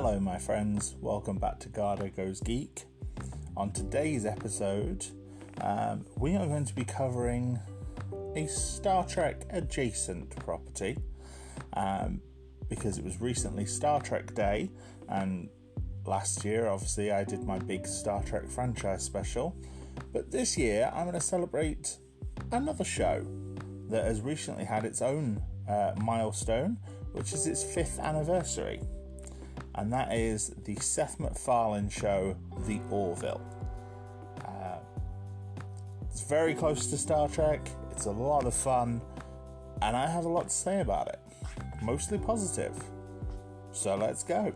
Hello my friends, welcome back to Garhdo Goes Geek. On today's episode, we are going to be covering a Star Trek adjacent property, because it was recently Star Trek Day, and last year obviously I did my big Star Trek franchise special, but this year I'm going to celebrate another show that has recently had its own milestone, which is its 5th anniversary. And that is the Seth MacFarlane show, The Orville. It's very close to Star Trek, it's a lot of fun, and I have a lot to say about it. Mostly positive. So let's go.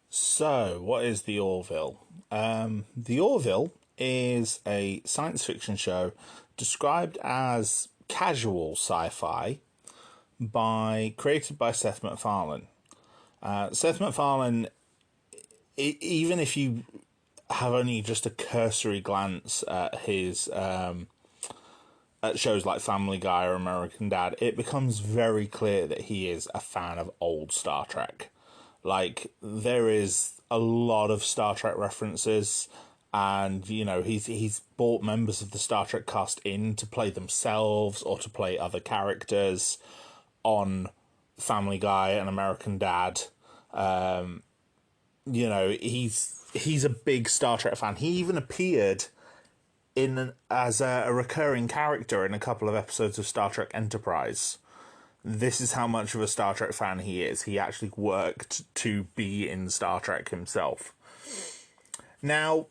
So, what is The Orville? The Orville is a science fiction show described as casual sci-fi created by Seth MacFarlane. Seth MacFarlane, even if you have only just a cursory glance at his at shows like Family Guy or American Dad, it becomes very clear that he is a fan of old Star Trek. Like, there is a lot of Star Trek references, and you know, he's brought members of the Star Trek cast in to play themselves or to play other characters on Family Guy and American Dad. You know, he's a big Star Trek fan. He even appeared as a recurring character in a couple of episodes of Star Trek Enterprise. This is how much of a Star Trek fan he is. He actually worked to be in Star Trek himself. Now,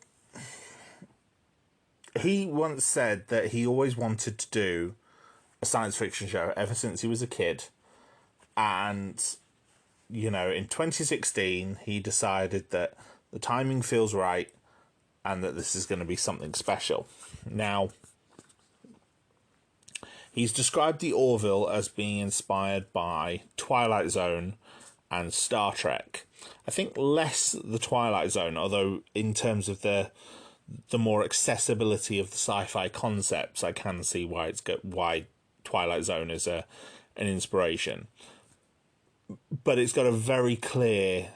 he once said that he always wanted to do a science fiction show ever since he was a kid. And, you know, in 2016, he decided that the timing feels right and that this is going to be something special. Now, he's described The Orville as being inspired by Twilight Zone and Star Trek. I think less the Twilight Zone, although in terms of the more accessibility of the sci-fi concepts, I can see why why Twilight Zone is an inspiration. But it's got a very clear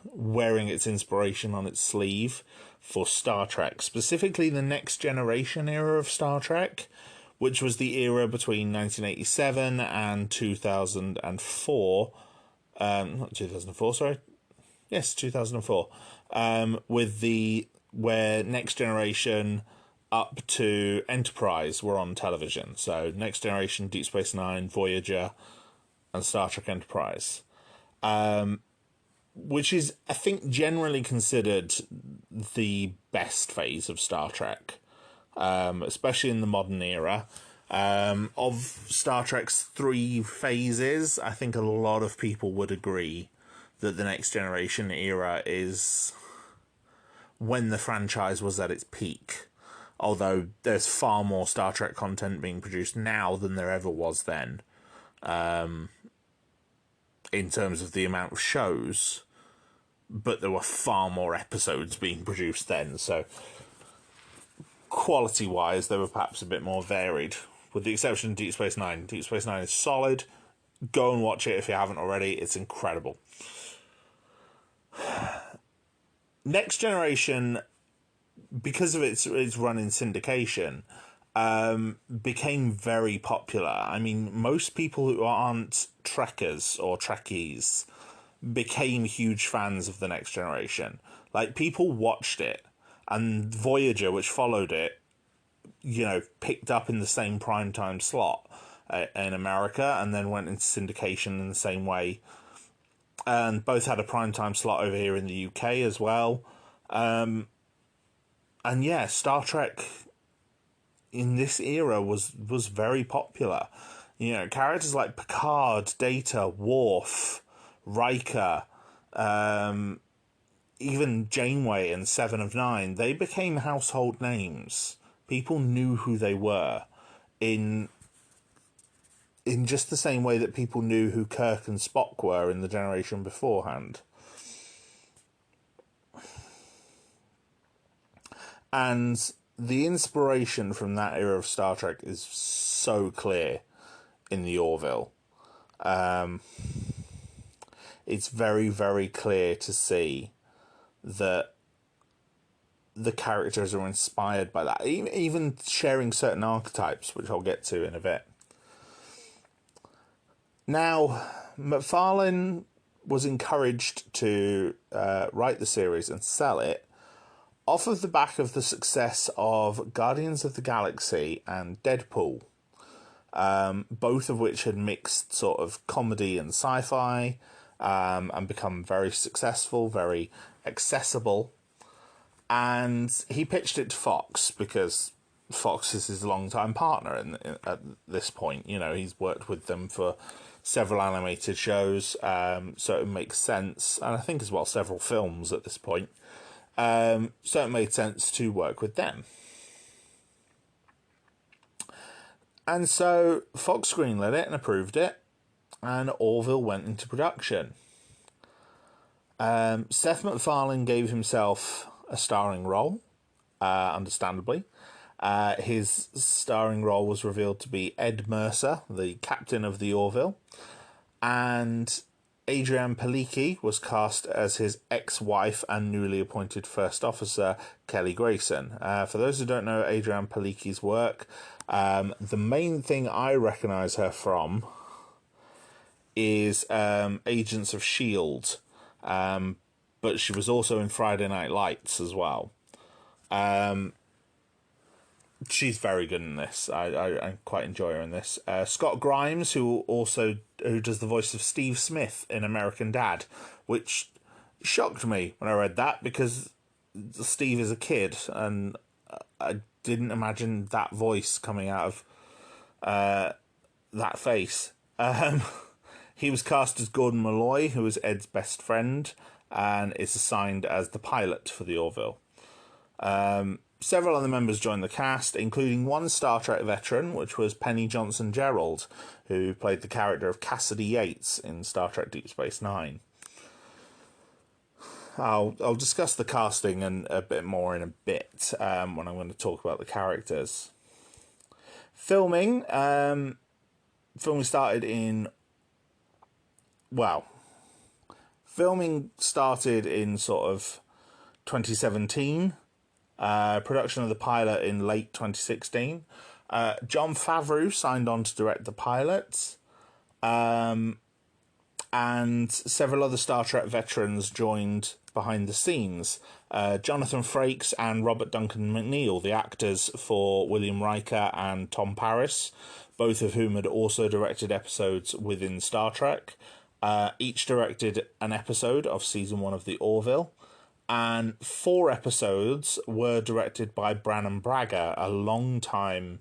wearing its inspiration on its sleeve for Star Trek, specifically the Next Generation era of Star Trek, which was the era between 1987 and 2004. Not 2004, sorry. Yes, 2004. Where Next Generation up to Enterprise were on television. So Next Generation, Deep Space Nine, Voyager, and Star Trek Enterprise. Which is, I think, generally considered the best phase of Star Trek. Especially in the modern era. Of Star Trek's 3 phases, I think a lot of people would agree that the Next Generation era is when the franchise was at its peak. Although there's far more Star Trek content being produced now than there ever was then. In terms of the amount of shows. But there were far more episodes being produced then, so quality-wise, they were perhaps a bit more varied, with the exception of Deep Space Nine. Deep Space Nine is solid. Go and watch it if you haven't already. It's incredible. Next Generation, because of its run in syndication, became very popular. I mean, most people who aren't Trekkers or Trekkies became huge fans of the Next Generation. Like, people watched it. And Voyager, which followed it, you know, picked up in the same primetime slot in America and then went into syndication in the same way. And both had a primetime slot over here in the UK as well. And yeah, Star Trek in this era was very popular. You know, characters like Picard, Data, Worf, Riker, even Janeway and Seven of Nine, they became household names. People knew who they were in just the same way that people knew who Kirk and Spock were in the generation beforehand. And the inspiration from that era of Star Trek is so clear in The Orville. it's very, very clear to see that the characters are inspired by that, even sharing certain archetypes, which I'll get to in a bit. Now, MacFarlane was encouraged to write the series and sell it off of the back of the success of Guardians of the Galaxy and Deadpool, both of which had mixed sort of comedy and sci-fi, and become very successful, very accessible. And he pitched it to Fox because Fox is his longtime partner at this point. You know, he's worked with them for several animated shows, so it makes sense. And I think as well several films at this point. So it made sense to work with them. And so Fox greenlit it and approved it, and Orville went into production. Seth MacFarlane gave himself a starring role, understandably. His starring role was revealed to be Ed Mercer, the captain of the Orville, and Adrianne Palicki was cast as his ex-wife and newly appointed first officer, Kelly Grayson. For those who don't know Adrianne Palicki's work, the main thing I recognise her from is Agents of S.H.I.E.L.D., but she was also in Friday Night Lights as well. She's very good in this. I quite enjoy her in this. Scott Grimes, who does the voice of Steve Smith in American Dad, which shocked me when I read that because Steve is a kid and I didn't imagine that voice coming out of that face. He was cast as Gordon Malloy, who is Ed's best friend, and is assigned as the pilot for the Orville. Several other members joined the cast, including one Star Trek veteran, which was Penny Johnson-Gerald, who played the character of Cassidy Yates in Star Trek Deep Space Nine. I'll discuss the casting and a bit more in a bit when I'm going to talk about the characters. Filming started in... Well, filming started in sort of 2017. Production of the pilot in late 2016. Jon Favreau signed on to direct the pilot. And several other Star Trek veterans joined behind the scenes. Jonathan Frakes and Robert Duncan McNeil, the actors for William Riker and Tom Paris, both of whom had also directed episodes within Star Trek. Each directed an episode of season 1 of The Orville. And 4 episodes were directed by Brannon Braga, a long-time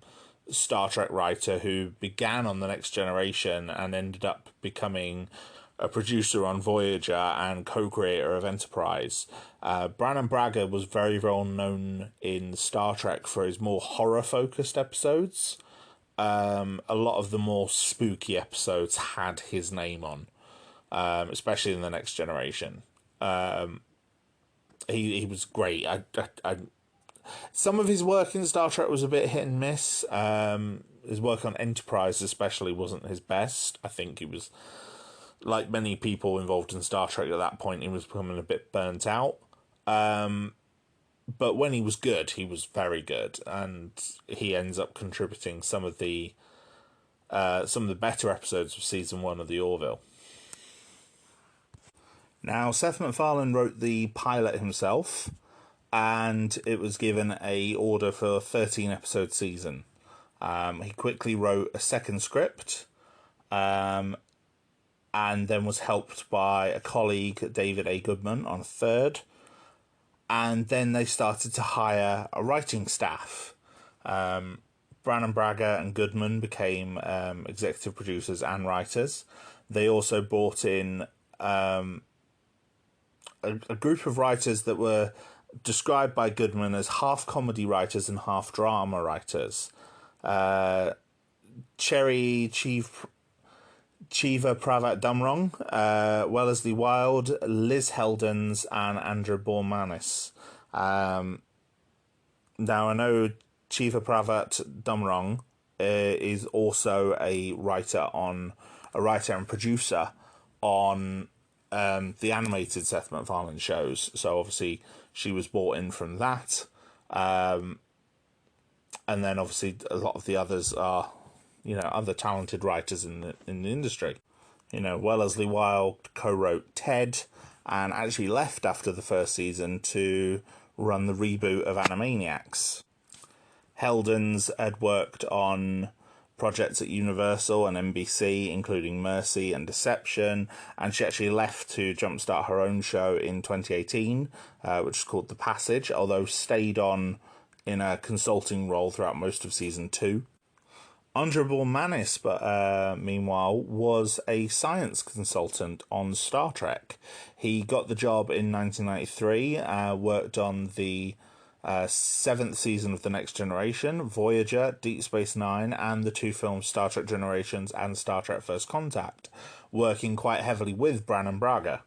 Star Trek writer who began on The Next Generation and ended up becoming a producer on Voyager and co-creator of Enterprise. Brannon Braga was very well known in Star Trek for his more horror-focused episodes. A lot of the more spooky episodes had his name on, especially in The Next Generation. He was great. Some of his work in Star Trek was a bit hit and miss. His work on Enterprise especially wasn't his best. I think he was, like many people involved in Star Trek at that point, he was becoming a bit burnt out. But when he was good, he was very good, and he ends up contributing some of the better episodes of season 1 of The Orville. Now, Seth MacFarlane wrote the pilot himself, and it was given a order for a 13-episode season. He quickly wrote a second script, and then was helped by a colleague, David A. Goodman, on a third. And then they started to hire a writing staff. Brannon Braga and Goodman became executive producers and writers. They also brought in a group of writers that were described by Goodman as half comedy writers and half drama writers. Cherry Chiva Pravat Damrong, Wellesley Wild, Liz Heldens, and Andrew Bormanis. Now, I know Chiva Pravat Damrong is also a writer on a writer and producer on the animated Seth MacFarlane shows. So obviously she was brought in from that. And then obviously a lot of the others are, other talented writers in the industry. Wellesley Wild co-wrote Ted and actually left after the first season to run the reboot of Animaniacs. Heldens had worked on projects at Universal and NBC, including Mercy and Deception, and she actually left to jumpstart her own show in 2018, which is called The Passage, although stayed on in a consulting role throughout most of season 2. Andrea Manis, meanwhile, was a science consultant on Star Trek. He got the job in 1993, worked on the 7th season of The Next Generation, Voyager, Deep Space Nine, and the 2 films Star Trek Generations and Star Trek First Contact, working quite heavily with Brannon Braga.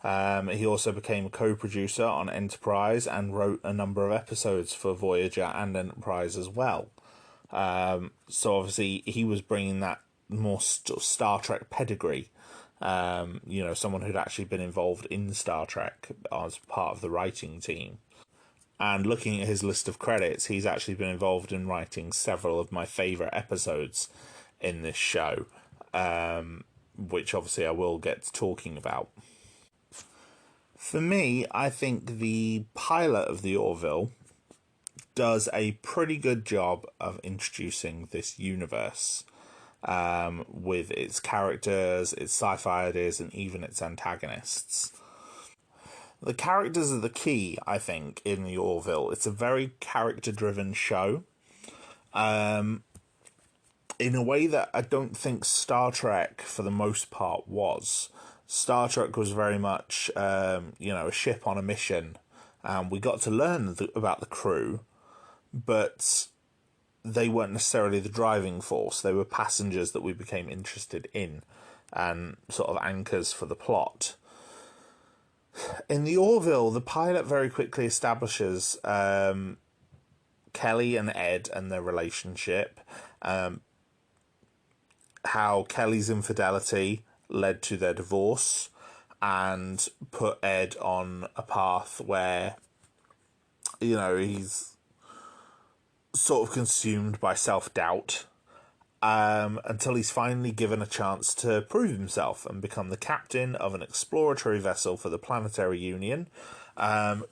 He also became a co-producer on Enterprise and wrote a number of episodes for Voyager and Enterprise as well. So obviously he was bringing that more Star Trek pedigree, someone who'd actually been involved in Star Trek as part of the writing team. And looking at his list of credits, he's actually been involved in writing several of my favourite episodes in this show, which obviously I will get to talking about. For me, I think the pilot of The Orville does a pretty good job of introducing this universe, with its characters, its sci-fi ideas, and even its antagonists. The characters are the key, I think, in The Orville. It's a very character-driven show, in a way that I don't think Star Trek, for the most part, was. Star Trek was very much, a ship on a mission, and we got to learn about the crew, but they weren't necessarily the driving force. They were passengers that we became interested in and sort of anchors for the plot. In The Orville, the pilot very quickly establishes Kelly and Ed and their relationship, how Kelly's infidelity led to their divorce and put Ed on a path where, he's sort of consumed by self-doubt, until he's finally given a chance to prove himself and become the captain of an exploratory vessel for the Planetary Union,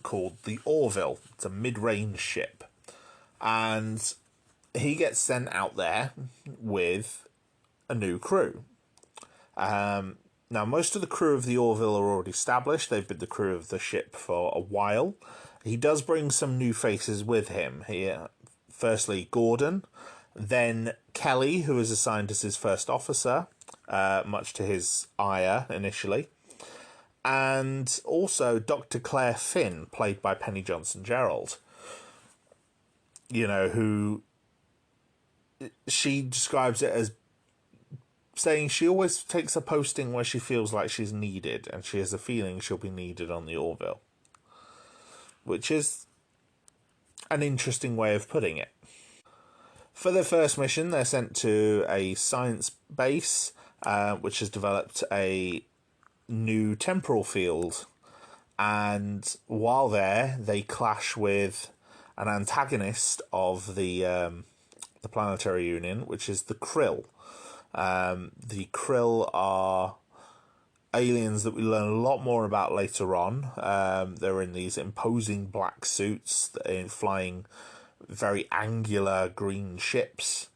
called the Orville. It's a mid-range ship. And he gets sent out there with a new crew. Now, most of the crew of the Orville are already established. They've been the crew of the ship for a while. He does bring some new faces with him. Firstly, Gordon, then Kelly, who is assigned as his first officer, much to his ire initially, and also Dr. Claire Finn, played by Penny Johnson-Gerald, who she describes it as saying she always takes a posting where she feels like she's needed, and she has a feeling she'll be needed on the Orville, which is an interesting way of putting it. For their first mission, they're sent to a science base, which has developed a new temporal field, and while there, they clash with an antagonist of the Planetary Union, which is the Krill. The Krill are aliens that we learn a lot more about later on. They're in these imposing black suits, flying very angular green ships.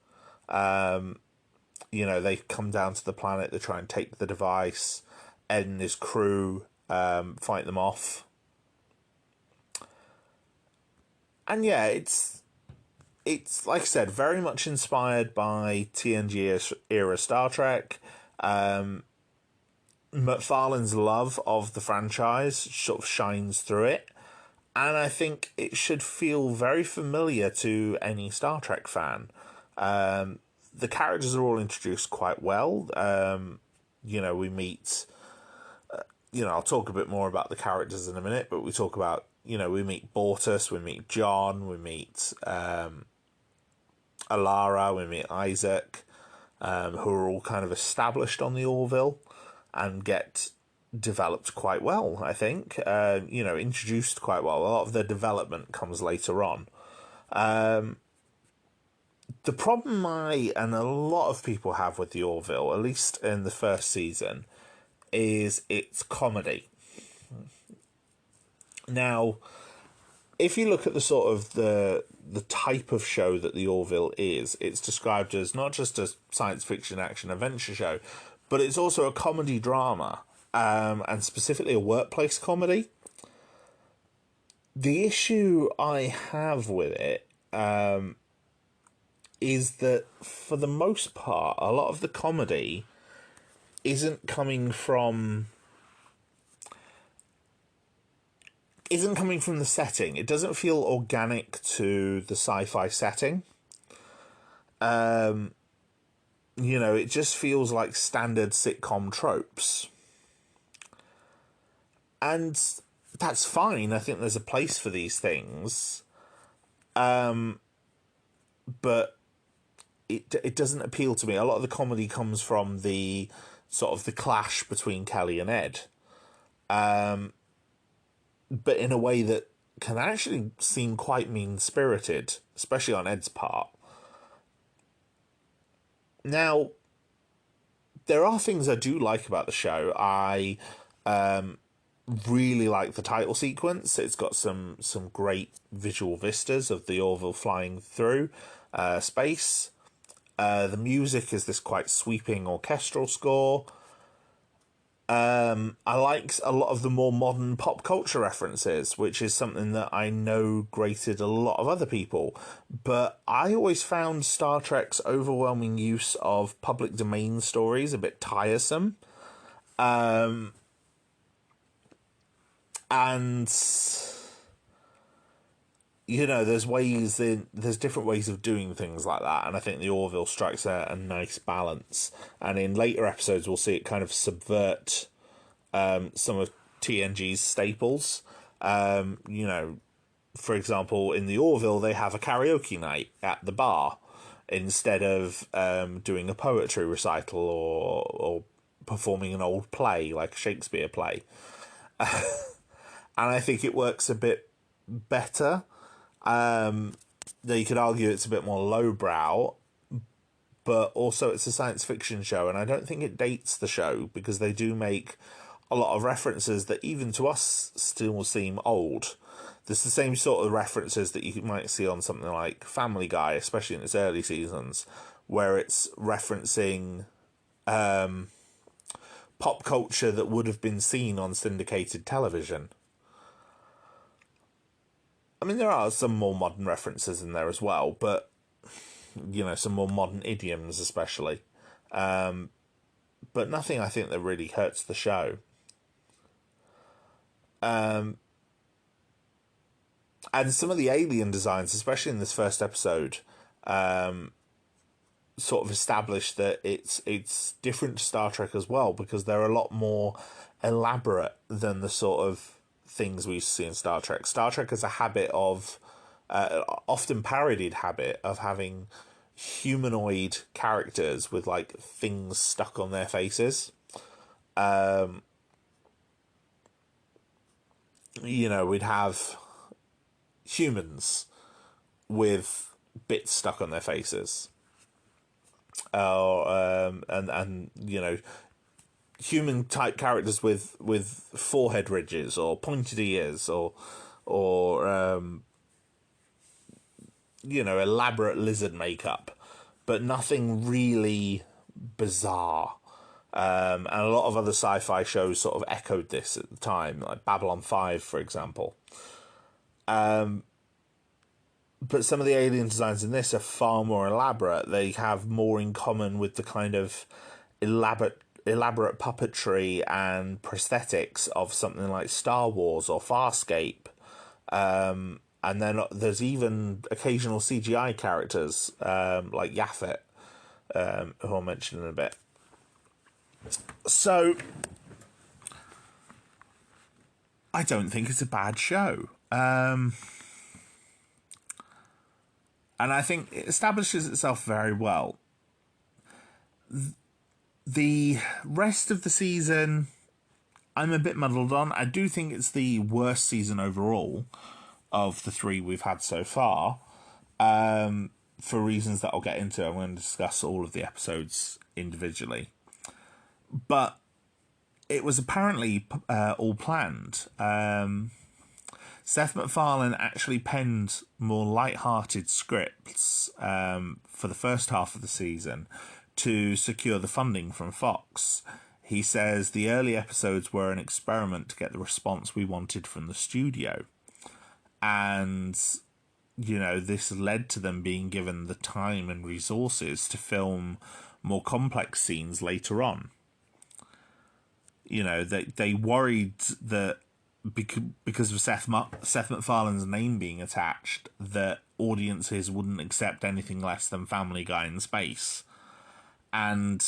They come down to the planet, they try and take the device, Ed and his crew fight them off. And yeah, it's like I said, very much inspired by TNG era Star Trek. MacFarlane's love of the franchise sort of shines through it, and I think it should feel very familiar to any Star Trek fan. The characters are all introduced quite well. We meet, I'll talk a bit more about the characters in a minute, but we talk about, we meet Bortus, we meet John, we meet Alara, we meet Isaac. who are all kind of established on the Orville and get developed quite well, I think. Introduced quite well. A lot of their development comes later on. The problem I and a lot of people have with the Orville, at least in the first season, is its comedy. Now, if you look at the sort of the type of show that the Orville is, it's described as not just a science fiction action adventure show, but it's also a comedy drama, and specifically a workplace comedy. The issue I have with it is that for the most part, a lot of the comedy isn't coming from the setting. It doesn't feel organic to the sci-fi setting. It just feels like standard sitcom tropes. And that's fine. I think there's a place for these things. But it doesn't appeal to me. A lot of the comedy comes from the sort of the clash between Kelly and Ed. But in a way that can actually seem quite mean-spirited, especially on Ed's part. Now, there are things I do like about the show. I really like the title sequence. It's got some great visual vistas of the Orville flying through space. The music is this quite sweeping orchestral score. I like a lot of the more modern pop culture references, which is something that I know grated a lot of other people. But I always found Star Trek's overwhelming use of public domain stories a bit tiresome. And there's different ways of doing things like that, and I think the Orville strikes a nice balance. And in later episodes, we'll see it kind of subvert some of TNG's staples. For example, in the Orville, they have a karaoke night at the bar instead of doing a poetry recital or performing an old play like a Shakespeare play. And I think it works a bit better. You could argue it's a bit more lowbrow, but also it's a science fiction show, and I don't think it dates the show because they do make a lot of references that even to us still seem old. There's the same sort of references that you might see on something like Family Guy, especially in its early seasons, where it's referencing pop culture that would have been seen on syndicated television. I mean, there are some more modern references in there as well, but, some more modern idioms especially. But nothing I think that really hurts the show. And some of the alien designs, especially in this first episode, sort of establish that it's different to Star Trek as well, because they're a lot more elaborate than the sort of things we see in Star Trek. Star Trek has a habit of, often parodied habit, of having humanoid characters with, like, things stuck on their faces. We'd have humans with bits stuck on their faces. Human type characters with forehead ridges or pointed ears or elaborate lizard makeup, but nothing really bizarre. And a lot of other sci-fi shows sort of echoed this at the time, like Babylon 5, for example. But some of the alien designs in this are far more elaborate. They have more in common with the kind of elaborate puppetry and prosthetics of something like Star Wars or Farscape. And then there's even occasional CGI characters like Yaphet, who I'll mention in a bit. So, I don't think it's a bad show. And I think it establishes itself very well. The rest of the season, I'm a bit muddled on. I do think it's the worst season overall of the three we've had so far, for reasons that I'll get into. I'm going to discuss all of the episodes individually. But it was apparently all planned. Seth MacFarlane actually penned more light-hearted scripts for the first half of the season to secure the funding from Fox. He says the early episodes were an experiment to get the response we wanted from the studio. And, this led to them being given the time and resources to film more complex scenes later on. They worried that because of Seth MacFarlane's name being attached, that audiences wouldn't accept anything less than Family Guy in space. And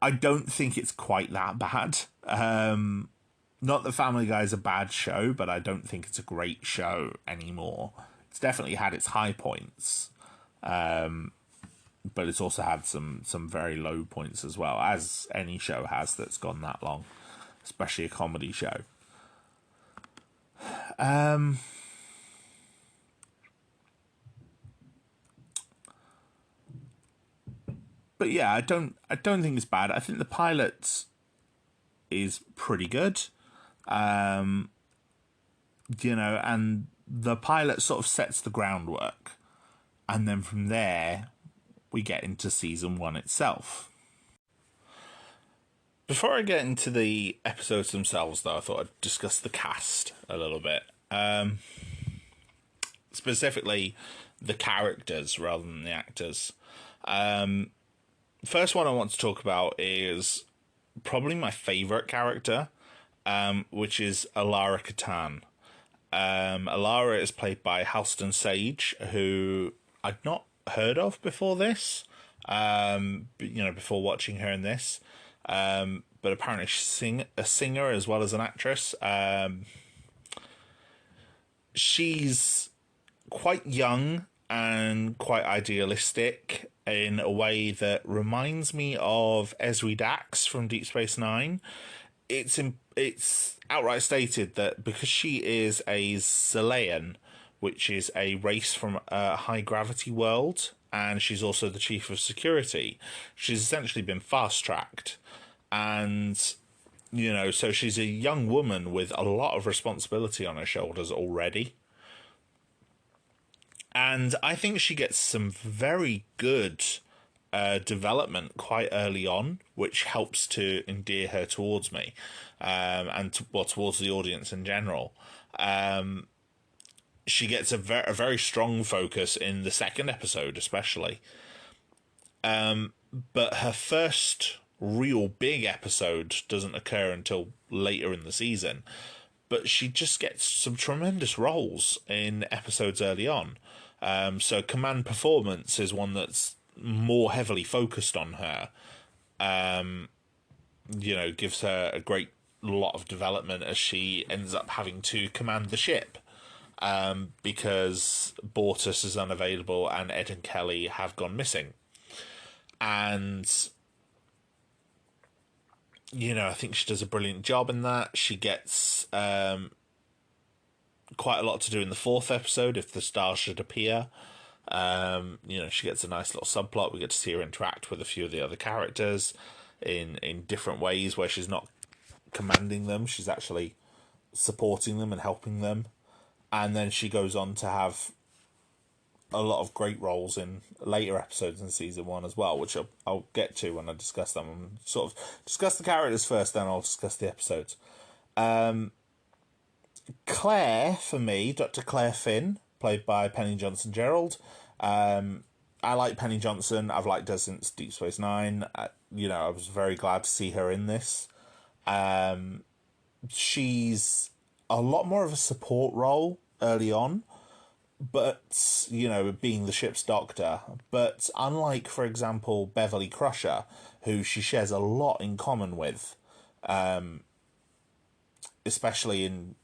I don't think it's quite that bad. Not that Family Guy is a bad show, but I don't think it's a great show anymore. It's definitely had its high points. But it's also had some very low points as well, as any show has that's gone that long, especially a comedy show. But yeah, I don't think it's bad. I think the pilot is pretty good. And the pilot sort of sets the groundwork. And then from there, we get into season 1 itself. Before I get into the episodes themselves, though, I thought I'd discuss the cast a little bit. Specifically, the characters rather than the actors. First one I want to talk about is probably my favourite character, which is Alara Katan. Alara is played by Halston Sage, who I'd not heard of before this, before watching her in this. But apparently she's a singer as well as an actress. She's quite young and quite idealistic in a way that reminds me of Ezri Dax from Deep Space Nine. It's outright stated that because she is a Zelayan, which is a race from a high-gravity world, and she's also the chief of security, she's essentially been fast-tracked. And, so she's a young woman with a lot of responsibility on her shoulders already. And I think she gets some very good development quite early on, which helps to endear her towards me, towards the audience in general. She gets a very strong focus in the second episode, especially. But her first real big episode doesn't occur until later in the season. But she just gets some tremendous roles in episodes early on. So command performance is one that's more heavily focused on her. Gives her a great lot of development as she ends up having to command the ship. Because Bortus is unavailable and Ed and Kelly have gone missing. And, I think she does a brilliant job in that. She gets quite a lot to do in the fourth episode, if the stars should appear. She gets a nice little subplot. We get to see her interact with a few of the other characters in different ways where she's not commanding them. She's actually supporting them and helping them. And then she goes on to have a lot of great roles in later episodes in season 1 as well, which I'll get to when I discuss them. I'll sort of discuss the characters first, then I'll discuss the episodes. Claire, for me, Dr. Claire Finn, played by Penny Johnson-Gerald. I like Penny Johnson. I've liked her since Deep Space Nine. I was very glad to see her in this. She's a lot more of a support role early on, but, being the ship's doctor. But unlike, for example, Beverly Crusher, who she shares a lot in common with, especially in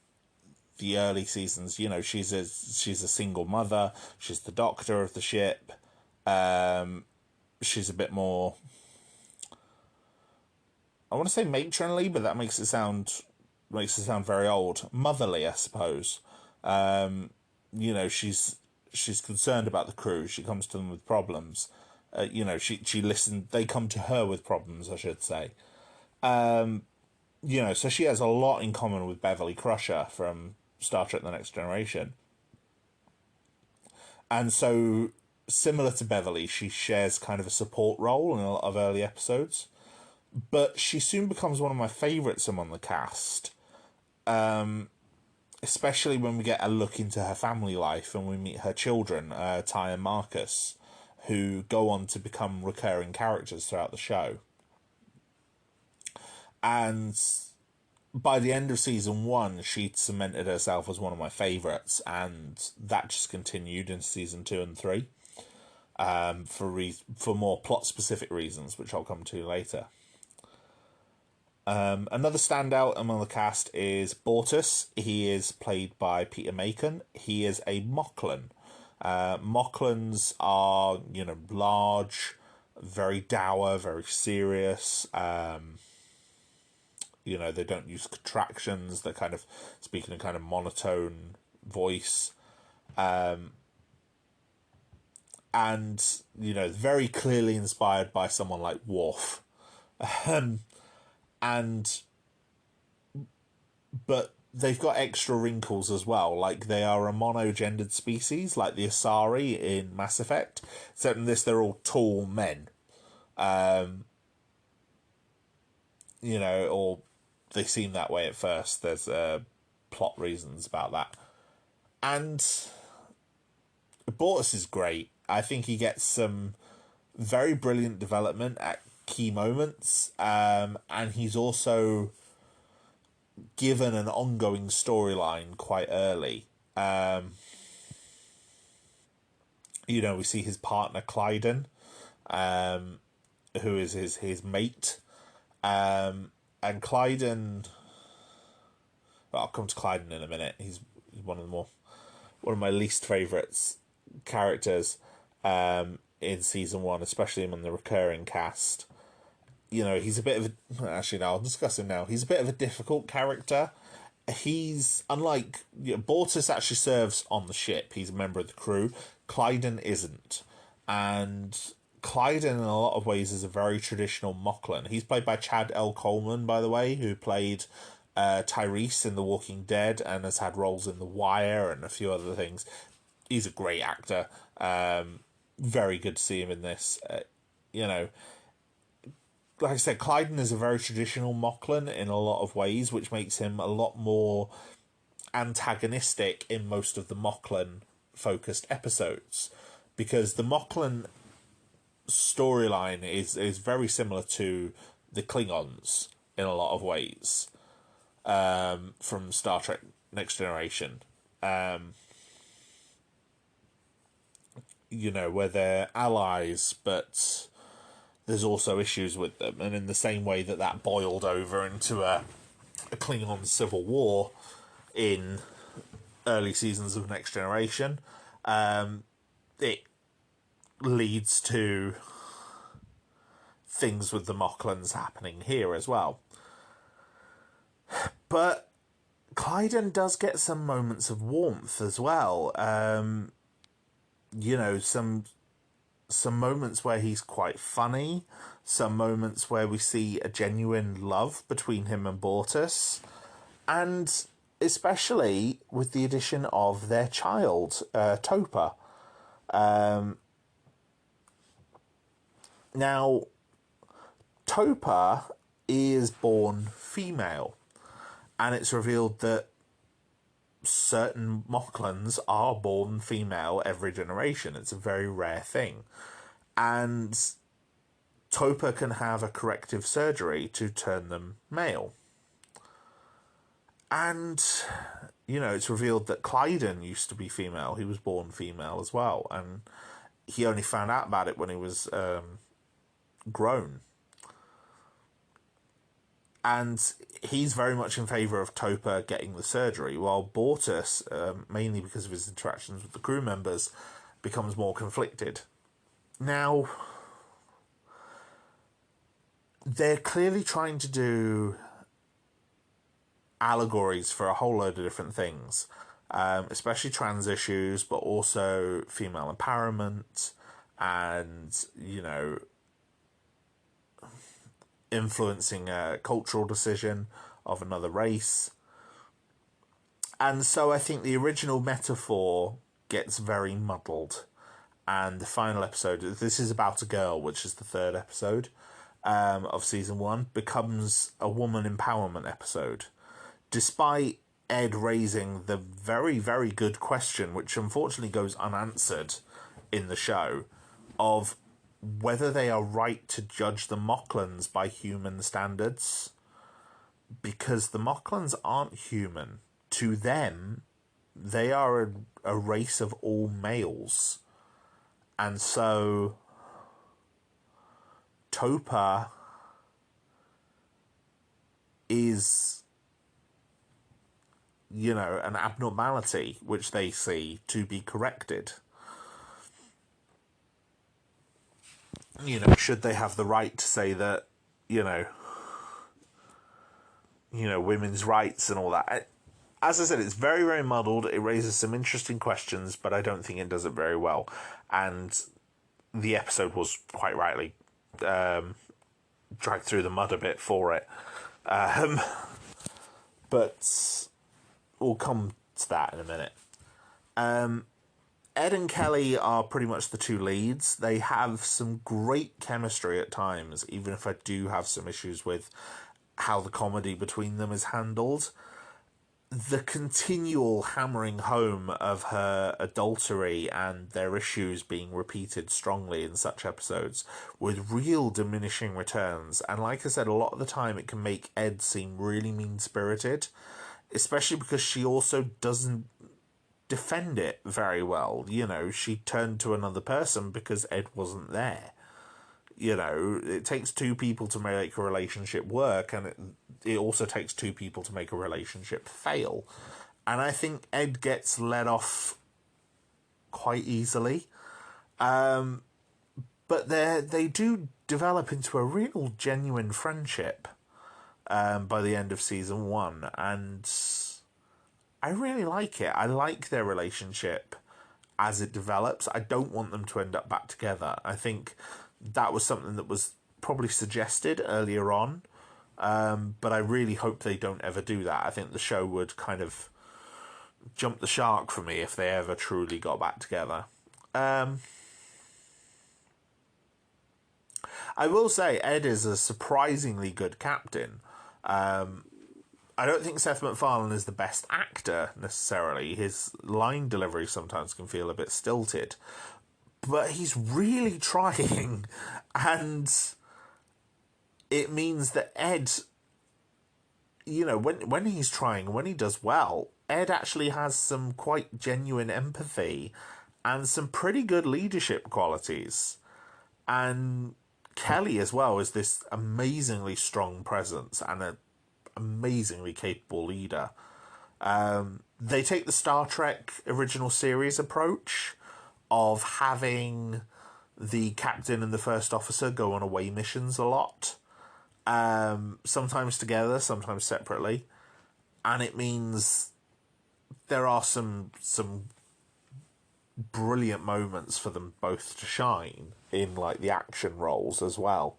the early seasons, she's a single mother, she's the doctor of the ship, she's a bit more, I want to say matronly, but that makes it sound very old. Motherly, I suppose. You know, she's concerned about the crew. She comes to them with problems. You know, she listens. They come to her with problems, I should say. You know, so she has a lot in common with Beverly Crusher from Star Trek: The Next Generation, and so similar to Beverly, she shares kind of a support role in a lot of early episodes. But she soon becomes one of my favourites among the cast, especially when we get a look into her family life and we meet her children, Ty and Marcus, who go on to become recurring characters throughout the show. And by the end of season 1, she'd cemented herself as one of my favourites, and that just continued in season 2 and 3, for more plot-specific reasons, which I'll come to later. Another standout among the cast is Bortus. He is played by Peter Macon. He is a Moclan. Moclans are, you know, large, very dour, very serious. You know, they don't use contractions. They're kind of speaking in kind of monotone voice. And, you know, very clearly inspired by someone like Worf. But they've got extra wrinkles as well. Like, they are a monogendered species, like the Asari in Mass Effect. Except in this, they're all tall men. You know, or they seem that way at first. There's plot reasons about that. And Bortus is great. I think he gets some very brilliant development at key moments, and he's also given an ongoing storyline quite early. You know, we see his partner Clyden, who is his mate, and Clyden. Well, I'll come to Clyden in a minute. He's one of my least favourites characters in season 1, especially among the recurring cast. You know, he's a bit of a... Actually, no, I'll discuss him now. He's a bit of a difficult character. He's... Unlike... You know, Bortus actually serves on the ship. He's a member of the crew. Clyden isn't. And Clyden, in a lot of ways, is a very traditional Moclan. He's played by Chad L. Coleman, by the way, who played Tyrese in The Walking Dead and has had roles in The Wire and a few other things. He's a great actor. Very good to see him in this. You know... Like I said, Clyden is a very traditional Moclan in a lot of ways, which makes him a lot more antagonistic in most of the Moclan-focused episodes. Because the Moclan storyline is very similar to the Klingons in a lot of ways, from Star Trek Next Generation. You know, where they're allies, but... there's also issues with them, and in the same way that boiled over into a Klingon civil war in early seasons of Next Generation, it leads to things with the Moclans happening here as well. But Clyden does get some moments of warmth as well. You know, some moments where he's quite funny, some moments where we see a genuine love between him and Bortus, and especially with the addition of their child, Topa. Now, Topa is born female, and it's revealed that certain Moclans are born female every generation. It's a very rare thing. And Topa can have a corrective surgery to turn them male. And, you know, it's revealed that Clyden used to be female. He was born female as well. And he only found out about it when he was grown. And he's very much in favour of Topa getting the surgery, while Bortus, mainly because of his interactions with the crew members, becomes more conflicted. Now, they're clearly trying to do allegories for a whole load of different things, especially trans issues, but also female empowerment and, influencing a cultural decision of another race. And so I think the original metaphor gets very muddled. And the final episode, this is about a girl, which is the third episode of season 1, becomes a woman empowerment episode. Despite Ed raising the very, very good question, which unfortunately goes unanswered in the show, of whether they are right to judge the Moclans by human standards. Because the Moclans aren't human. To them, they are a race of all males. And so Topa is, an abnormality which they see to be corrected. Should they have the right to say that, women's rights and all that? As I said, it's very, very muddled. It raises some interesting questions, but I don't think it does it very well. And the episode was quite rightly dragged through the mud a bit for it. But we'll come to that in a minute. Ed and Kelly are pretty much the two leads. They have some great chemistry at times, even if I do have some issues with how the comedy between them is handled. The continual hammering home of her adultery and their issues being repeated strongly in such episodes with real diminishing returns. And like I said, a lot of the time it can make Ed seem really mean-spirited, especially because she also doesn't defend it very well. She turned to another person because Ed wasn't there. It takes two people to make a relationship work, and it also takes two people to make a relationship fail. And I think Ed gets let off quite easily. But they do develop into a real genuine friendship by the end of season 1. And I really like it. I like their relationship as it develops. I don't want them to end up back together. I think that was something that was probably suggested earlier on, but I really hope they don't ever do that. I think the show would kind of jump the shark for me if they ever truly got back together. I will say Ed is a surprisingly good captain. I don't think Seth MacFarlane is the best actor, necessarily. His line delivery sometimes can feel a bit stilted. But he's really trying, and it means that Ed, when he's trying, when he does well, Ed actually has some quite genuine empathy and some pretty good leadership qualities. And Kelly as well is this amazingly strong presence and an amazingly capable leader. They take the Star Trek original series approach of having the captain and the first officer go on away missions a lot. Sometimes together, sometimes separately. And it means there are some brilliant moments for them both to shine in, like, the action roles as well.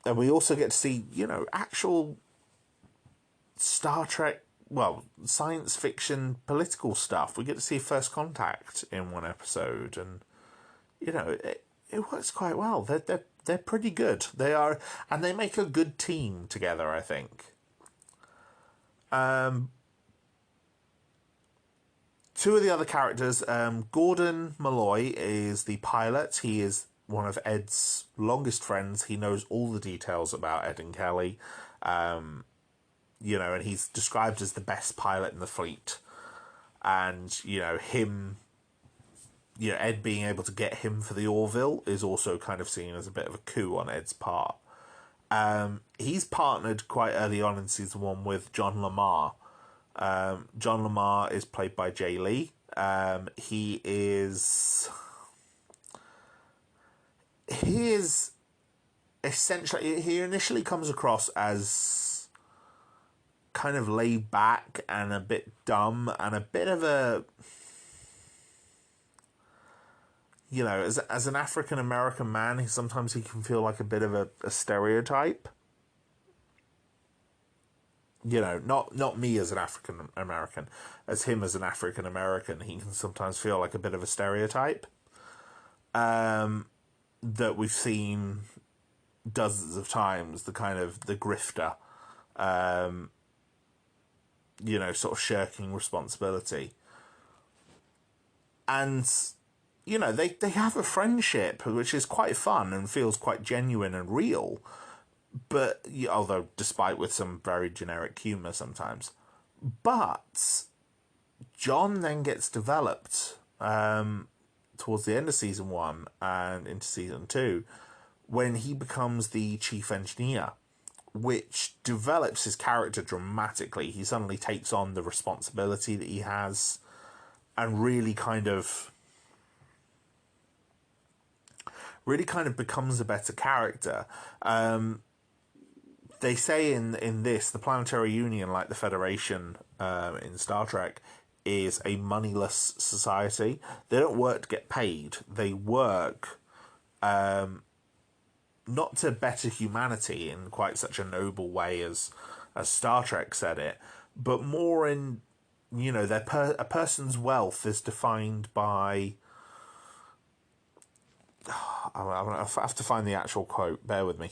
And we also get to see, actual Star Trek, science fiction political stuff. We get to see First Contact in one episode, and it works quite well. They're pretty good. They are, and they make a good team together, I think. Two of the other characters, Gordon Malloy is the pilot. He is one of Ed's longest friends. He knows all the details about Ed and Kelly. And he's described as the best pilot in the fleet. And, Ed being able to get him for the Orville is also kind of seen as a bit of a coup on Ed's part. He's partnered quite early on in season 1 with John Lamar. John Lamar is played by Jay Lee. He is essentially, he initially comes across as kind of laid back and a bit dumb and a bit of a, you know, as an African American man, sometimes he can feel like a bit of a stereotype. You know, not me as an African American, as him as an African American, he can sometimes feel like a bit of a stereotype. That we've seen dozens of times, the kind of the grifter, you know, sort of shirking responsibility. And, you know, they have a friendship which is quite fun and feels quite genuine and real. But, although, despite with some very generic humour sometimes. But John then gets developed towards the end of season 1 and into season 2 when he becomes the chief engineer, which develops his character dramatically. He suddenly takes on the responsibility that he has and really kind of becomes a better character. They say in this, the Planetary Union, like the Federation in Star Trek, is a moneyless society. They don't work to get paid. They work not to better humanity in quite such a noble way as Star Trek said it, but more in, you know, a person's wealth is defined by... I have to find the actual quote. Bear with me.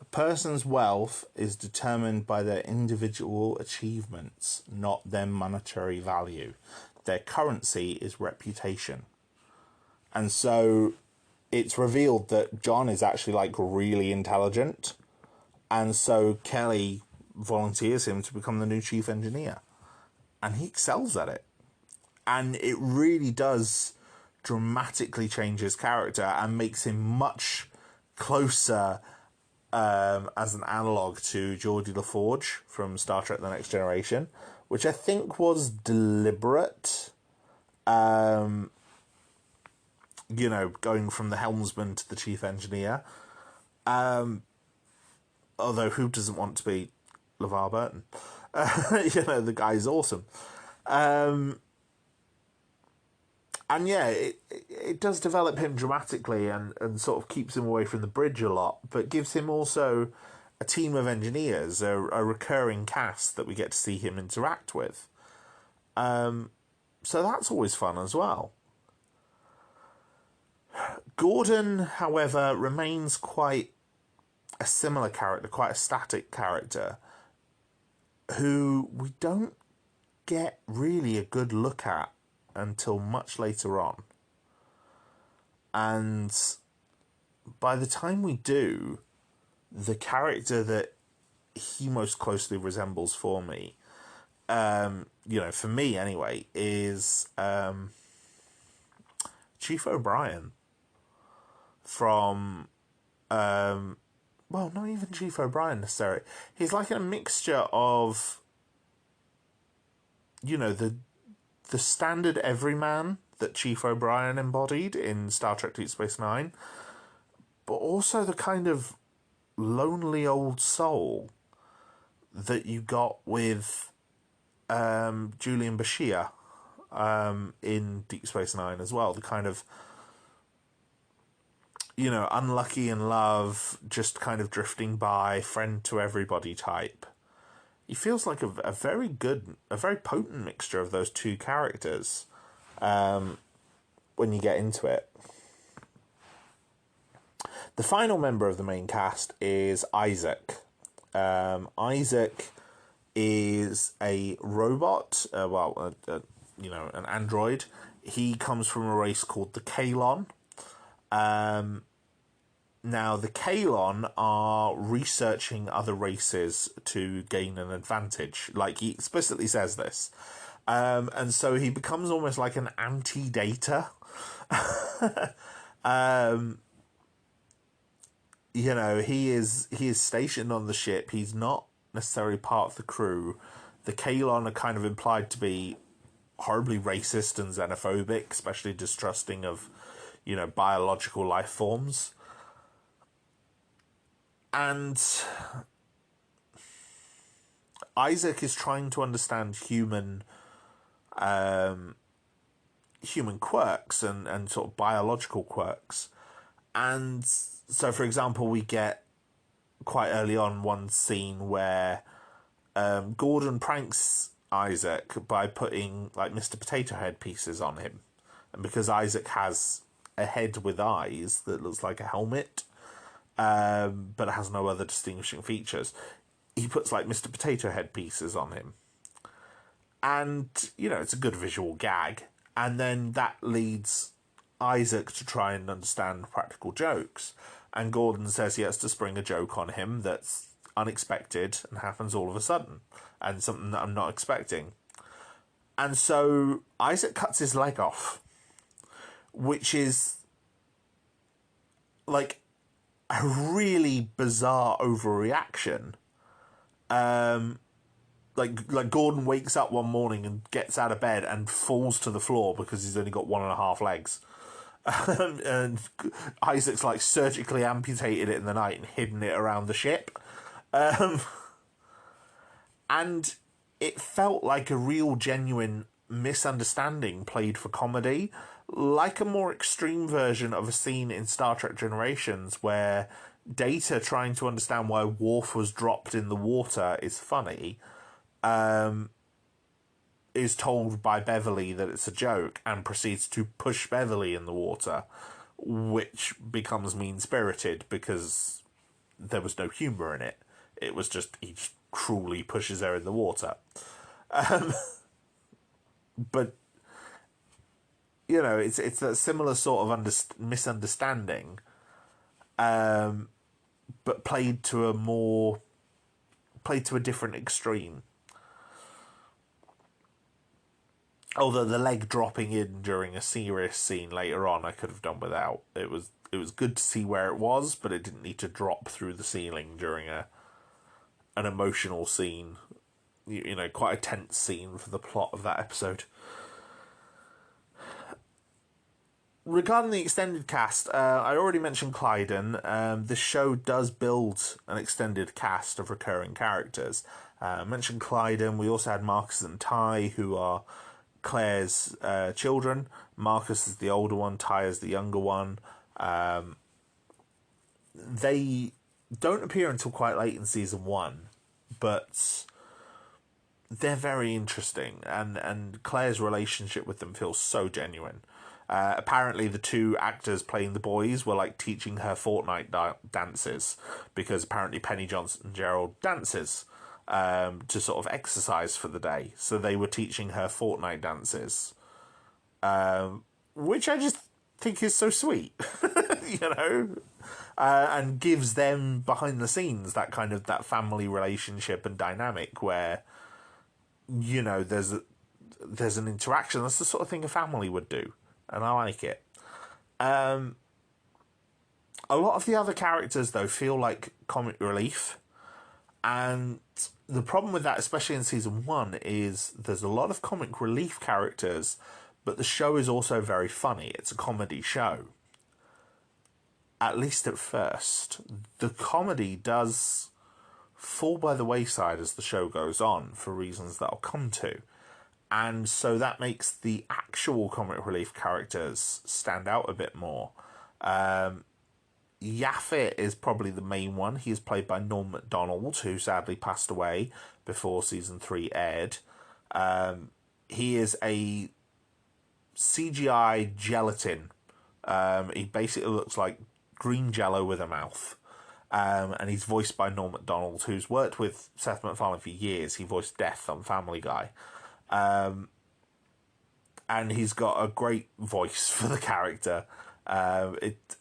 A person's wealth is determined by their individual achievements, not their monetary value. Their currency is reputation. And so it's revealed that John is actually, like, really intelligent. And so Kelly volunteers him to become the new chief engineer. And he excels at it. And it really does dramatically change his character and makes him much closer as an analogue to Geordi LaForge from Star Trek The Next Generation, which I think was deliberate. You know, going from the helmsman to the chief engineer. Although who doesn't want to be LeVar Burton? You know, the guy's awesome. And yeah, it does develop him dramatically and sort of keeps him away from the bridge a lot, but gives him also a team of engineers, a recurring cast that we get to see him interact with. So that's always fun as well. Gordon, however, remains quite a similar character, quite a static character, who we don't get really a good look at until much later on. And by the time we do, the character that he most closely resembles for me, you know, for me anyway, is Chief O'Brien from, well, not even Chief O'Brien necessarily. He's like a mixture of, you know, the standard everyman that Chief O'Brien embodied in Star Trek Deep Space Nine, but also the kind of lonely old soul that you got with Julian Bashir in Deep Space Nine as well. The kind of, you know, unlucky in love, just kind of drifting by, friend to everybody type. He feels like a very potent mixture of those two characters when you get into it. The final member of the main cast is Isaac. Isaac is a robot, you know, an android. He comes from a race called the Kaylon. Now, the Kaylon are researching other races to gain an advantage. Like, he explicitly says this. And so he becomes almost like an anti-Data. You know, he is stationed on the ship. He's not necessarily part of the crew. The Kaylon are kind of implied to be horribly racist and xenophobic, especially distrusting of, you know, biological life forms. And Isaac is trying to understand human quirks and sort of biological quirks. And so, for example, we get quite early on one scene where Gordon pranks Isaac by putting like Mr. Potato Head pieces on him. And because Isaac has a head with eyes that looks like a helmet, but it has no other distinguishing features, he puts like Mr. Potato Head pieces on him. And, you know, it's a good visual gag. And then that leads Isaac to try and understand practical jokes. And Gordon says he has to spring a joke on him that's unexpected and happens all of a sudden, and something that I'm not expecting. And so Isaac cuts his leg off, which is like a really bizarre overreaction. Like Gordon wakes up one morning and gets out of bed and falls to the floor because he's only got 1.5 legs. And Isaac's like surgically amputated it in the night and hidden it around the ship. And it felt like a real genuine misunderstanding played for comedy, like a more extreme version of a scene in Star Trek Generations where Data trying to understand why Worf was dropped in the water is funny, is told by Beverly that it's a joke and proceeds to push Beverly in the water, which becomes mean-spirited because there was no humour in it. It was just, he just cruelly pushes her in the water. But, you know, it's a similar sort of misunderstanding, but played to a different extreme. Although the leg dropping in during a serious scene later on, I could have done without. It was good to see where it was, but it didn't need to drop through the ceiling during an emotional scene. You know, quite a tense scene for the plot of that episode. Regarding the extended cast, I already mentioned Clyden. This show does build an extended cast of recurring characters. I mentioned Clyden. We also had Marcus and Ty, who are Claire's children. Marcus is the older one, Ty is the younger one. They don't appear until quite late in season 1, but they're very interesting, and Claire's relationship with them feels so genuine. Apparently the two actors playing the boys were like teaching her Fortnite dances, because apparently Penny Johnson Gerald dances to sort of exercise for the day. So they were teaching her Fortnite dances, which I just think is so sweet, you know, and gives them behind the scenes that kind of that family relationship and dynamic where, you know, there's an interaction. That's the sort of thing a family would do, and I like it. A lot of the other characters, though, feel like comic relief. And the problem with that, especially in season 1, is there's a lot of comic relief characters, but the show is also very funny. It's a comedy show. At least at first. The comedy does fall by the wayside as the show goes on, for reasons that I'll come to. And so that makes the actual comic relief characters stand out a bit more. Yaphet is probably the main one. He is played by Norm Macdonald, who sadly passed away before season 3 aired. He is a CGI gelatin. He basically looks like green jello with a mouth. And he's voiced by Norm Macdonald, who's worked with Seth MacFarlane for years. He voiced Death on Family Guy. And he's got a great voice for the character. It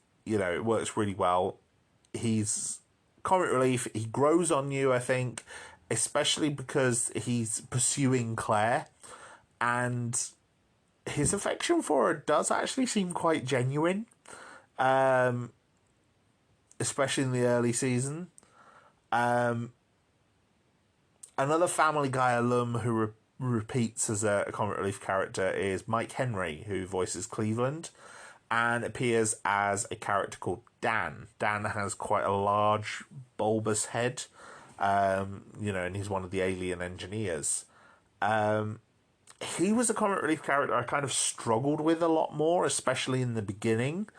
works really well. He's comic relief. He grows on you, I think, especially because he's pursuing Claire, and his affection for her does actually seem quite genuine, especially in the early season. Another Family Guy alum who repeats as a comic relief character is Mike Henry, who voices Cleveland. and appears as a character called Dan. Dan has quite a large, bulbous head, and he's one of the alien engineers. He was a comic relief character I kind of struggled with a lot more, especially in the beginning.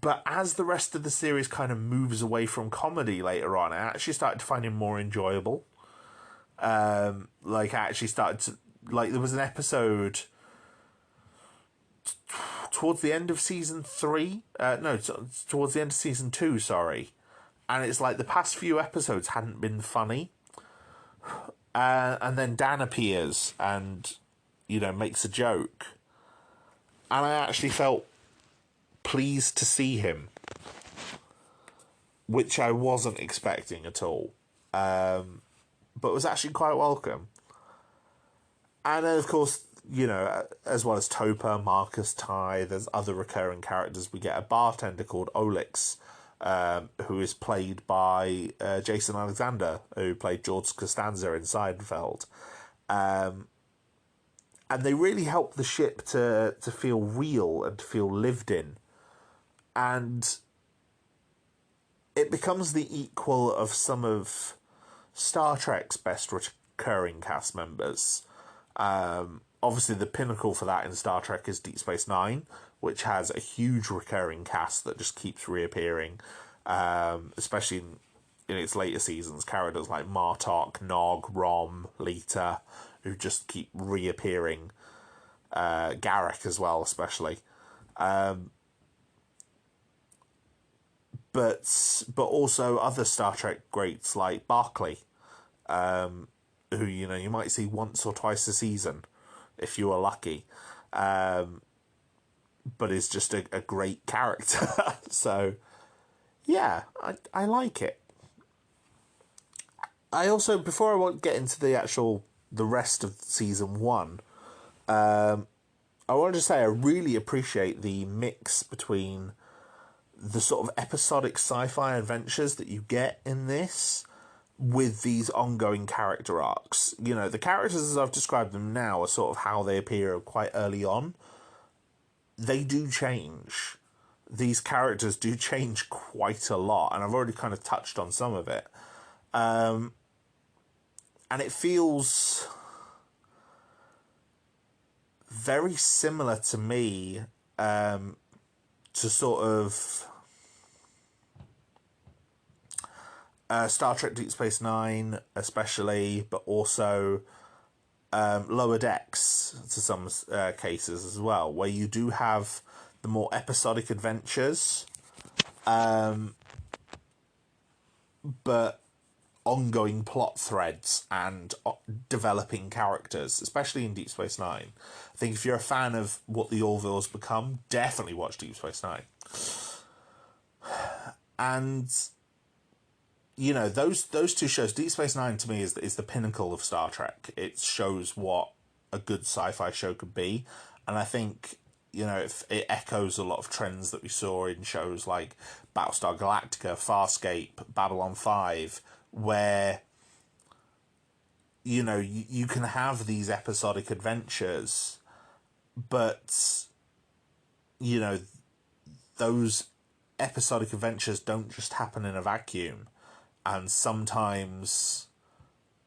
But as the rest of the series kind of moves away from comedy later on, I actually started to find him more enjoyable. I actually started to... there was an episode towards the end of season 3. Towards the end of season 2, sorry. And it's like the past few episodes hadn't been funny. And then Dan appears and, makes a joke. And I actually felt pleased to see him, which I wasn't expecting at all, but was actually quite welcome. And then, of course, as well as Topper, Marcus, Ty, there's other recurring characters. We get a bartender called Olix, who is played by Jason Alexander, who played George Costanza in Seinfeld. And they really help the ship to feel real and to feel lived in. And it becomes the equal of some of Star Trek's best recurring cast members. Obviously, the pinnacle for that in Star Trek is Deep Space Nine, which has a huge recurring cast that just keeps reappearing, especially in its later seasons. Characters like Martok, Nog, Rom, Lita, who just keep reappearing. Garak as well, especially. But also other Star Trek greats like Barclay, who, you might see once or twice a season, if you are lucky, but is just a great character. So, yeah, I like it. I also, before I get into the rest of season 1, I wanted to say I really appreciate the mix between the sort of episodic sci-fi adventures that you get in this with these ongoing character arcs. The characters as I've described them now are sort of how they appear quite early on. They do change. These characters do change quite a lot, and I've already kind of touched on some of it. And it feels very similar to me to sort of Star Trek Deep Space Nine, especially, but also Lower Decks to some cases as well, where you do have the more episodic adventures, but ongoing plot threads and developing characters, especially in Deep Space Nine. I think if you're a fan of what the Orville's become, definitely watch Deep Space Nine. And those two shows, Deep Space Nine to me is the pinnacle of Star Trek. It shows what a good sci-fi show could be, and I think it echoes a lot of trends that we saw in shows like Battlestar Galactica, Farscape, Babylon 5, where you can have these episodic adventures, but those episodic adventures don't just happen in a vacuum. And sometimes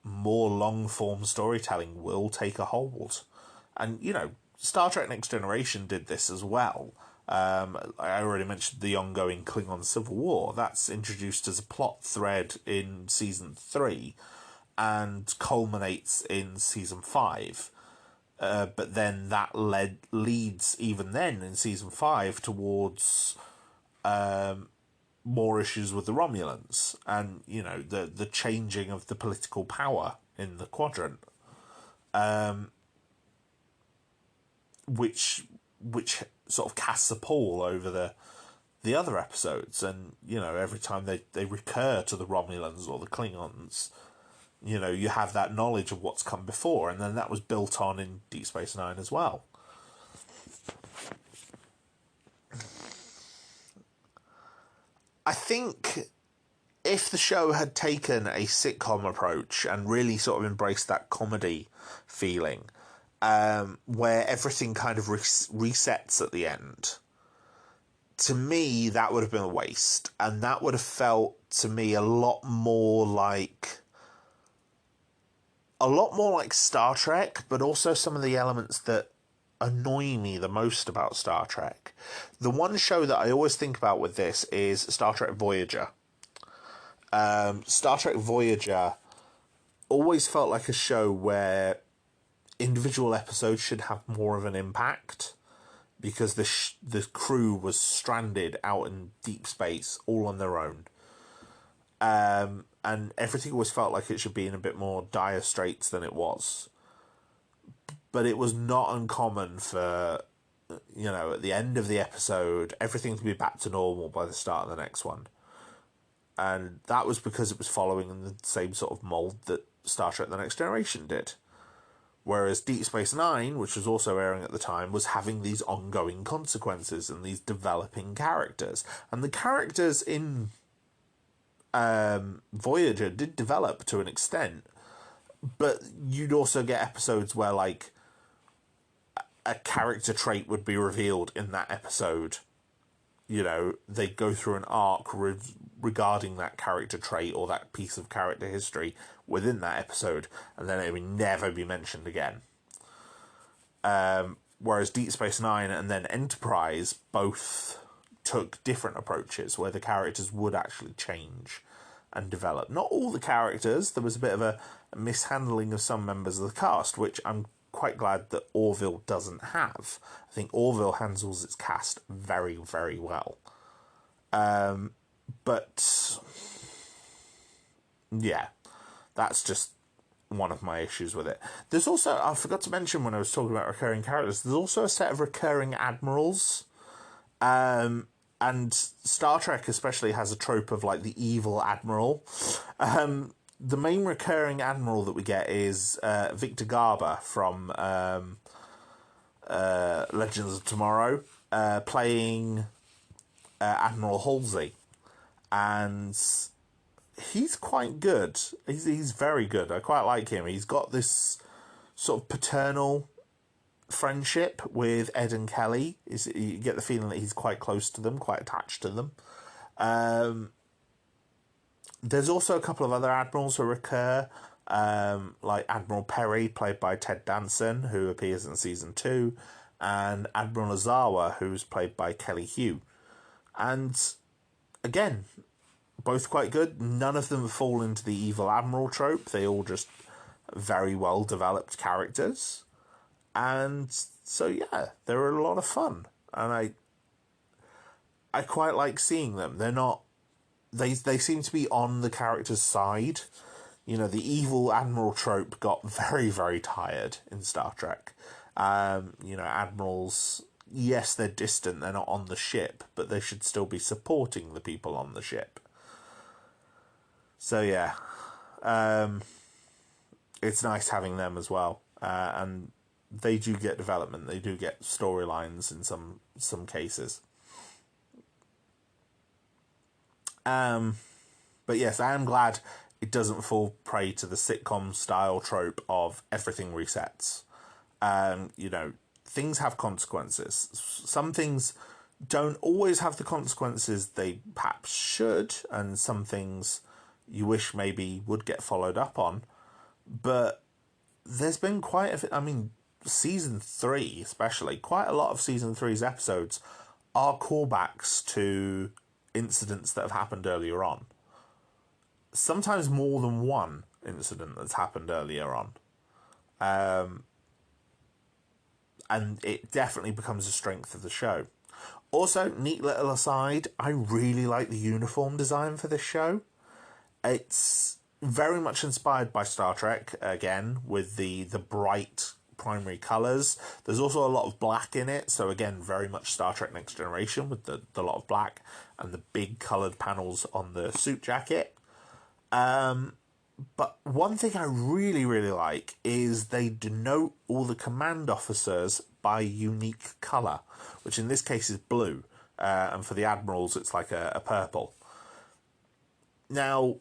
more long-form storytelling will take a hold. And, Star Trek Next Generation did this as well. I already mentioned the ongoing Klingon Civil War. That's introduced as a plot thread in Season 3 and culminates in Season 5. But then that leads, even then, in Season 5 towards... more issues with the Romulans and, the changing of the political power in the quadrant, which sort of casts a pall over the other episodes. And, every time they recur to the Romulans or the Klingons, you have that knowledge of what's come before, and then that was built on in Deep Space Nine as well. I think if the show had taken a sitcom approach and really sort of embraced that comedy feeling, where everything kind of resets at the end, to me, that would have been a waste. And that would have felt, to me, a lot more like Star Trek, but also some of the elements that annoy me the most about Star Trek. The one show that I always think about with this is Star Trek Voyager. Star Trek Voyager always felt like a show where individual episodes should have more of an impact, because the crew was stranded out in deep space all on their own. And everything always felt like it should be in a bit more dire straits than it was. But it was not uncommon for, at the end of the episode, everything to be back to normal by the start of the next one. And that was because it was following in the same sort of mould that Star Trek The Next Generation did. Whereas Deep Space Nine, which was also airing at the time, was having these ongoing consequences and these developing characters. And the characters in Voyager did develop to an extent, but you'd also get episodes where, like, a character trait would be revealed in that episode. They'd go through an arc regarding that character trait or that piece of character history within that episode, and then it would never be mentioned again. Whereas Deep Space Nine and then Enterprise both took different approaches where the characters would actually change and develop. Not all the characters. There was a bit of a mishandling of some members of the cast, which I'm quite glad that Orville doesn't have. I think Orville handles its cast very, very well. But yeah, that's just one of my issues with it. There's also, I forgot to mention when I was talking about recurring characters, there's also a set of recurring admirals. And Star Trek especially has a trope of, like, the evil admiral. The main recurring admiral that we get is Victor Garber from Legends of Tomorrow, playing Admiral Halsey. And he's quite good. He's very good. I quite like him. He's got this sort of paternal friendship with Ed and Kelly. You get the feeling that he's quite close to them, quite attached to them. There's also a couple of other admirals who recur, like Admiral Perry, played by Ted Danson, who appears in season 2, and Admiral Ozawa, who's played by Kelly Hugh. And again, both quite good. None of them fall into the evil admiral trope. They all just very well developed characters. And so, yeah, they're a lot of fun. And I quite like seeing them. They're not... They seem to be on the character's side. The evil admiral trope got very, very tired in Star Trek. Admirals, yes, they're distant, they're not on the ship, but they should still be supporting the people on the ship. So, yeah. It's nice having them as well. And they do get development. They do get storylines in some cases. But yes, I am glad it doesn't fall prey to the sitcom style trope of everything resets. Things have consequences. Some things don't always have the consequences they perhaps should, and some things you wish maybe would get followed up on. But there's been season 3 especially, quite a lot of season 3's episodes are callbacks to incidents that have happened earlier on. Sometimes more than one incident that's happened earlier on. And it definitely becomes a strength of the show. Also, neat little aside, I really like the uniform design for this show. It's very much inspired by Star Trek, again, with the bright primary colours. There's also a lot of black in it, so again, very much Star Trek Next Generation with the lot of black and the big coloured panels on the suit jacket. But one thing I really, really like is they denote all the command officers by unique colour, which in this case is blue, and for the admirals it's like a purple. Now,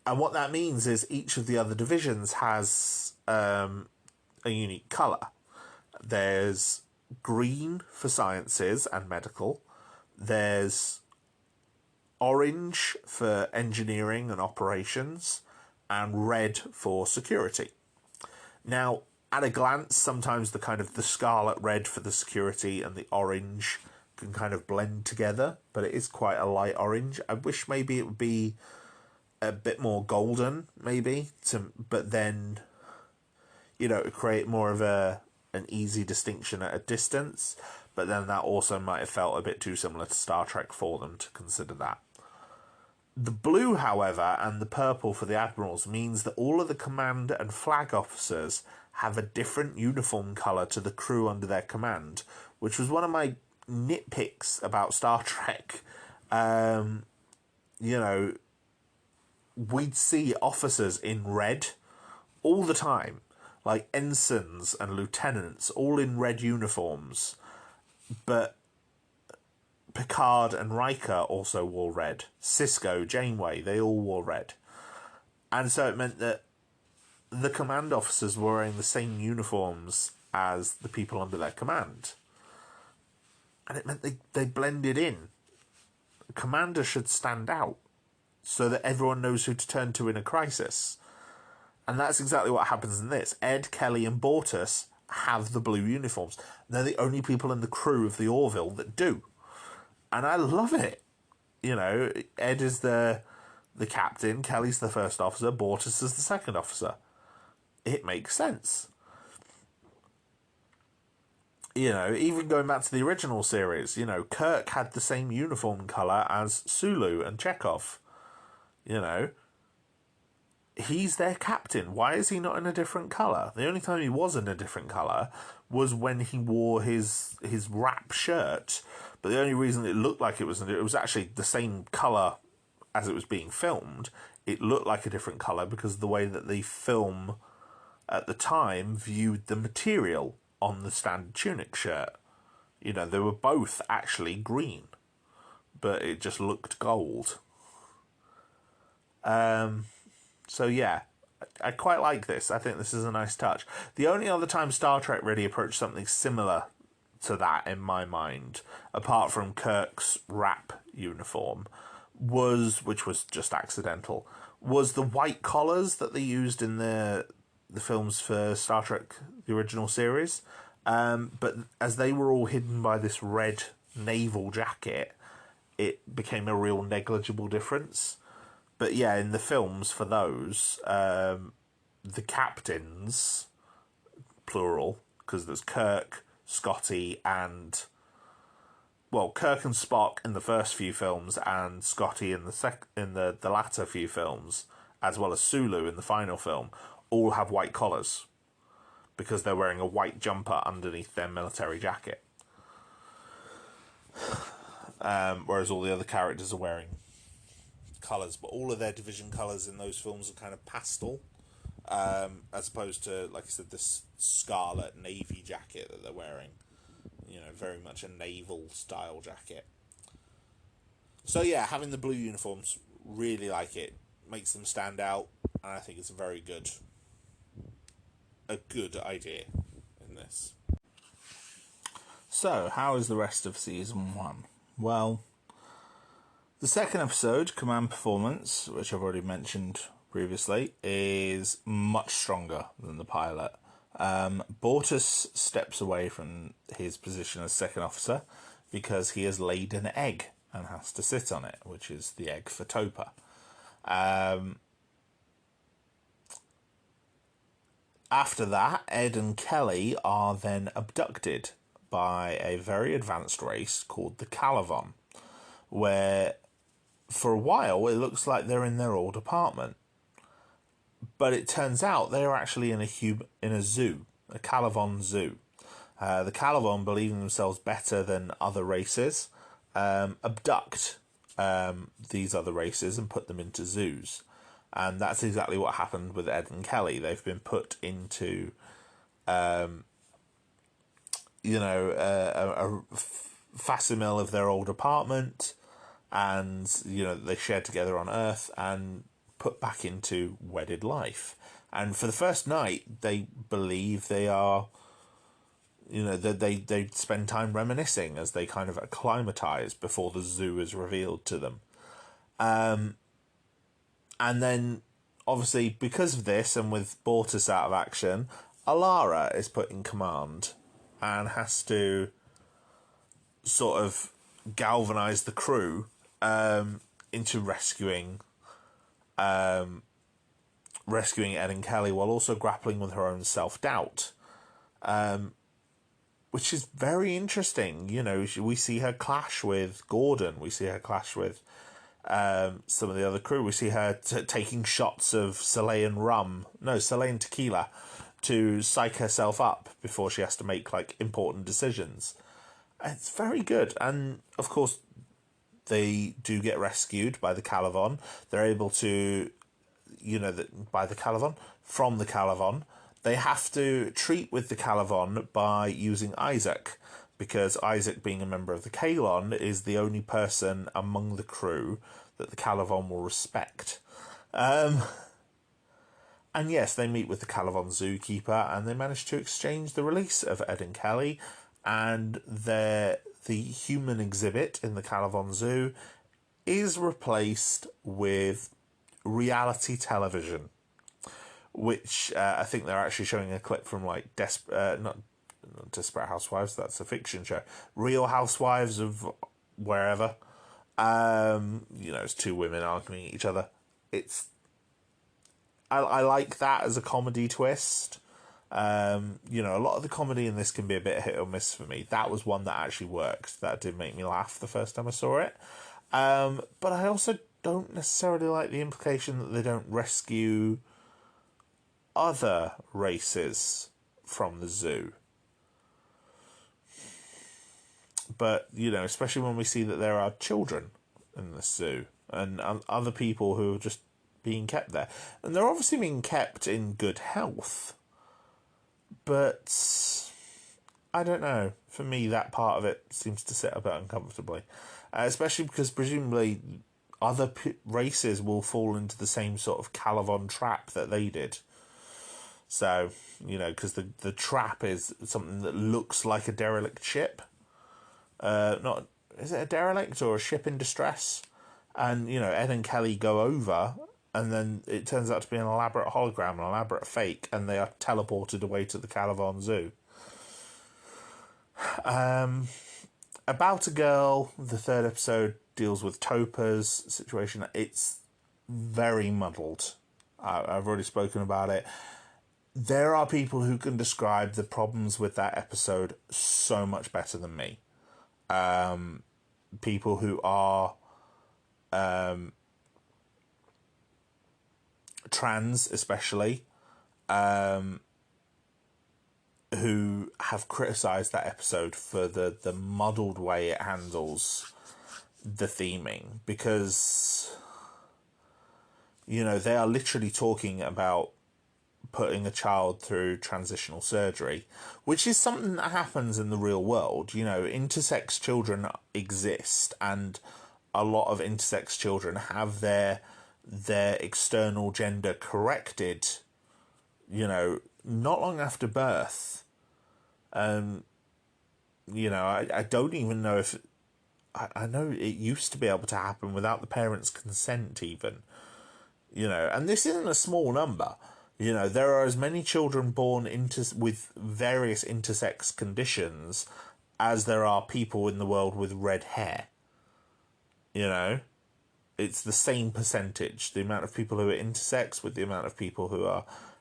and what that means is each of the other divisions has a unique colour. There's green for sciences and medical, There's orange for engineering and operations, and red for security. Now, at a glance, sometimes the scarlet red for the security and the orange can kind of blend together, but it is quite a light orange. I wish maybe it would be a bit more golden, maybe, but then, create more of an easy distinction at a distance. But then that also might have felt a bit too similar to Star Trek for them to consider that. The blue, however, and the purple for the admirals means that all of the command and flag officers have a different uniform colour to the crew under their command, which was one of my nitpicks about Star Trek. We'd see officers in red all the time, like ensigns and lieutenants, all in red uniforms, but Picard and Riker also wore red. Sisko, Janeway, they all wore red. And so it meant that the command officers were wearing the same uniforms as the people under their command. And it meant they blended in. The commander should stand out so that everyone knows who to turn to in a crisis. And that's exactly what happens in this. Ed, Kelly, and Bortus have the blue uniforms. They're the only people in the crew of the Orville that do. And I love it. Ed is the captain, Kelly's the first officer, Bortus is the second officer. It makes sense. Even going back to the original series, Kirk had the same uniform colour as Sulu and Chekhov. He's their captain. Why is he not in a different colour? The only time he was in a different colour was when he wore his wrap shirt. But the only reason it looked like it was actually the same colour as it was being filmed. It looked like a different colour because of the way that the film at the time viewed the material on the standard tunic shirt. They were both actually green, but it just looked gold. So yeah, I quite like this. I think this is a nice touch. The only other time Star Trek really approached something similar to that, in my mind, apart from Kirk's wrap uniform, which was just accidental, was the white collars that they used in the films for Star Trek, the original series. But as they were all hidden by this red naval jacket, it became a real negligible difference. But yeah, in the films for those, the captains, plural, because there's Kirk, Scotty, and... Well, Kirk and Spock in the first few films, and Scotty in the latter few films, as well as Sulu in the final film, all have white collars, because they're wearing a white jumper underneath their military jacket. Whereas all the other characters are wearing colours, but all of their division colours in those films are kind of pastel, as opposed to, like I said, this scarlet navy jacket that they're wearing. Very much a naval style jacket. So yeah, having the blue uniforms, really like it. Makes them stand out, and I think it's a good idea in this. So, how is the rest of Season 1? Well, the second episode, Command Performance, which I've already mentioned previously, is much stronger than the pilot. Bortus steps away from his position as second officer because he has laid an egg and has to sit on it, which is the egg for Topa. After that, Ed and Kelly are then abducted by a very advanced race called the Calivan, where for a while it looks like they're in their old apartment. But it turns out they are actually in a zoo, a Calivan zoo. The Calivan, believing themselves better than other races, abduct these other races and put them into zoos. And that's exactly what happened with Ed and Kelly. They've been put into, a facsimile of their old apartment, and, they shared together on Earth, and put back into wedded life. And for the first night, they believe they are, they spend time reminiscing as they kind of acclimatize before the zoo is revealed to them. And then, obviously, because of this, and with Bortus out of action, Alara is put in command and has to sort of galvanize the crew into rescuing Ed and Kelly, while also grappling with her own self-doubt, which is very interesting. We see her clash with Gordon. We see her clash with some of the other crew. We see her taking shots of Chilean tequila to psych herself up before she has to make important decisions. It's very good. And of course, they do get rescued by the Calivan. They're able to, by the Calivan, from the Calivan. They have to treat with the Calivan by using Isaac, because Isaac, being a member of the Kalon, is the only person among the crew that the Calivan will respect. And yes, they meet with the Calivan zookeeper, and they manage to exchange the release of Ed and Kelly, and the human exhibit in the Calivan Zoo is replaced with reality television, which I think they're actually showing a clip from not Desperate Housewives, that's a fiction show, Real Housewives of wherever. It's two women arguing each other. I like that as a comedy twist. A lot of the comedy in this can be a bit hit or miss for me. That was one that actually worked. That did make me laugh the first time I saw it. But I also don't necessarily like the implication that they don't rescue other races from the zoo. But, especially when we see that there are children in the zoo and other people who are just being kept there. And they're obviously being kept in good health. But I don't know. For me, that part of it seems to sit a bit uncomfortably. Especially because presumably other races will fall into the same sort of Calivan trap that they did. So, because the trap is something that looks like a derelict ship. Is it a derelict or a ship in distress? And, Ed and Kelly go over, and then it turns out to be an elaborate hologram, an elaborate fake, and they are teleported away to the Calivan Zoo. About a Girl, the third episode, deals with Topa's situation. It's very muddled. I've already spoken about it. There are people who can describe the problems with that episode so much better than me. People who are trans, especially, who have criticised that episode for the muddled way it handles the theming, because they are literally talking about putting a child through transitional surgery, which is something that happens in the real world. Intersex children exist, and a lot of intersex children have their external gender corrected, not long after birth. I don't even know if... I know it used to be able to happen without the parents' consent even. And this isn't a small number. There are as many children born with various intersex conditions as there are people in the world with red hair. It's the same percentage. The amount of people who are intersex with the amount of people who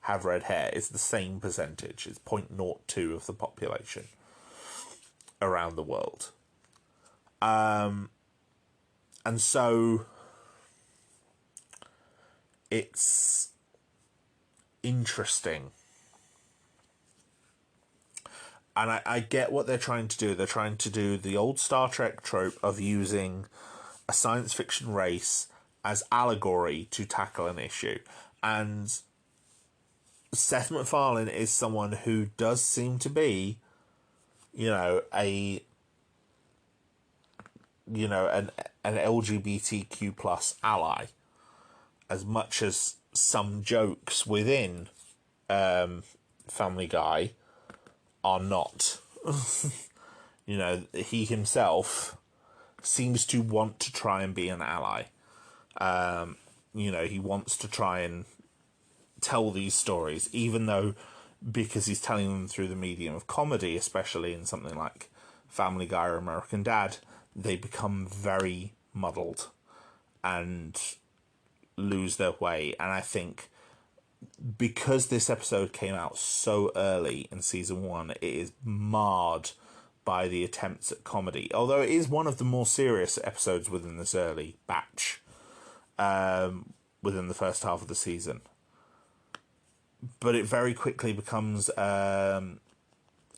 have red hair is the same percentage. It's 0.02 of the population around the world. And so it's interesting. And I get what they're trying to do. They're trying to do the old Star Trek trope of using a science fiction race as allegory to tackle an issue. And Seth MacFarlane is someone who does seem to be, an LGBTQ plus ally, as much as some jokes within Family Guy are not You know, he himself seems to want to try and be an ally. You know, he wants to try and tell these stories, even though, because he's telling them through the medium of comedy, especially in something like Family Guy or American Dad, they become very muddled and lose their way. And I think because this episode came out so early in season 1, it is marred by the attempts at comedy. Although it is one of the more serious episodes within this early batch, within the first half of the season. But it very quickly becomes a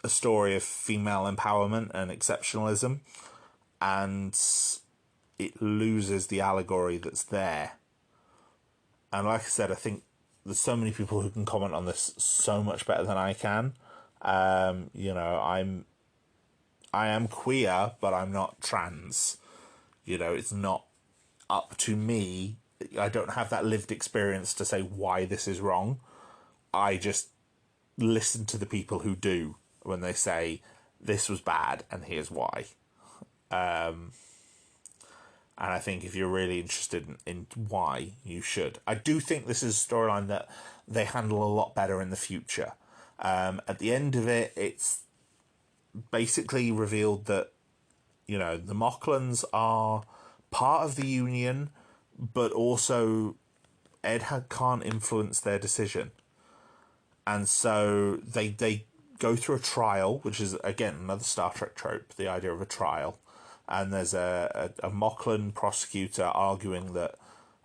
story of female empowerment and exceptionalism, and it loses the allegory that's there. And like I said, I think there's so many people who can comment on this so much better than I can. You know, I am queer, but I'm not trans. You know, it's not up to me. I don't have that lived experience to say why this is wrong. I just listen to the people who do when they say this was bad and here's why. And I think if you're really interested in why, you should. I do think this is a storyline that they handle a lot better in the future. At the end of it, it's basically revealed that, you know, the Mocklans are part of the Union, but also Ed can't influence their decision. And so they go through a trial, which is, again, another Star Trek trope, the idea of a trial. And there's a Mocklan prosecutor arguing that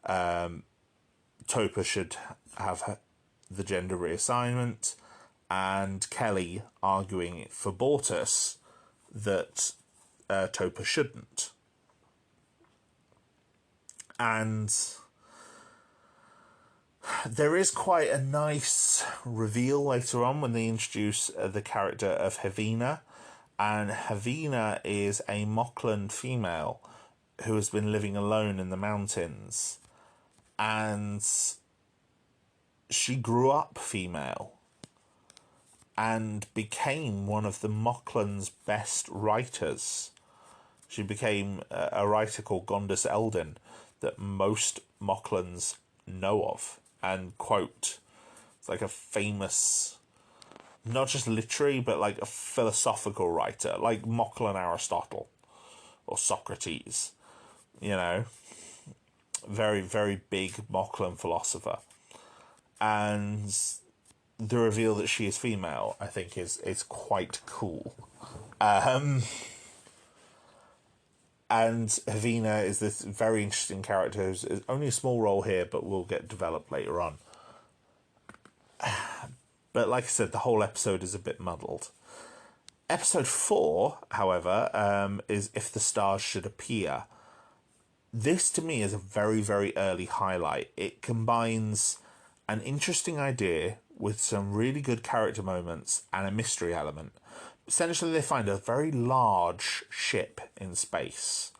Topa should have the gender reassignment, and Kelly arguing for Bortus that Topa shouldn't. And there is quite a nice reveal later on when they introduce the character of Havina. And Havina is a Mocklan female who has been living alone in the mountains. And she grew up female and became one of the Mocklan's best writers. She became a writer called Gondas Eldin that most Mocklans know of and quote. It's like a famous, not just literary, but like a philosophical writer, like Mocklan Aristotle or Socrates, you know, very, very big Mocklan philosopher. And the reveal that she is female, I think, is quite cool. And Havina is this very interesting character who's only a small role here, but will get developed later on. But like I said, the whole episode is a bit muddled. Episode 4, however, is If the Stars Should Appear. This, to me, is a very, very early highlight. It combines an interesting idea with some really good character moments and a mystery element. Essentially, they find a very large ship in space,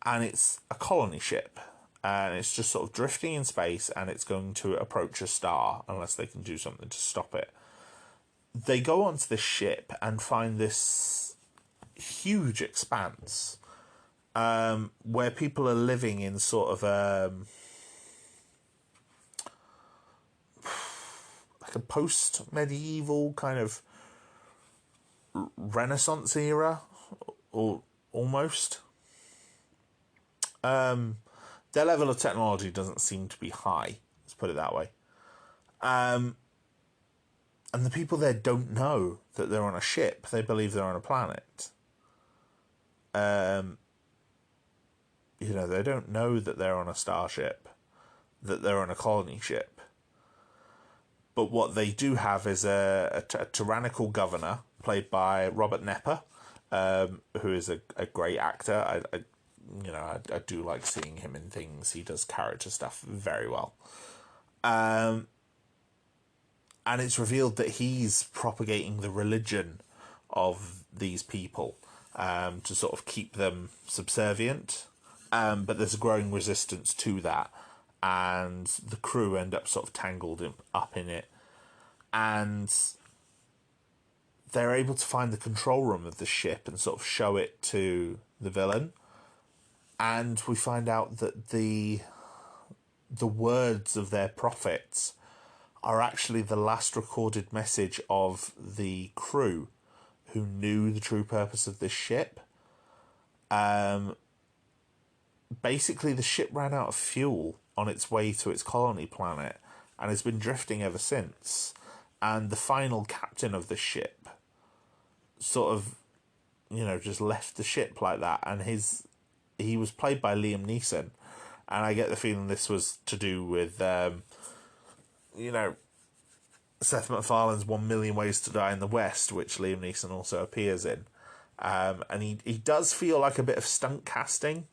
and it's a colony ship, and it's just sort of drifting in space, and it's going to approach a star unless they can do something to stop it. They go onto this ship and find this huge expanse where people are living in sort of like a post-medieval kind of Renaissance era, or almost. Their level of technology doesn't seem to be high, let's put it that way. And the people there don't know that they're on a ship. They believe they're on a planet. You know, they don't know that they're on a starship, that they're on a colony ship. But what they do have is a tyrannical governor, played by Robert Nepper, who is a great actor. I do like seeing him in things. He does character stuff very well. And it's revealed that he's propagating the religion of these people to sort of keep them subservient. But there's a growing resistance to that. And the crew end up sort of tangled up in it. And they're able to find the control room of the ship and sort of show it to the villain. And we find out that the words of their prophets are actually the last recorded message of the crew who knew the true purpose of this ship. Basically, the ship ran out of fuel on its way to its colony planet and has been drifting ever since. And the final captain of the ship sort of, just left the ship like that. And he was played by Liam Neeson. And I get the feeling this was to do with, Seth MacFarlane's 1 Million Ways to Die in the West, which Liam Neeson also appears in. And he does feel like a bit of stunt casting,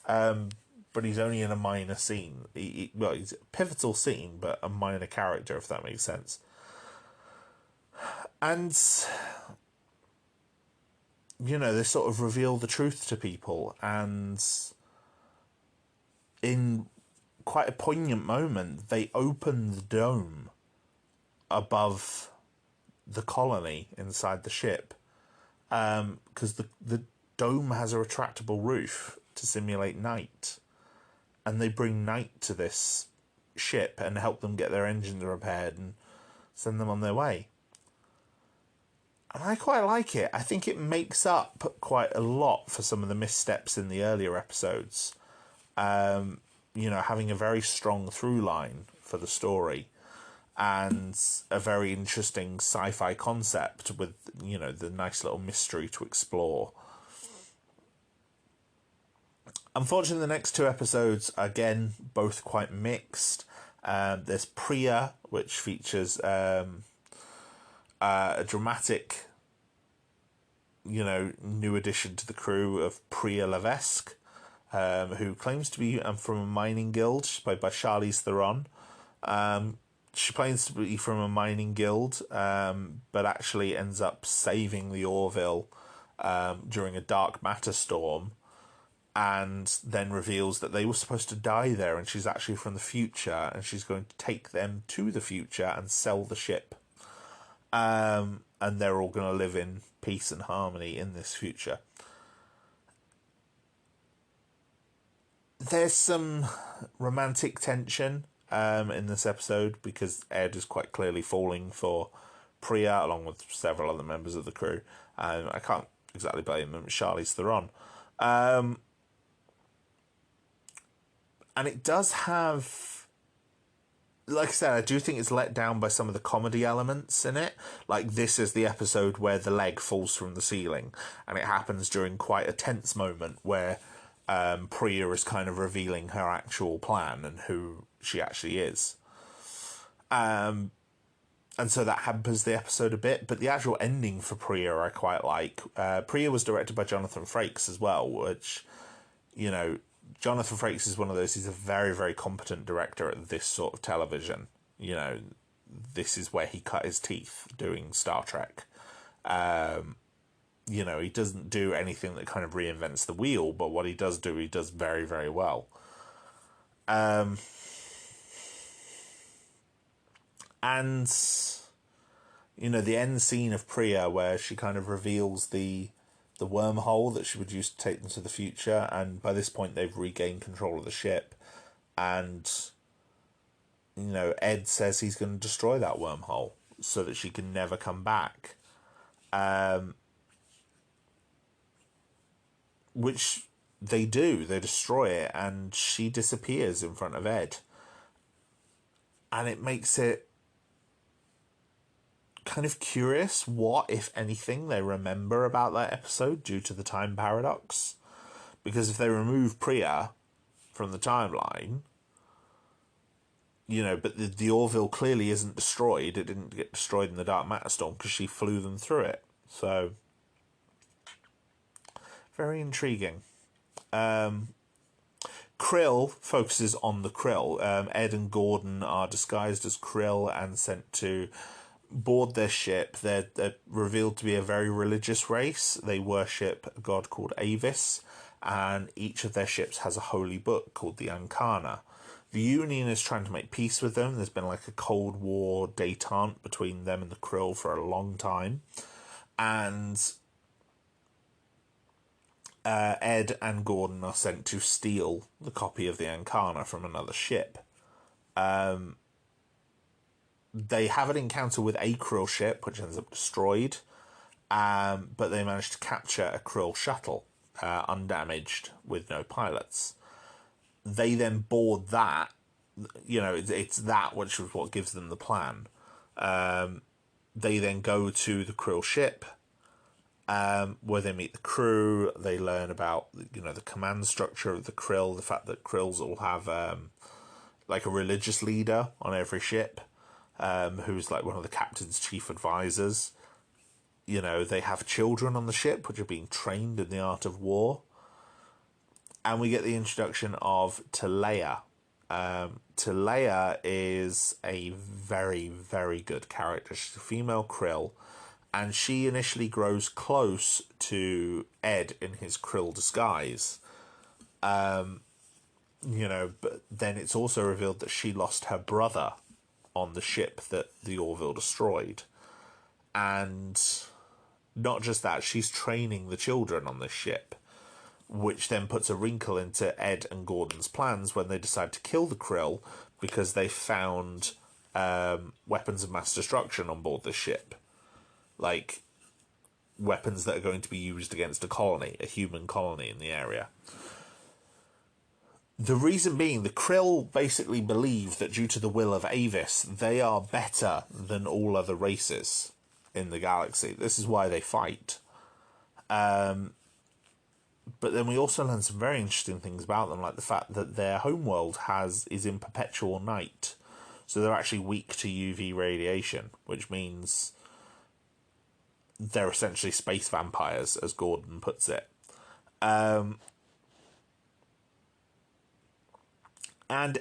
but he's only in a minor scene. He's a pivotal scene, but a minor character, if that makes sense. And, they sort of reveal the truth to people, and in quite a poignant moment, they open the dome above the colony inside the ship, because the dome has a retractable roof to simulate night, and they bring night to this ship and help them get their engines repaired and send them on their way. And I quite like it. I think it makes up quite a lot for some of the missteps in the earlier episodes. Having a very strong through line for the story and a very interesting sci-fi concept with, the nice little mystery to explore. Unfortunately, the next two episodes, again, both quite mixed. There's Priya, which features a dramatic, new addition to the crew of Priya Levesque, who claims to be from a mining guild. She's played by Charlize Theron. She claims to be from a mining guild, but actually ends up saving the Orville during a dark matter storm, and then reveals that they were supposed to die there, and she's actually from the future, and she's going to take them to the future and sell the ship. And they're all going to live in peace and harmony in this future. There's some romantic tension in this episode, because Ed is quite clearly falling for Priya, along with several other members of the crew. I can't exactly blame them. Charlize Theron. And it does have, like I said, I do think it's let down by some of the comedy elements in it. Like, this is the episode where the leg falls from the ceiling, and it happens during quite a tense moment where Priya is kind of revealing her actual plan and who she actually is. And so that hampers the episode a bit, but the actual ending for Priya I quite like. Priya was directed by Jonathan Frakes as well, which, Jonathan Frakes is one of those, he's a very, very competent director at this sort of television. This is where he cut his teeth doing Star Trek. He doesn't do anything that kind of reinvents the wheel, but what he does do, he does very, very well. And, the end scene of Priya, where she kind of reveals the wormhole that she would use to take them to the future, and by this point they've regained control of the ship, and Ed says he's going to destroy that wormhole so that she can never come back, which they do. They destroy it, and she disappears in front of Ed, and it makes it kind of curious what, if anything, they remember about that episode due to the time paradox. Because if they remove Priya from the timeline, but the Orville clearly isn't destroyed. It didn't get destroyed in the dark matter storm because she flew them through it. So, very intriguing. Krill focuses on the Krill. Ed and Gordon are disguised as Krill and sent to board their ship. They're revealed to be a very religious race. They worship a god called Avis, and each of their ships has a holy book called the Ankana. The Union is trying to make peace with them. There's been like a Cold War détente between them and the Krill for a long time. and Ed and Gordon are sent to steal the copy of the Ancana from another ship. They have an encounter with a Krill ship, which ends up destroyed, but they manage to capture a Krill shuttle, undamaged, with no pilots. They then board that. It's that which is what gives them the plan. They then go to the Krill ship, where they meet the crew. They learn about the command structure of the Krill, the fact that Krills all have like a religious leader on every ship, who's like one of the captain's chief advisors. They have children on the ship which are being trained in the art of war. And we get the introduction of Talea. Talea is a very, very good character. She's a female Krill, and she initially grows close to Ed in his Krill disguise. But then it's also revealed that she lost her brother on the ship that the Orville destroyed. And not just that, she's training the children on this ship, which then puts a wrinkle into Ed and Gordon's plans when they decide to kill the Krill because they found weapons of mass destruction on board the ship. Like, weapons that are going to be used against a colony, a human colony in the area. The reason being, the Krill basically believe that due to the will of Avis, they are better than all other races in the galaxy. This is why they fight. But then we also learn some very interesting things about them, like the fact that their homeworld is in perpetual night. So they're actually weak to UV radiation, which means they're essentially space vampires, as Gordon puts it. And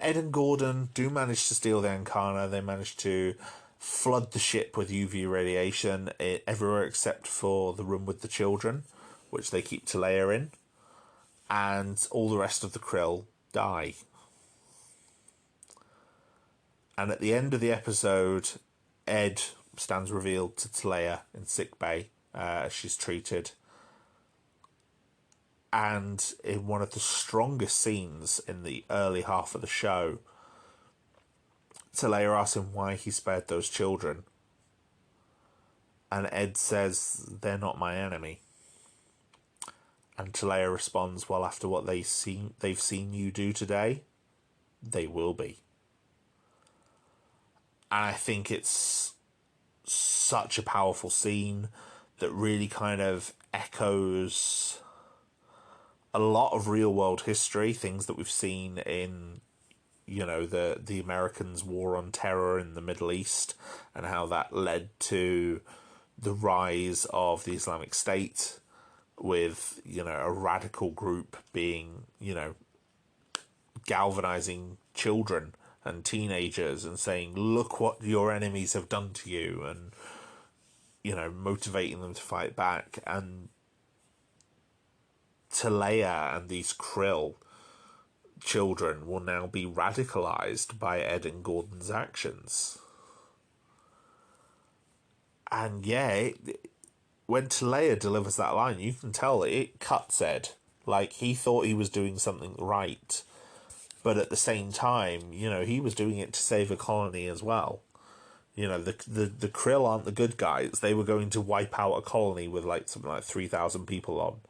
Ed and Gordon do manage to steal the Ancana. They manage to flood the ship with UV radiation everywhere except for the room with the children, which they keep Talea in. And all the rest of the Krill die. And at the end of the episode, Ed stands revealed to Talea in sickbay. She's treated. And in one of the strongest scenes in the early half of the show, Talea asks him why he spared those children. And Ed says, "They're not my enemy." And Talea responds, "Well, after what they've seen you do today, they will be." And I think it's such a powerful scene that really kind of echoes a lot of real world history, things that we've seen in, the Americans' war on terror in the Middle East, and how that led to the rise of the Islamic State, with, a radical group being, galvanizing children and teenagers and saying, "Look what your enemies have done to you," and, motivating them to fight back. And Talea and these Krill children will now be radicalized by Ed and Gordon's actions. And yeah, when Talea delivers that line, you can tell it cuts Ed. Like, he thought he was doing something right, but at the same time, he was doing it to save a colony as well. The Krill aren't the good guys. They were going to wipe out a colony with something like 3,000 people on.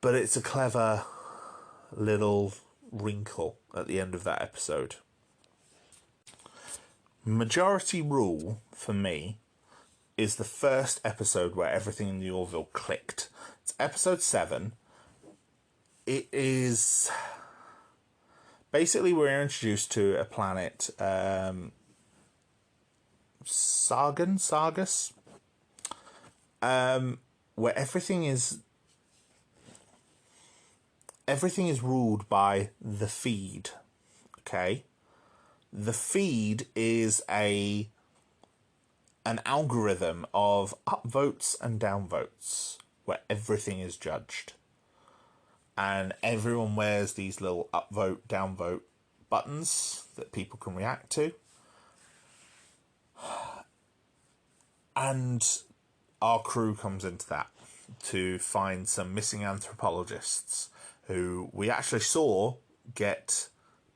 But it's a clever little wrinkle at the end of that episode. Majority rule for me is the first episode where everything in the Orville clicked. It's episode 7. It is basically, we're introduced to a planet, Sargus, where everything is ruled by the feed. Okay, the feed is an algorithm of upvotes and downvotes where everything is judged. And everyone wears these little upvote, downvote buttons that people can react to. And our crew comes into that to find some missing anthropologists who we actually saw get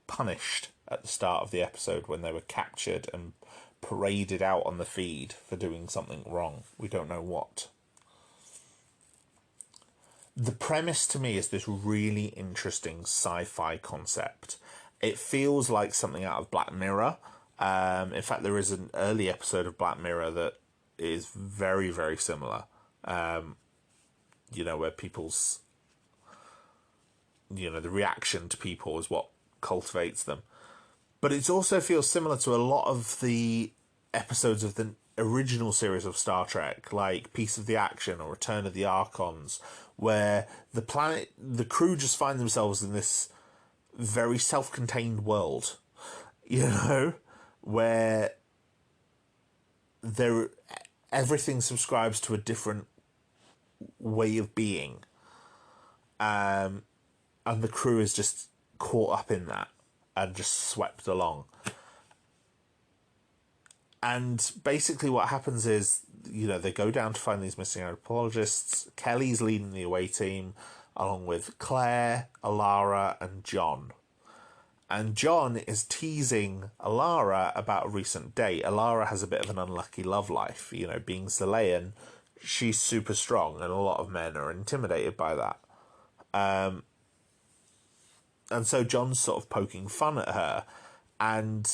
punished at the start of the episode when they were captured and paraded out on the feed for doing something wrong. We don't know what. The premise to me is this really interesting sci-fi concept. It feels like something out of Black Mirror. In fact, there is an early episode of Black Mirror that is very, very similar. Where people's, the reaction to people is what cultivates them. But it also feels similar to a lot of the episodes of the original series of Star Trek, like Piece of the Action or Return of the Archons, where the crew just find themselves in this very self-contained world, where everything subscribes to a different way of being, and the crew is just caught up in that and just swept along. And basically what happens is, they go down to find these missing anthropologists. Kelly's leading the away team, along with Claire, Alara, and John. And John is teasing Alara about a recent date. Alara has a bit of an unlucky love life. Being Chilean, she's super strong, and a lot of men are intimidated by that. And so John's sort of poking fun at her, and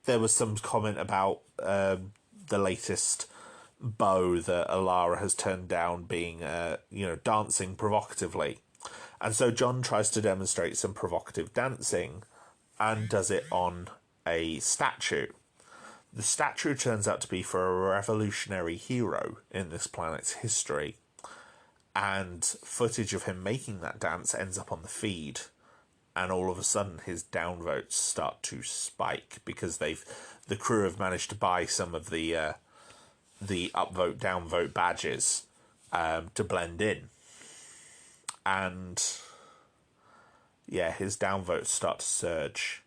there was some comment about the latest beau that Alara has turned down being, dancing provocatively. And so John tries to demonstrate some provocative dancing and does it on a statue. The statue turns out to be for a revolutionary hero in this planet's history. And footage of him making that dance ends up on the feed. And all of a sudden his downvotes start to spike because the crew have managed to buy some of the upvote, downvote badges to blend in. And yeah, his downvotes start to surge.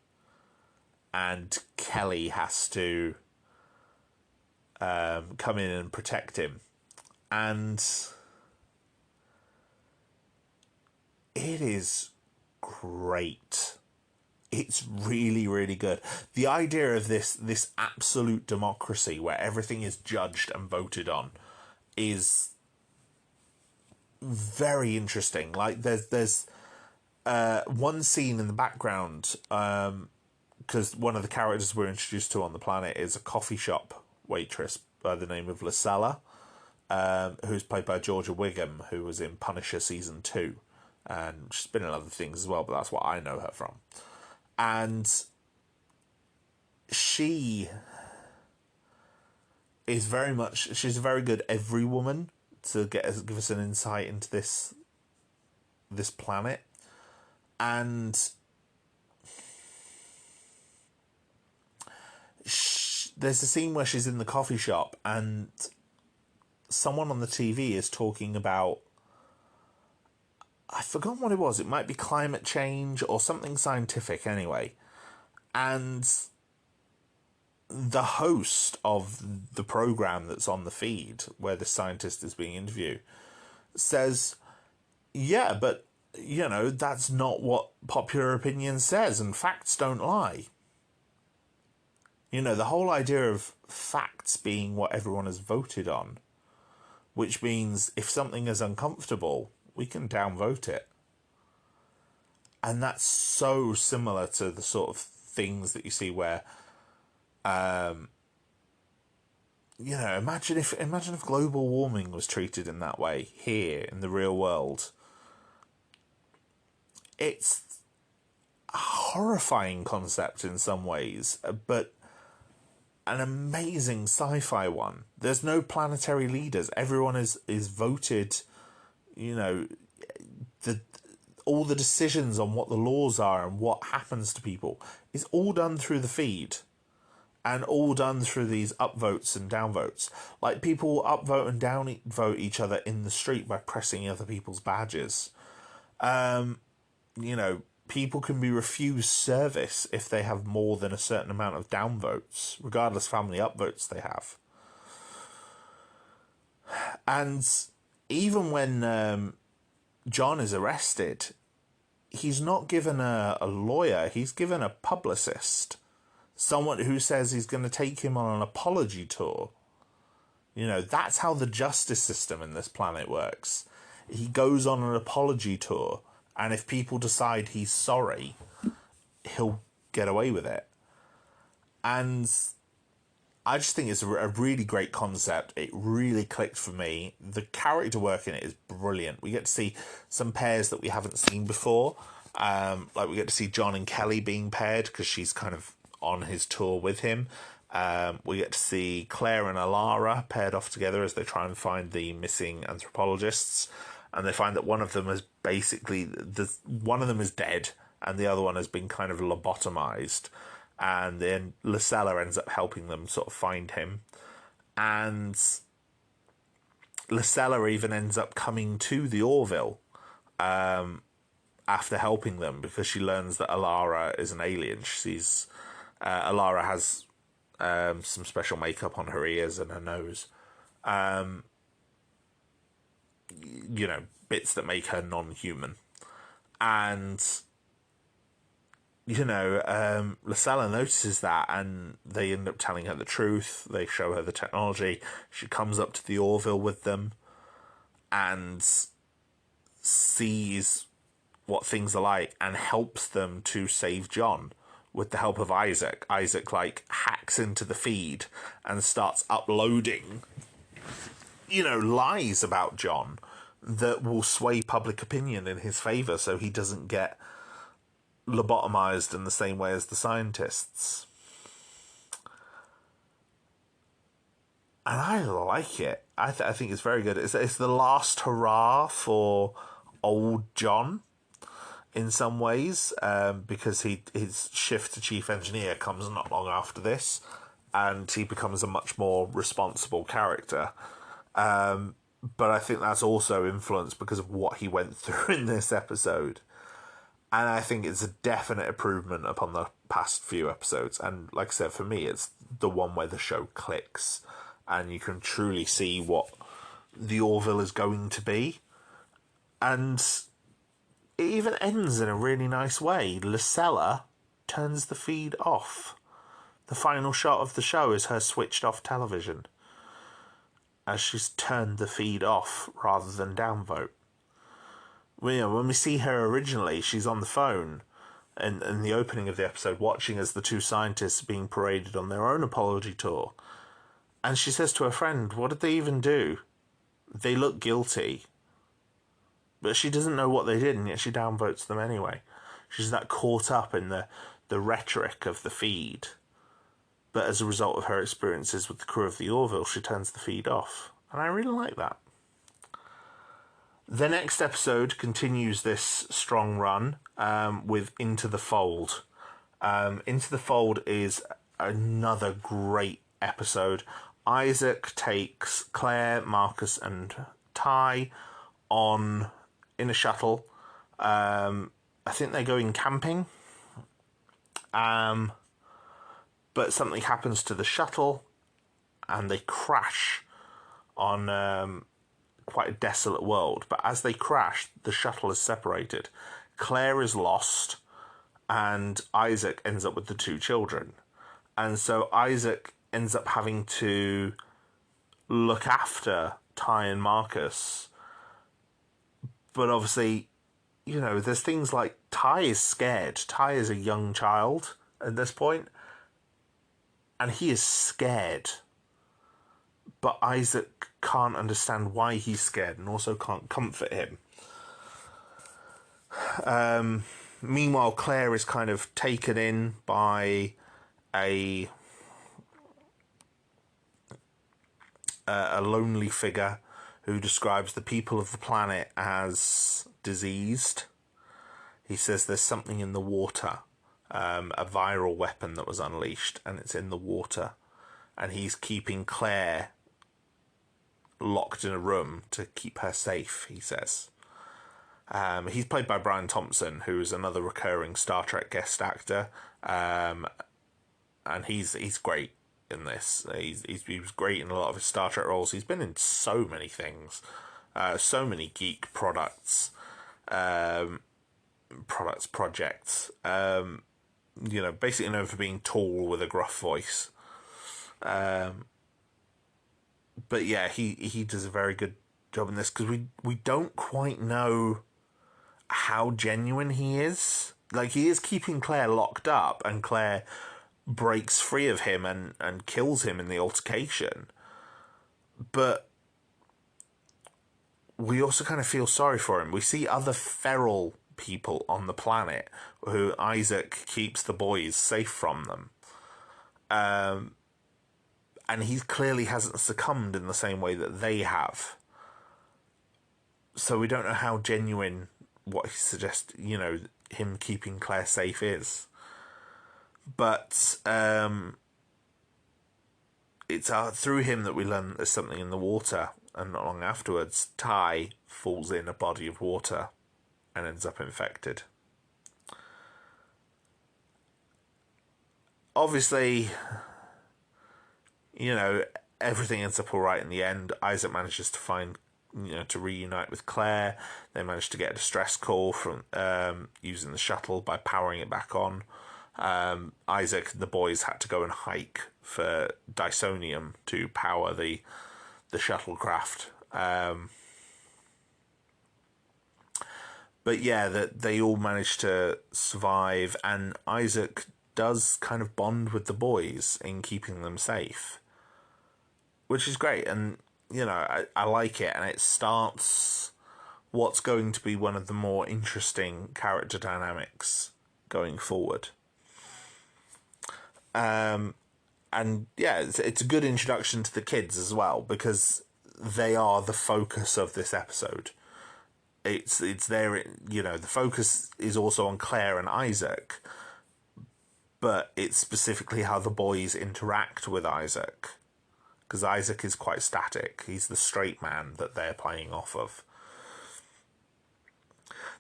And Kelly has to come in and protect him. And it is great. It's really, really good. The idea of this absolute democracy where everything is judged and voted on is very interesting. Like there's one scene in the background, because one of the characters we're introduced to on the planet is a coffee shop waitress by the name of Lysella, who's played by Georgia Wiggum, who was in Punisher season 2. And she's been in other things as well, but that's what I know her from. And she is she's a very good every woman to give us an insight into this planet. And there's a scene where she's in the coffee shop and someone on the TV is talking about, I forgot what it was. It might be climate change or something scientific anyway. And the host of the program that's on the feed, where the scientist is being interviewed, says, yeah, but, that's not what popular opinion says, and facts don't lie. The whole idea of facts being what everyone has voted on, which means if something is uncomfortable, we can downvote it. And that's so similar to the sort of things that you see where, imagine if global warming was treated in that way here in the real world. It's a horrifying concept in some ways, but an amazing sci-fi one. There's no planetary leaders. Everyone is voted. All the decisions on what the laws are and what happens to people is all done through the feed, and all done through these upvotes and downvotes. Like, people upvote and downvote each other in the street by pressing other people's badges. people can be refused service if they have more than a certain amount of downvotes, regardless how many upvotes they have. And even when John is arrested, he's not given a lawyer, he's given a publicist. Someone who says he's going to take him on an apology tour. You know, that's how the justice system in this planet works. He goes on an apology tour, and if people decide he's sorry, he'll get away with it. And I just think it's a really great concept. It really clicked for me. The character work in it is brilliant. We get to see some pairs that we haven't seen before. Like we get to see John and Kelly being paired because she's kind of on his tour with him. We get to see Claire and Alara paired off together as they try and find the missing anthropologists. And they find that one of them is basically... one of them is dead, and the other one has been kind of lobotomized. And then Lucella ends up helping them sort of find him. And Lucella even ends up coming to the Orville after helping them, because she learns that Alara is an alien. She's Alara has some special makeup on her ears and her nose. You know, bits that make her non-human. And, you know, Lucella notices that, and they end up telling her the truth. They show her the technology. She comes up to the Orville with them and sees what things are like and helps them to save John with the help of Isaac. Isaac, like, hacks into the feed and starts uploading, you know, lies about John that will sway public opinion in his favour so he doesn't get lobotomized in the same way as the scientists. And I like it. I think it's very good. It's the last hurrah for old John in some ways, because his shift to chief engineer comes not long after this, and he becomes a much more responsible character. But I think that's also influenced because of what he went through in this episode. And I think it's a definite improvement upon the past few episodes. And like I said, for me, it's the one where the show clicks and you can truly see what the Orville is going to be. And it even ends in a really nice way. Lucella turns the feed off. The final shot of the show is her switched off television, as she's turned the feed off rather than downvote. You know, when we see her originally, she's on the phone in the opening of the episode, watching as the two scientists are being paraded on their own apology tour. And she says to her friend, what did they even do? They look guilty. But she doesn't know what they did, and yet she downvotes them anyway. She's that caught up in the rhetoric of the feed. But as a result of her experiences with the crew of the Orville, she turns the feed off. And I really like that. The next episode continues this strong run with Into the Fold. Into the Fold is another great episode. Isaac takes Claire, Marcus, and Ty in a shuttle. I think they're going camping. But something happens to the shuttle and they crash on quite a desolate world. But as they crash, the shuttle is separated. Claire is lost and Isaac ends up with the two children. And so Isaac ends up having to look after Ty and Marcus. But obviously, you know, there's things like Ty is scared. Ty is a young child at this point, and he is scared. But Isaac can't understand why he's scared and also can't comfort him. Meanwhile, Claire is kind of taken in by a lonely figure who describes the people of the planet as diseased. He says there's something in the water, a viral weapon that was unleashed, and it's in the water. And he's keeping Claire locked in a room to keep her safe, he says. He's played by Brian Thompson, who is another recurring Star Trek guest actor, and he's great in this. He was great in a lot of his Star Trek roles. He's been in so many things, so many geek projects. Basically known for being tall with a gruff voice. But yeah, he does a very good job in this, because we don't quite know how genuine he is. Like, he is keeping Claire locked up, and Claire breaks free of him and kills him in the altercation. But we also kind of feel sorry for him. We see other feral people on the planet who Isaac keeps the boys safe from them. And he clearly hasn't succumbed in the same way that they have. So we don't know how genuine what he suggests, him keeping Claire safe is. But it's through him that we learn there's something in the water, and not long afterwards, Ty falls in a body of water and ends up infected. Obviously, everything ends up all right in the end. Isaac manages to find, to reunite with Claire. They manage to get a distress call from using the shuttle by powering it back on. Isaac and the boys had to go and hike for Dysonium to power the shuttlecraft. But yeah, that they all managed to survive, and Isaac does kind of bond with the boys in keeping them safe, which is great. And I like it, and it starts what's going to be one of the more interesting character dynamics going forward. And yeah, it's a good introduction to the kids as well, because they are the focus of this episode. It's there, the focus is also on Claire and Isaac, but it's specifically how the boys interact with Isaac, because Isaac is quite static. He's the straight man that they're playing off of.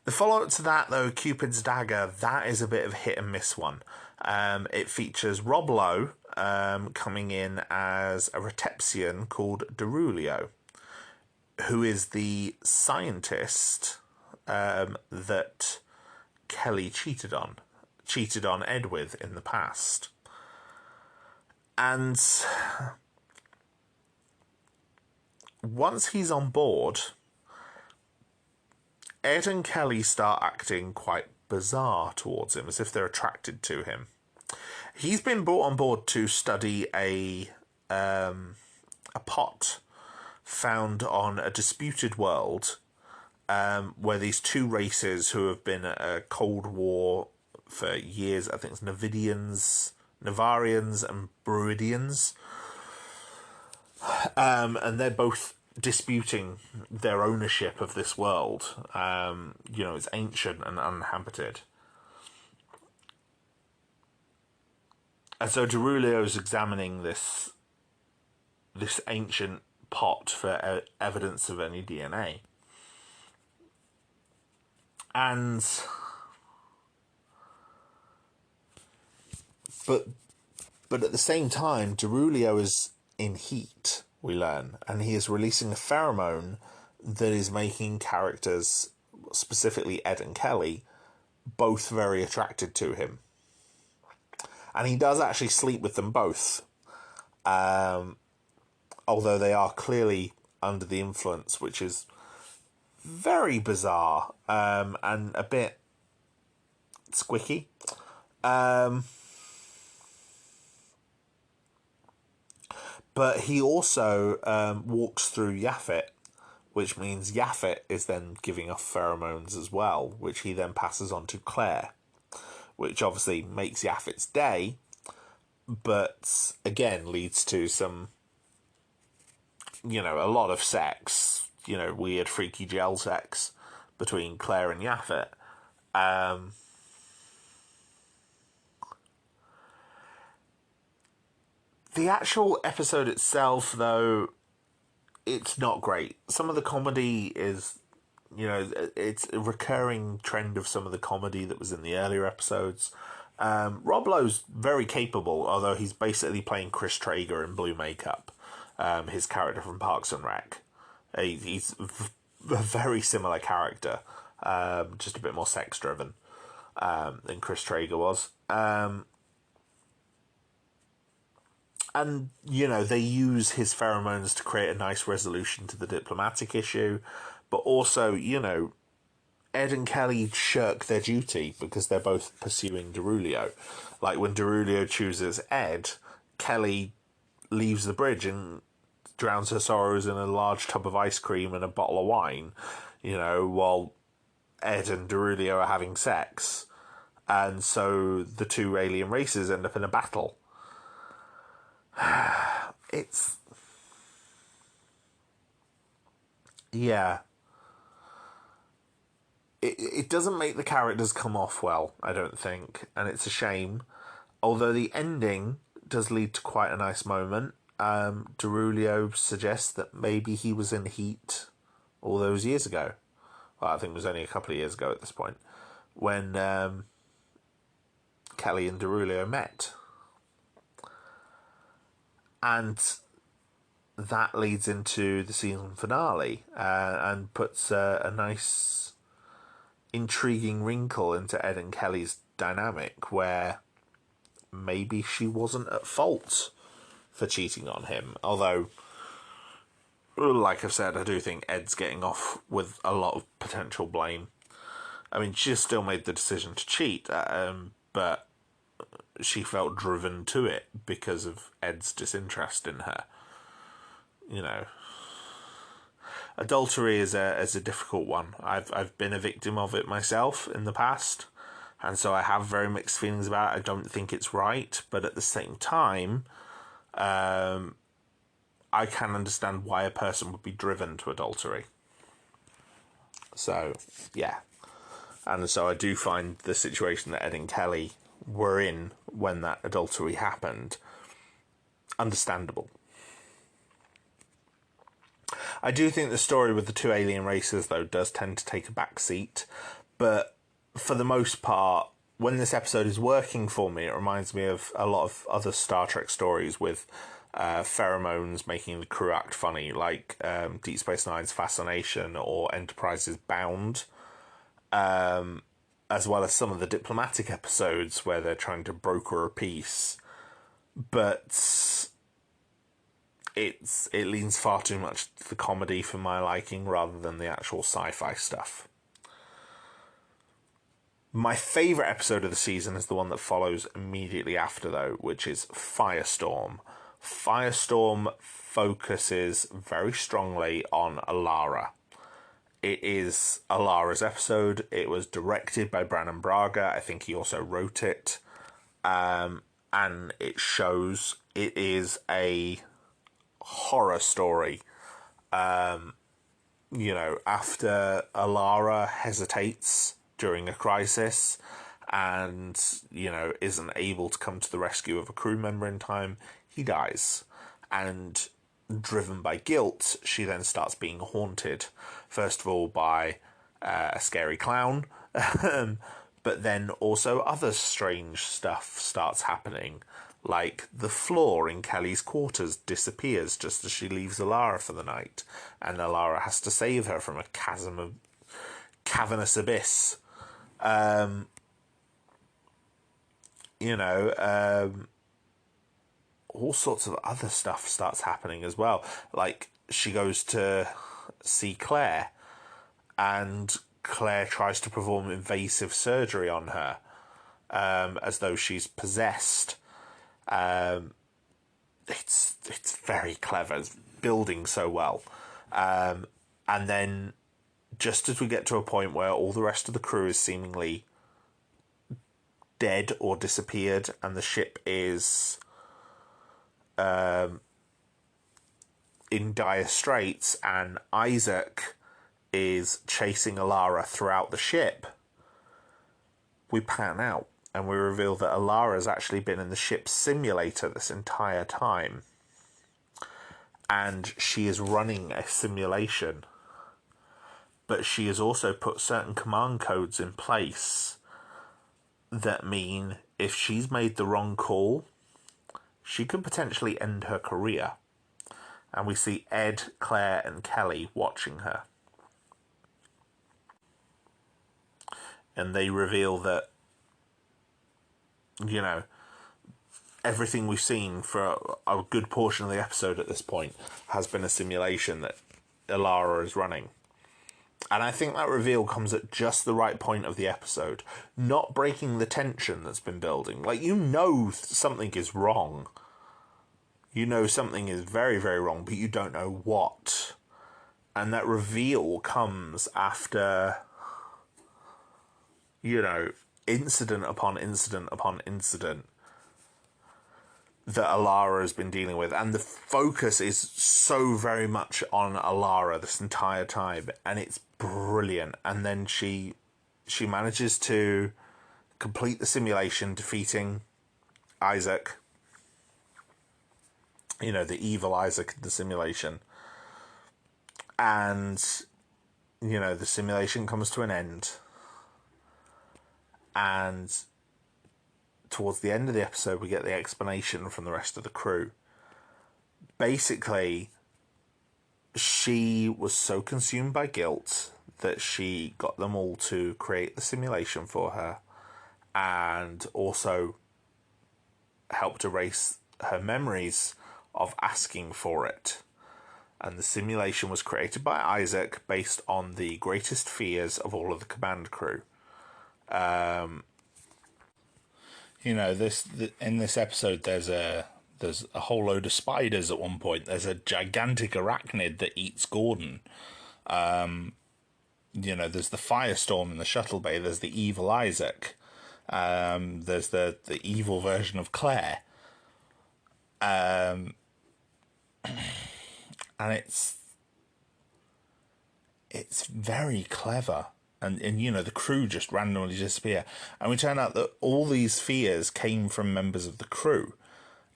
The follow-up to that, though, Cupid's Dagger, that is a bit of a hit and miss one. It features Rob Lowe coming in as a Retepsian called Derulio, who is the scientist that Kelly cheated on Ed with in the past. And once he's on board, Ed and Kelly start acting quite bizarre towards him, as if they're attracted to him. He's been brought on board to study a pot found on a disputed world, where these two races who have been at a Cold War for years, I think it's Navarians and Bruidians, and they're both disputing their ownership of this world. It's ancient and uninhabited. And so Derulio's examining this ancient pot for evidence of any DNA. But at the same time, Derulio is in heat, we learn, and he is releasing a pheromone that is making characters, specifically Ed and Kelly, both very attracted to him. And he does actually sleep with them both, although they are clearly under the influence, which is very bizarre and a bit squicky. But he also walks through Yaphet, which means Yaphet is then giving off pheromones as well, which he then passes on to Claire, which obviously makes Yaphet's day, but again leads to some, a lot of sex, weird, freaky gel sex between Claire and Yaphet. The actual episode itself, though, it's not great. Some of the comedy is it's a recurring trend of some of the comedy that was in the earlier episodes. Rob Lowe's very capable, although he's basically playing Chris Traeger in blue makeup, his character from Parks and Rec. He's a very similar character, just a bit more sex-driven than Chris Traeger was. And, they use his pheromones to create a nice resolution to the diplomatic issue, but also, Ed and Kelly shirk their duty because they're both pursuing Derulio. Like, when Derulio chooses Ed, Kelly leaves the bridge and drowns her sorrows in a large tub of ice cream and a bottle of wine, while Ed and Derulio are having sex. And so the two alien races end up in a battle. It's... yeah. It doesn't make the characters come off well, I don't think, and it's a shame. Although the ending does lead to quite a nice moment. Derulio suggests that maybe he was in Heat all those years ago. Well, I think it was only a couple of years ago at this point, when Kelly and Derulio met. And that leads into the season finale and puts a nice, intriguing wrinkle into Ed and Kelly's dynamic, where maybe she wasn't at fault for cheating on him. Although, like I've said, I do think Ed's getting off with a lot of potential blame. I mean, she still made the decision to cheat, but she felt driven to it because of Ed's disinterest in her. Adultery is a difficult one. I've been a victim of it myself in the past, and so I have very mixed feelings about it. I don't think it's right, but at the same time, I can understand why a person would be driven to adultery. So, yeah. And so I do find the situation that Ed and Kelly were in when that adultery happened understandable. I do think the story with the two alien races, though, does tend to take a back seat. But for the most part, when this episode is working for me, it reminds me of a lot of other Star Trek stories with pheromones making the crew act funny, like Deep Space Nine's Fascination or Enterprise's Bound, as well as some of the diplomatic episodes where they're trying to broker a peace. But it leans far too much to the comedy for my liking rather than the actual sci-fi stuff. My favourite episode of the season is the one that follows immediately after, though, which is Firestorm. Firestorm focuses very strongly on Alara. It is Alara's episode. It was directed by Brannon Braga. I think he also wrote it. And it shows it is a horror story. After Alara hesitates during a crisis and, isn't able to come to the rescue of a crew member in time, he dies. And driven by guilt, she then starts being haunted. First of all by a scary clown, but then also other strange stuff starts happening. Like the floor in Kelly's quarters disappears just as she leaves Alara for the night, and Alara has to save her from a chasm of cavernous abyss. All sorts of other stuff starts happening as well. Like, she goes to see Claire, and Claire tries to perform invasive surgery on her, as though she's possessed. It's very clever. It's building so well. And then, just as we get to a point where all the rest of the crew is seemingly dead or disappeared, and the ship is in dire straits, and Isaac is chasing Alara throughout the ship, we pan out and we reveal that Alara's actually been in the ship's simulator this entire time, and she is running a simulation but she has also put certain command codes in place that mean if she's made the wrong call, she could potentially end her career. And we see Ed, Claire, and Kelly watching her. And they reveal that, you know, everything we've seen for a good portion of the episode at this point has been a simulation that Alara is running. And I think that reveal comes at just the right point of the episode, not breaking the tension that's been building. Like, you know something is wrong. You know something is very, very wrong, but you don't know what. And that reveal comes after, you know, incident upon incident upon incident that Alara has been dealing with. And the focus is so very much on Alara this entire time. And it's brilliant. And then she manages to complete the simulation, defeating Isaac. You know, the evil Isaac in the simulation. And, you know, the simulation comes to an end. And towards the end of the episode, we get the explanation from the rest of the crew. Basically, she was so consumed by guilt that she got them all to create the simulation for her and also helped erase her memories of asking for it. And the simulation was created by Isaac based on the greatest fears of all of the command crew. You know, in this episode, there's a whole load of spiders at one point. There's a gigantic arachnid that eats Gordon. You know, there's the firestorm in the shuttle bay. There's the evil Isaac. There's the evil version of Claire. And it's very clever. And you know, the crew just randomly disappear. And we turn out that all these fears came from members of the crew.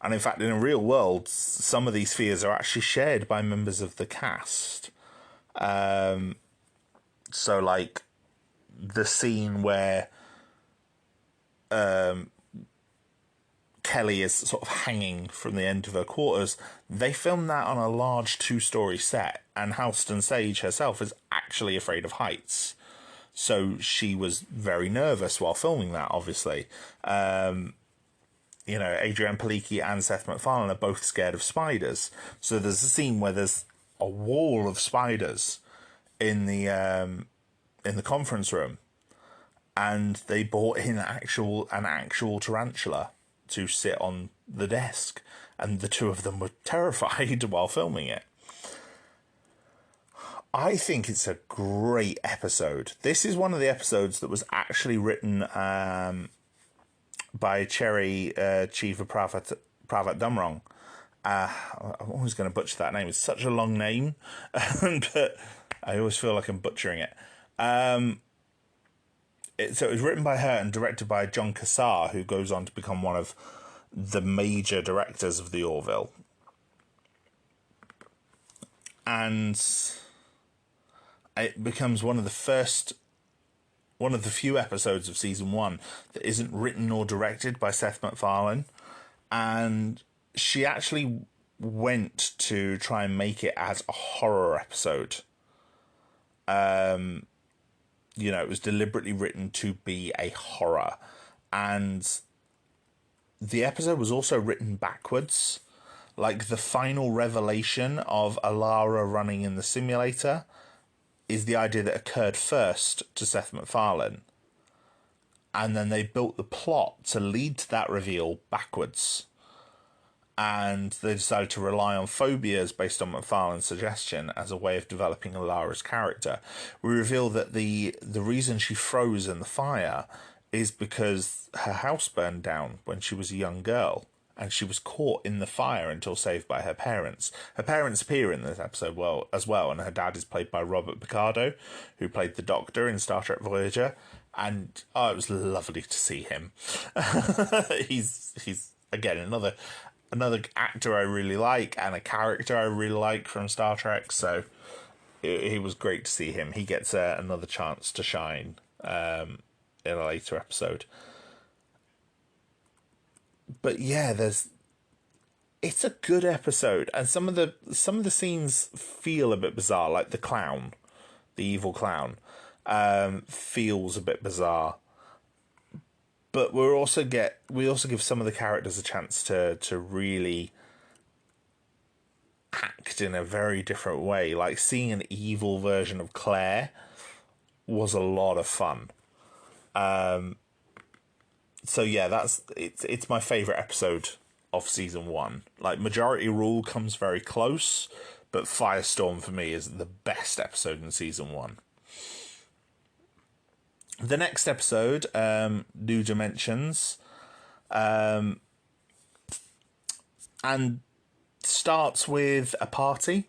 And in fact, in a real world, some of these fears are actually shared by members of the cast. So, like, the scene where Kelly is sort of hanging from the end of her quarters, they filmed that on a large 2-story set. And Halston Sage herself is actually afraid of heights. So she was very nervous while filming that, obviously. You know, Adrienne Palicki and Seth MacFarlane are both scared of spiders. So there's a scene where there's a wall of spiders in the conference room. And they brought in an actual tarantula to sit on the desk. And the two of them were terrified while filming it. I think it's a great episode. This is one of the episodes that was actually written by Cherry Chiva Pravat Dumrong. I'm always going to butcher that name. It's such a long name, but I always feel like I'm butchering it. So it was written by her and directed by John Cassar, who goes on to become one of the major directors of The Orville. And it becomes one of the few episodes of season 1 that isn't written or directed by Seth MacFarlane. And she actually went to try and make it as a horror episode. You know, it was deliberately written to be a horror. And the episode was also written backwards. Like, the final revelation of Alara running in the simulator is the idea that occurred first to Seth MacFarlane. And then they built the plot to lead to that reveal backwards. And they decided to rely on phobias based on MacFarlane's suggestion as a way of developing Alara's character. We reveal that the reason she froze in the fire is because her house burned down when she was a young girl. And she was caught in the fire until saved by her parents. Her parents appear in this episode as well, and her dad is played by Robert Picardo, who played the Doctor in Star Trek Voyager. And it was lovely to see him. he's again another actor I really like and a character I really like from Star Trek. So it was great to see him. He gets another chance to shine in a later episode. But yeah, it's a good episode, and some of the scenes feel a bit bizarre, like the evil clown, feels a bit bizarre. But we also give some of the characters a chance to really act in a very different way. Like seeing an evil version of Claire was a lot of fun. So yeah, it's my favourite episode of season 1. Like, Majority Rule comes very close, but Firestorm for me is the best episode in season 1. The next episode, New Dimensions, and starts with a party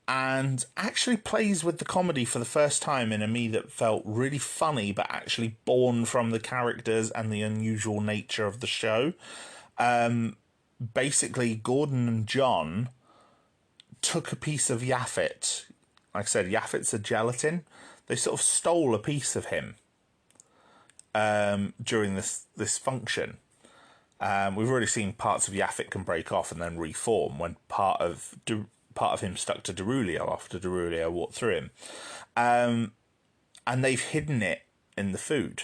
and actually plays with the comedy for the first time in a me that felt really funny, but actually born from the characters and the unusual nature of the show. Basically, Gordon and John took a piece of Yaphet. Like I said, Yaphet's a gelatin. They sort of stole a piece of him during this function. We've already seen parts of Yaphet can break off and then reform when part of him stuck to Derulio after Derulio walked through him. And they've hidden it in the food.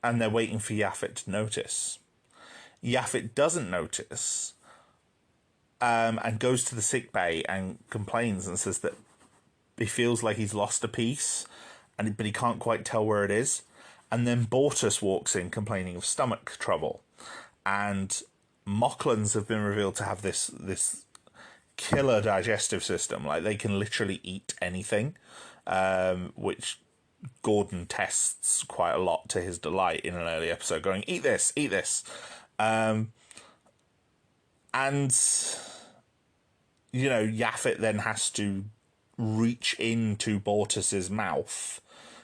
And they're waiting for Yaphet to notice. Yaphet doesn't notice, and goes to the sick bay and complains and says that he feels like he's lost a piece, but he can't quite tell where it is. And then Bortus walks in complaining of stomach trouble. And Mocklans have been revealed to have this killer digestive system. Like, they can literally eat anything, which Gordon tests quite a lot to his delight in an early episode, going, eat this, eat this. And, you know, Yaphet then has to reach into Bortus's mouth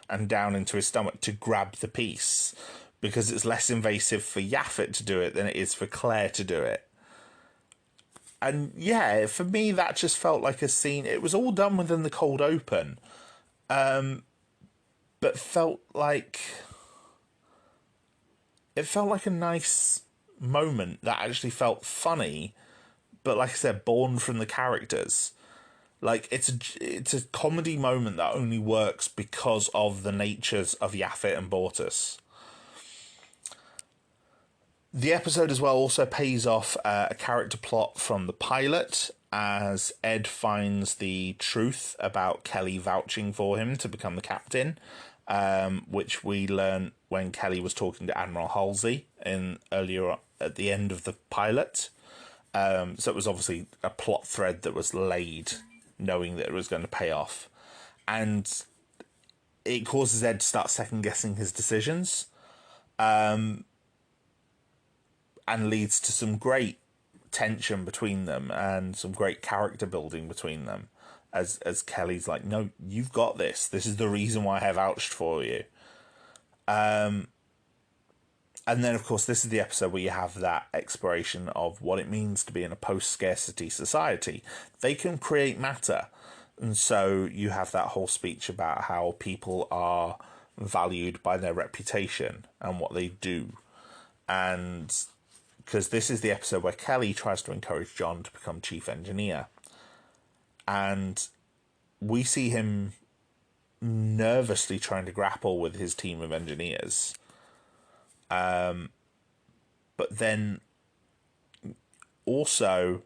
and down into his stomach to grab the piece, because it's less invasive for Yaphet to do it than it is for Claire to do it. And yeah, for me, that just felt like a scene. It was all done within the cold open, but felt like a nice moment that actually felt funny, but like I said, born from the characters. Like, it's a comedy moment that only works because of the natures of Yaphet and Bortus. The episode as well also pays off a character plot from the pilot, as Ed finds the truth about Kelly vouching for him to become the captain, which we learned when Kelly was talking to Admiral Halsey earlier at the end of the pilot. So it was obviously a plot thread that was laid, knowing that it was going to pay off. And it causes Ed to start second-guessing his decisions, and leads to some great tension between them and some great character building between them, as Kelly's like, no, you've got this. This is the reason why I vouched for you. And then, of course, this is the episode where you have that exploration of what it means to be in a post-scarcity society. They can create matter. And so you have that whole speech about how people are valued by their reputation and what they do. And because this is the episode where Kelly tries to encourage John to become chief engineer. And we see him nervously trying to grapple with his team of engineers. But then also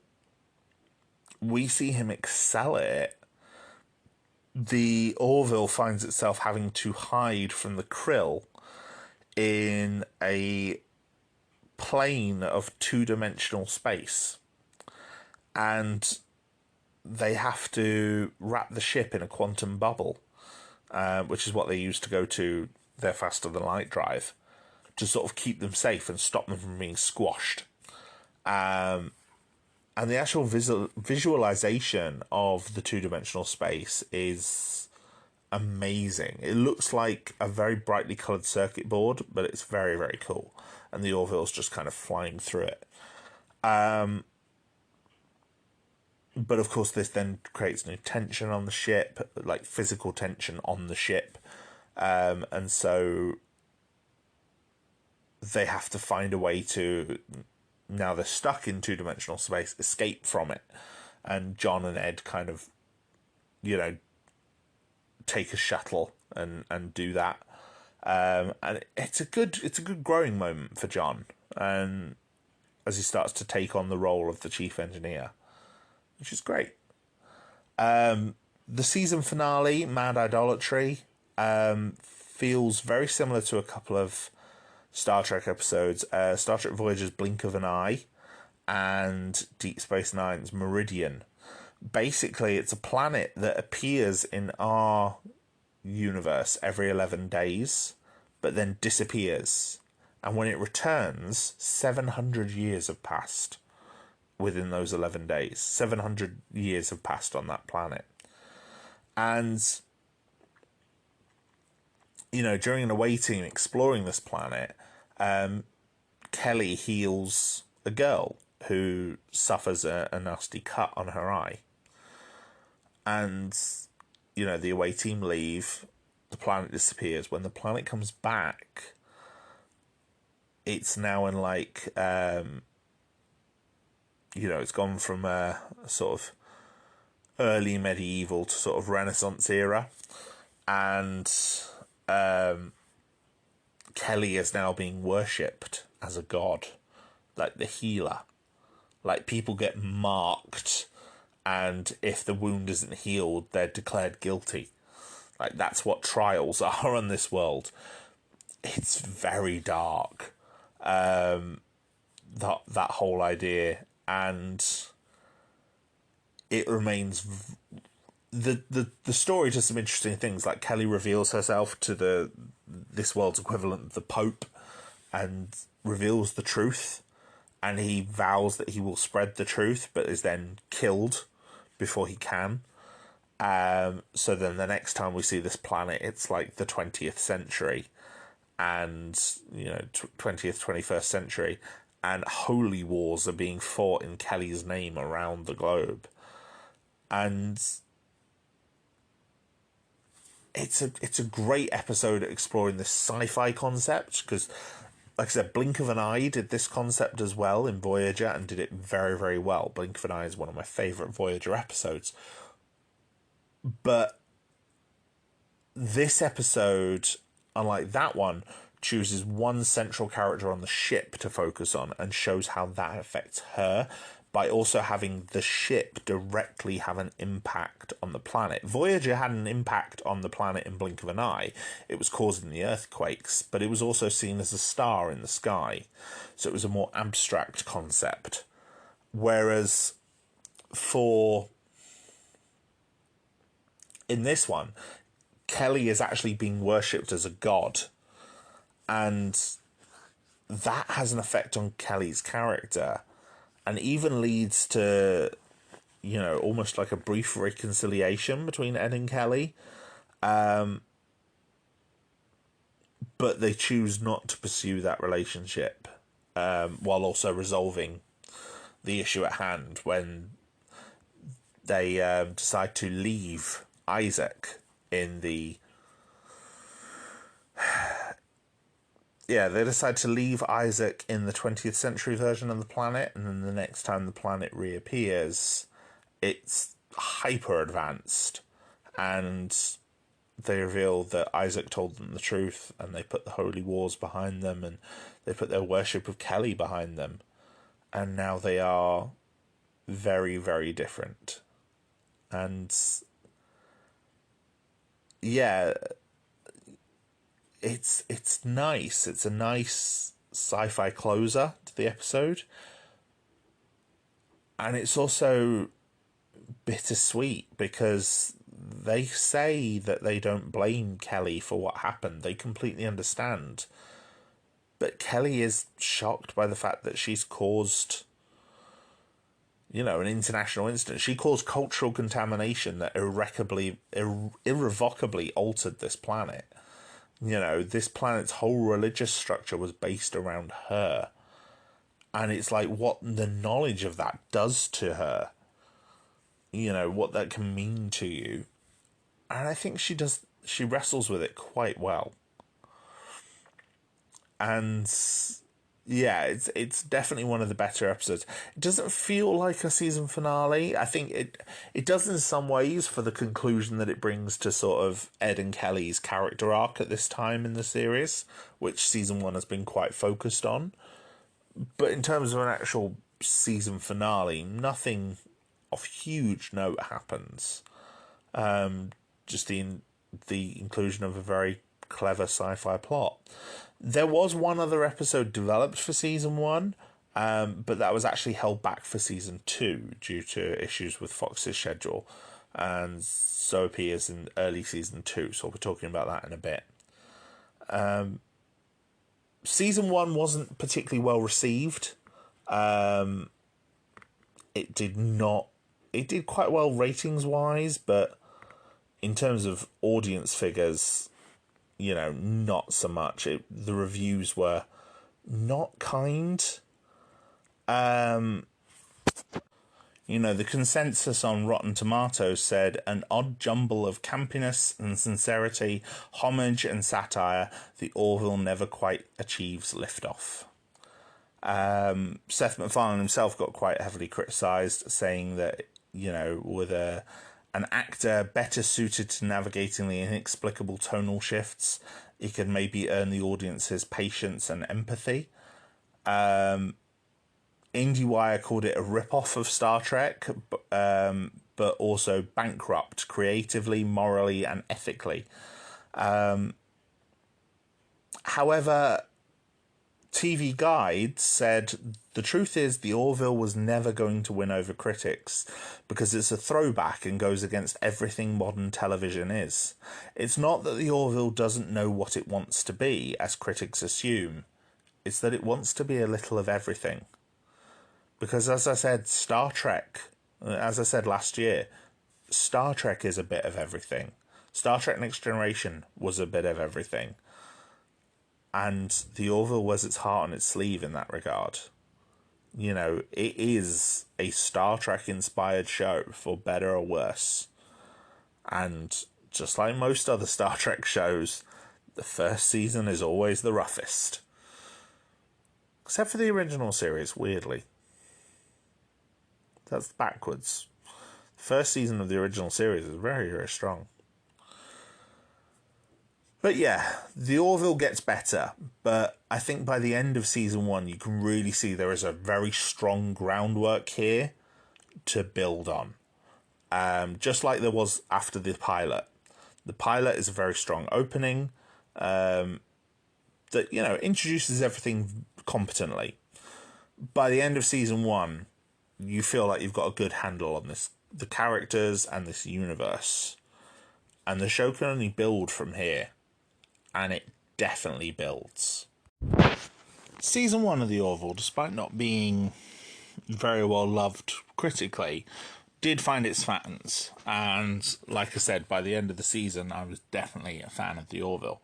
we see him excel at it. The Orville finds itself having to hide from the Krill in a plane of two-dimensional space. And they have to wrap the ship in a quantum bubble, which is what they use to go to their faster-than-light drive, to sort of keep them safe and stop them from being squashed. And the actual visualization of the two-dimensional space is amazing. It looks like a very brightly coloured circuit board, but it's very, very cool. And the Orville's just kind of flying through it. But of course, this then creates new tension on the ship, like physical tension on the ship. And so they have to find a way to, now they're stuck in two-dimensional space, escape from it. And John and Ed kind of, take a shuttle and do that. And it's a good growing moment for John, and as he starts to take on the role of the chief engineer, which is great. The season finale, Mad Idolatry, feels very similar to a couple of Star Trek episodes. Star Trek Voyager's Blink of an Eye and Deep Space Nine's Meridian. Basically, it's a planet that appears in our universe every 11 days, but then disappears. And when it returns, 700 years have passed within those 11 days. 700 years have passed on that planet. And, during an away team exploring this planet, Kelly heals a girl who suffers a nasty cut on her eye. And, the away team leave, the planet disappears. When the planet comes back, it's now in it's gone from a sort of early medieval to sort of Renaissance era. And Kelly is now being worshipped as a god, like the healer. Like, people get marked, and if the wound isn't healed, they're declared guilty. Like, that's what trials are on this world. It's very dark, that whole idea, and it remains... The story does some interesting things, like Kelly reveals herself to this world's equivalent of the Pope, and reveals the truth, and he vows that he will spread the truth, but is then killed before he can. So then the next time we see this planet, it's like the 20th century, and 20th, 21st century, and holy wars are being fought in Kelly's name around the globe. And it's a great episode exploring this sci-fi concept, because, like I said, Blink of an Eye did this concept as well in Voyager and did it very, very well. Blink of an Eye is one of my favourite Voyager episodes. But this episode, unlike that one, chooses one central character on the ship to focus on and shows how that affects her, by also having the ship directly have an impact on the planet. Voyager had an impact on the planet in Blink of an Eye. It was causing the earthquakes, but it was also seen as a star in the sky. So it was a more abstract concept. Whereas in this one, Kelly is actually being worshipped as a god. And that has an effect on Kelly's character, and even leads to, almost like a brief reconciliation between Ed and Kelly. But they choose not to pursue that relationship, while also resolving the issue at hand when they decide to leave Isaac in the... Yeah, they decide to leave Isaac in the 20th century version of the planet, and then the next time the planet reappears, it's hyper advanced, and they reveal that Isaac told them the truth, and they put the holy wars behind them, and they put their worship of Kelly behind them, and now they are very, very different. And yeah, it's nice. It's a nice sci-fi closer to the episode. And it's also bittersweet, because they say that they don't blame Kelly for what happened. They completely understand. But Kelly is shocked by the fact that she's caused, an international incident. She caused cultural contamination that irrevocably altered this planet. This planet's whole religious structure was based around her. And it's like what the knowledge of that does to her. what that can mean to you. And I think she wrestles with it quite well. And yeah, it's definitely one of the better episodes. It doesn't feel like a season finale. I think it does in some ways for the conclusion that it brings to sort of Ed and Kelly's character arc at this time in the series, which season 1 has been quite focused on. But in terms of an actual season finale, nothing of huge note happens. Just the inclusion of a very clever sci-fi plot. There was one other episode developed for season 1, but that was actually held back for season 2 due to issues with Fox's schedule, and so appears in early season 2, so we'll be talking about that in a bit. Season 1 wasn't particularly well received. It did quite well ratings-wise, but in terms of audience figures, not so much. The reviews were not kind. The consensus on Rotten Tomatoes said an odd jumble of campiness and sincerity, homage and satire. The Orville never quite achieves liftoff. Seth MacFarlane himself got quite heavily criticised, saying that, with an actor better suited to navigating the inexplicable tonal shifts, he could maybe earn the audience's patience and empathy. IndieWire called it a rip-off of Star Trek, but also bankrupt creatively, morally, and ethically. However, TV Guide said, the truth is The Orville was never going to win over critics because it's a throwback and goes against everything modern television is. It's not that The Orville doesn't know what it wants to be, as critics assume. It's that it wants to be a little of everything. Because as I said, Star Trek, as I said last year, Star Trek is a bit of everything. Star Trek Next Generation was a bit of everything. And The Orville wears its heart on its sleeve in that regard. It is a Star Trek-inspired show, for better or worse. And just like most other Star Trek shows, the first season is always the roughest. Except for the original series, weirdly. That's backwards. The first season of the original series is very, very strong. But yeah, The Orville gets better, but I think by the end of season 1, you can really see there is a very strong groundwork here to build on. Just like there was after the pilot. The pilot is a very strong opening that, introduces everything competently. By the end of season 1, you feel like you've got a good handle on the characters and this universe. And the show can only build from here. And it definitely builds. Season 1 of The Orville, despite not being very well loved critically, did find its fans. And like I said, by the end of the season, I was definitely a fan of The Orville.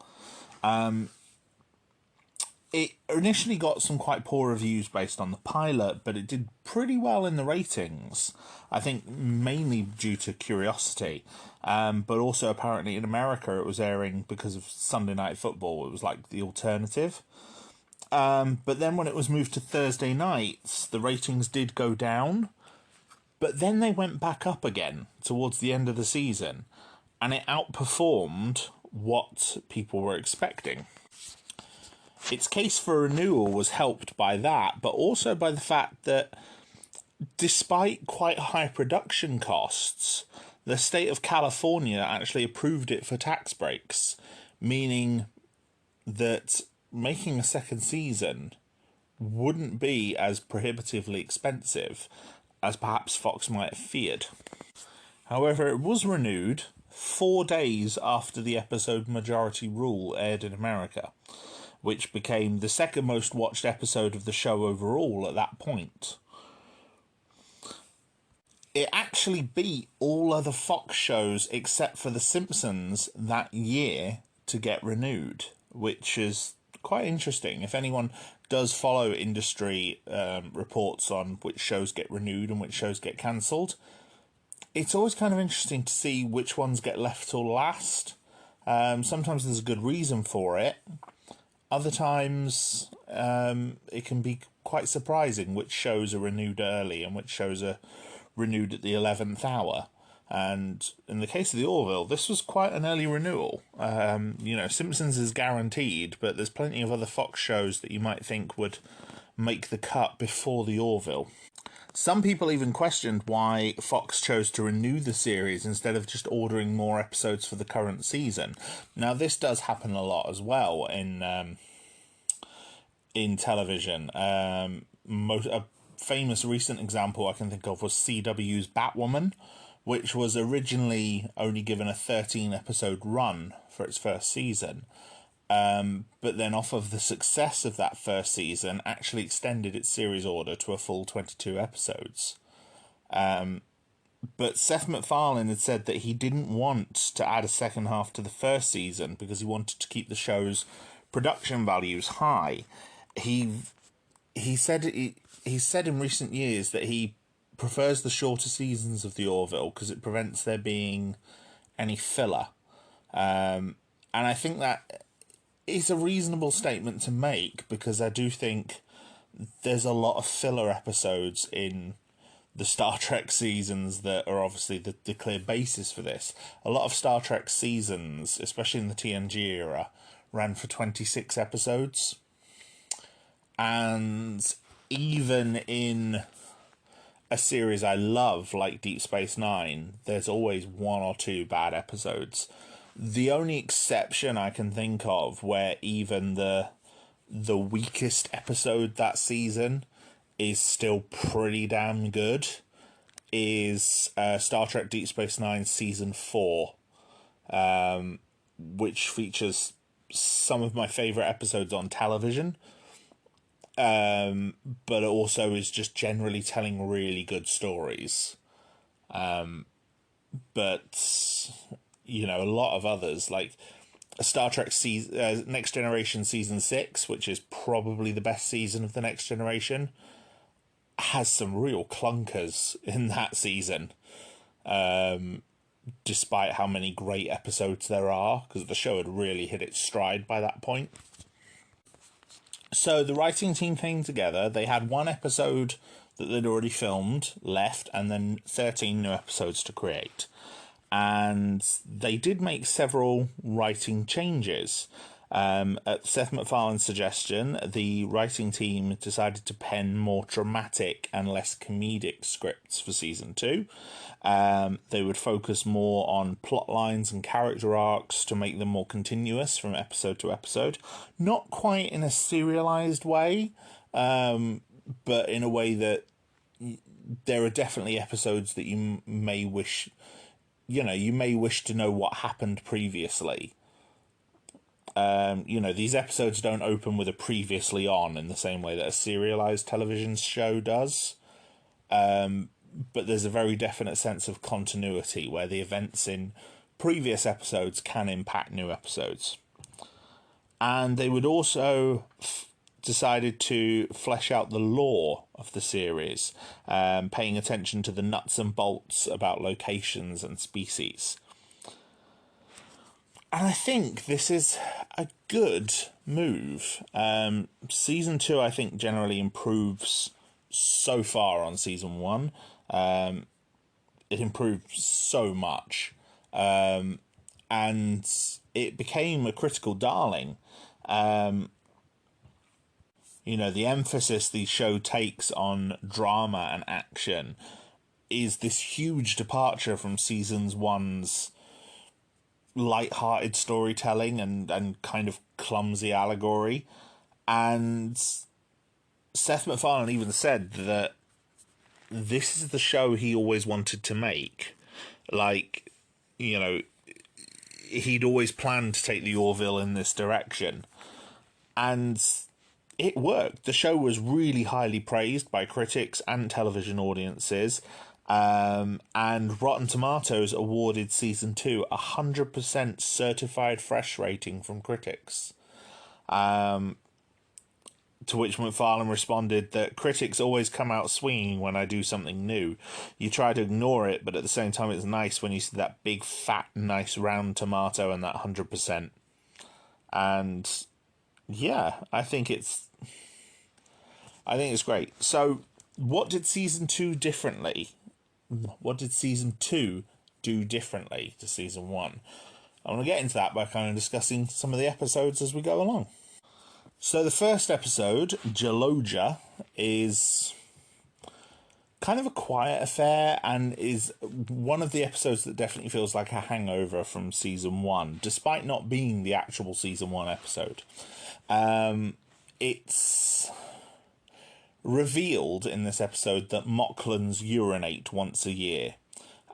It initially got some quite poor reviews based on the pilot, but it did pretty well in the ratings. I think mainly due to curiosity. But also apparently in America it was airing because of Sunday Night Football. It was like the alternative. But then when it was moved to Thursday nights, the ratings did go down. But then they went back up again towards the end of the season. And it outperformed what people were expecting. Its case for renewal was helped by that, but also by the fact that despite quite high production costs, the state of California actually approved it for tax breaks, meaning that making a second season wouldn't be as prohibitively expensive as perhaps Fox might have feared. However, it was renewed 4 days after the episode Majority Rule aired in America, which became the second most watched episode of the show overall at that point. It actually beat all other Fox shows except for The Simpsons that year to get renewed, which is quite interesting. If anyone does follow industry reports on which shows get renewed and which shows get cancelled, it's always kind of interesting to see which ones get left till last. Sometimes there's a good reason for it. Other times, it can be quite surprising which shows are renewed early and which shows are renewed at the 11th hour. And in the case of the Orville, this was quite an early renewal. Simpsons is guaranteed, but there's plenty of other Fox shows that you might think would make the cut before the Orville. Some people even questioned why Fox chose to renew the series instead of just ordering more episodes for the current season. Now, this does happen a lot as well in television. A famous recent example I can think of was CW's Batwoman, which was originally only given a 13-episode run for its first season. But then off of the success of that first season, actually extended its series order to a full 22 episodes. But Seth MacFarlane had said that he didn't want to add a second half to the first season because he wanted to keep the show's production values high. He said in recent years that he prefers the shorter seasons of the Orville because it prevents there being any filler. And I think that is a reasonable statement to make, because I do think there's a lot of filler episodes in the Star Trek seasons that are obviously the clear basis for this. A lot of Star Trek seasons, especially in the TNG era, ran for 26 episodes. And even in a series I love, like Deep Space Nine, there's always one or two bad episodes. The only exception I can think of where even the weakest episode that season is still pretty damn good is Star Trek Deep Space Nine Season 4, which features some of my favourite episodes on television, but also is just generally telling really good stories. But a lot of others, like Star Trek Next Generation Season 6, which is probably the best season of the Next Generation, has some real clunkers in that season, despite how many great episodes there are, because the show had really hit its stride by that point. So the writing team came together. They had one episode that they'd already filmed left, and then 13 new episodes to create. And they did make several writing changes. At Seth MacFarlane's suggestion, the writing team decided to pen more dramatic and less comedic scripts for Season 2. They would focus more on plot lines and character arcs to make them more continuous from episode to episode. Not quite in a serialized way, but in a way that there are definitely episodes that you may wish to know what happened previously. These episodes don't open with a previously on in the same way that a serialized television show does. But there's a very definite sense of continuity where the events in previous episodes can impact new episodes. And they would also decided to flesh out the lore of the series, paying attention to the nuts and bolts about locations and species. And I think this is a good move. Season 2, I think, generally improves so far on Season 1. It improved so much. And it became a critical darling. The emphasis the show takes on drama and action is this huge departure from Season 1's light-hearted storytelling and kind of clumsy allegory. And Seth MacFarlane even said that this is the show he always wanted to make. He'd always planned to take the Orville in this direction. And it worked. The show was really highly praised by critics and television audiences. And Rotten Tomatoes awarded Season 2 a 100% certified fresh rating from critics. To which MacFarlane responded that critics always come out swinging when I do something new. You try to ignore it, but at the same time it's nice when you see that big, fat, nice round tomato and that 100%. And yeah, I think it's great. So what did season 2 differently? What did season 2 do differently to season 1? I want to get into that by kind of discussing some of the episodes as we go along. So the first episode, Geloja, is kind of a quiet affair and is one of the episodes that definitely feels like a hangover from season 1, despite not being the actual season 1 episode. It's revealed in this episode that Moclans urinate once a year,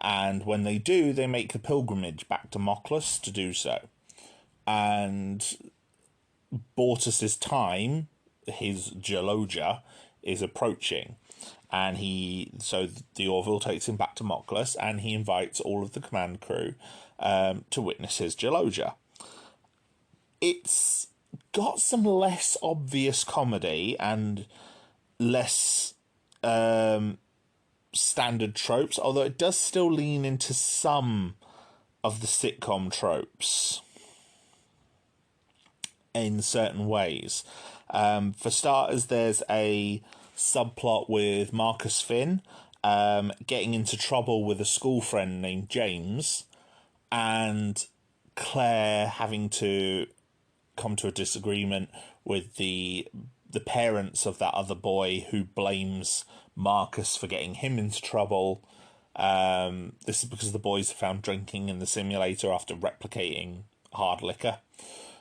and when they do, they make the pilgrimage back to Moclus to do so. And Bortus's time, his Geloja, is approaching, and the Orville takes him back to Moclus, and he invites all of the command crew to witness his Geloja. It's got some less obvious comedy and less standard tropes, although it does still lean into some of the sitcom tropes in certain ways. For starters, there's a subplot with Marcus Finn getting into trouble with a school friend named James, and Claire having to come to a disagreement with the parents of that other boy, who blames Marcus for getting him into trouble. This is because the boys are found drinking in the simulator after replicating hard liquor.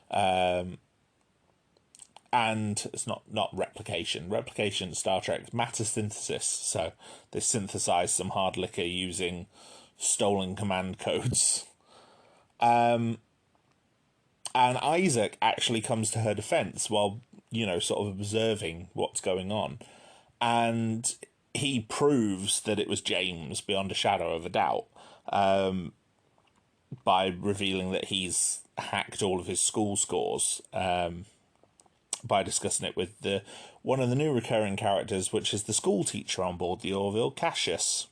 And it's not replication. Replication, Star Trek, matter synthesis. So they synthesize some hard liquor using stolen command codes. And Isaac actually comes to her defense while, sort of observing what's going on. And he proves that it was James beyond a shadow of a doubt, by revealing that he's hacked all of his school scores, by discussing it with one of the new recurring characters, which is the school teacher on board the Orville, Cassius.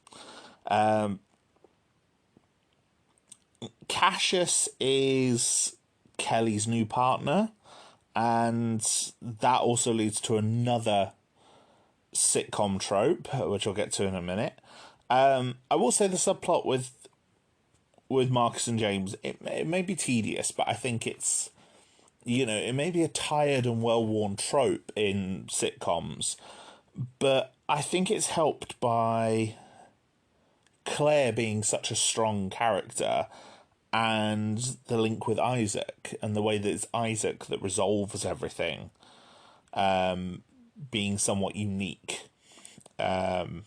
Cassius is Kelly's new partner, and that also leads to another sitcom trope, which I'll get to in a minute. I will say the subplot with Marcus and James, it may be tedious, but I think it's, it may be a tired and well-worn trope in sitcoms, but I think it's helped by Claire being such a strong character, and the link with Isaac, and the way that it's Isaac that resolves everything, being somewhat unique, that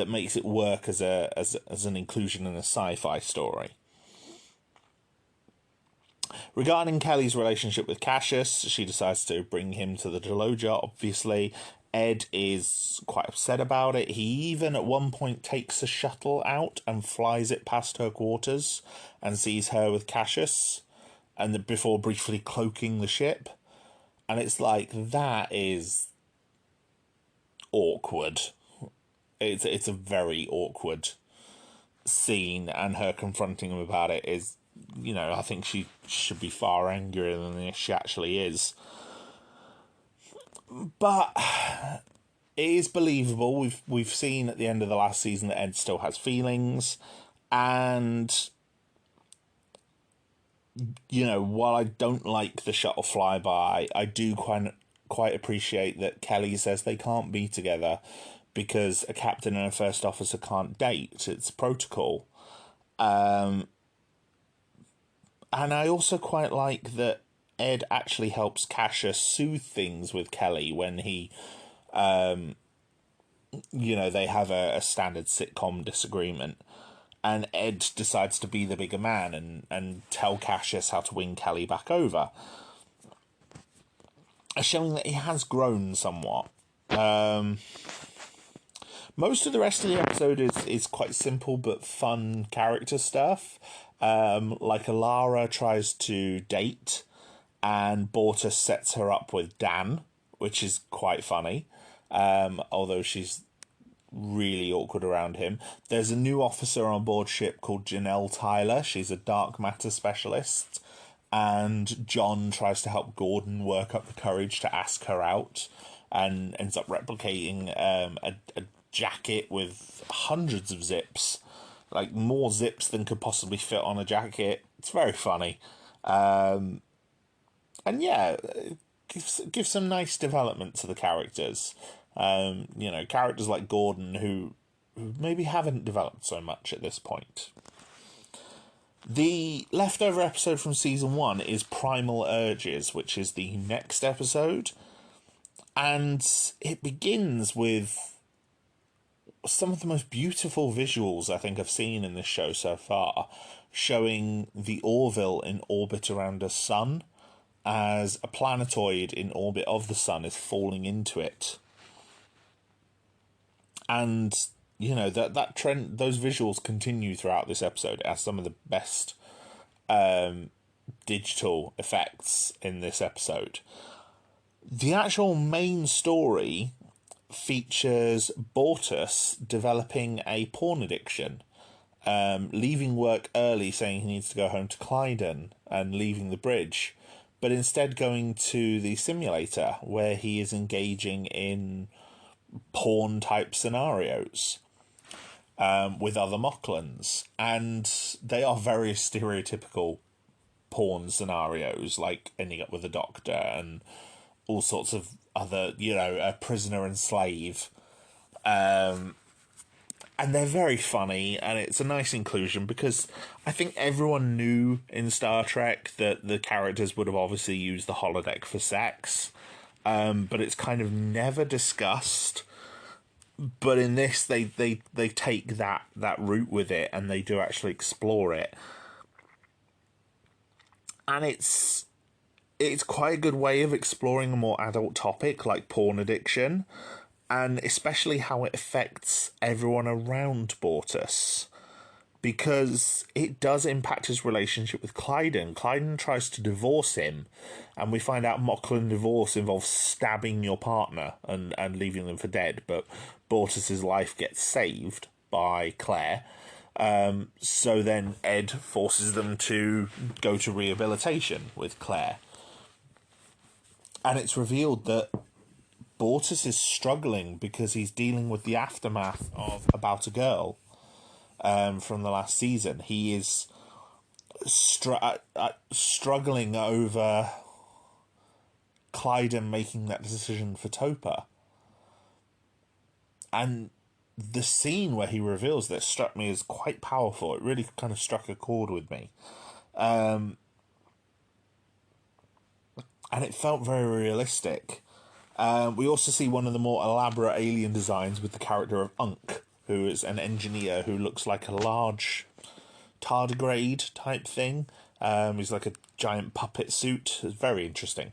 makes it work as an inclusion in a sci-fi story. Regarding Kelly's relationship with Cassius, she decides to bring him to the Geloja, obviously. Ed is quite upset about it. He even at one point takes a shuttle out and flies it past her quarters and sees her with Cassius, and before briefly cloaking the ship. And it's like, that is awkward. It's a very awkward scene, and her confronting him about it is, I think she should be far angrier than she actually is. But it is believable. We've seen at the end of the last season that Ed still has feelings, and while I don't like the shuttle flyby, I do quite appreciate that Kelly says they can't be together because a captain and a first officer can't date. It's protocol. And I also quite like that Ed actually helps Cassius soothe things with Kelly when he, they have a standard sitcom disagreement, and Ed decides to be the bigger man and tell Cassius how to win Kelly back over, showing that he has grown somewhat. Most of the rest of the episode is quite simple but fun character stuff. Like Alara tries to date, and Bortus sets her up with Dan, which is quite funny, although she's really awkward around him. There's a new officer on board ship called Janelle Tyler. She's a dark matter specialist, and John tries to help Gordon work up the courage to ask her out, and ends up replicating a jacket with hundreds of zips, like more zips than could possibly fit on a jacket. It's very funny. And yeah, give some nice development to the characters. Characters like Gordon who maybe haven't developed so much at this point. The leftover episode from season 1 is Primal Urges, which is the next episode. And it begins with some of the most beautiful visuals I think I've seen in this show so far, showing the Orville in orbit around a sun as a planetoid in orbit of the sun is falling into it. And, that trend, those visuals continue throughout this episode. It has some of the best digital effects in this episode. The actual main story features Bortus developing a porn addiction, leaving work early saying he needs to go home to Clyden and leaving the bridge, but instead going to the simulator where he is engaging in porn-type scenarios with other Mocklans. And they are very stereotypical porn scenarios, like ending up with a doctor and all sorts of other, a prisoner and slave. And they're very funny, and it's a nice inclusion because I think everyone knew in Star Trek that the characters would have obviously used the holodeck for sex, but it's kind of never discussed. But in this, they take that route with it, and they do actually explore it. And it's quite a good way of exploring a more adult topic like porn addiction, and especially how it affects everyone around Bortus, because it does impact his relationship with Clyden. Clyden tries to divorce him, and we find out Moclan divorce involves stabbing your partner and leaving them for dead, but Bortus's life gets saved by Claire. So then Ed forces them to go to rehabilitation with Claire. And it's revealed that Bortus is struggling because he's dealing with the aftermath of About a Girl from the last season. He is struggling over Clyden making that decision for Topa. And the scene where he reveals this struck me as quite powerful. It really kind of struck a chord with me. And it felt very realistic. We also see one of the more elaborate alien designs with the character of Unk, who is an engineer who looks like a large tardigrade type thing. He's like a giant puppet suit. It's very interesting.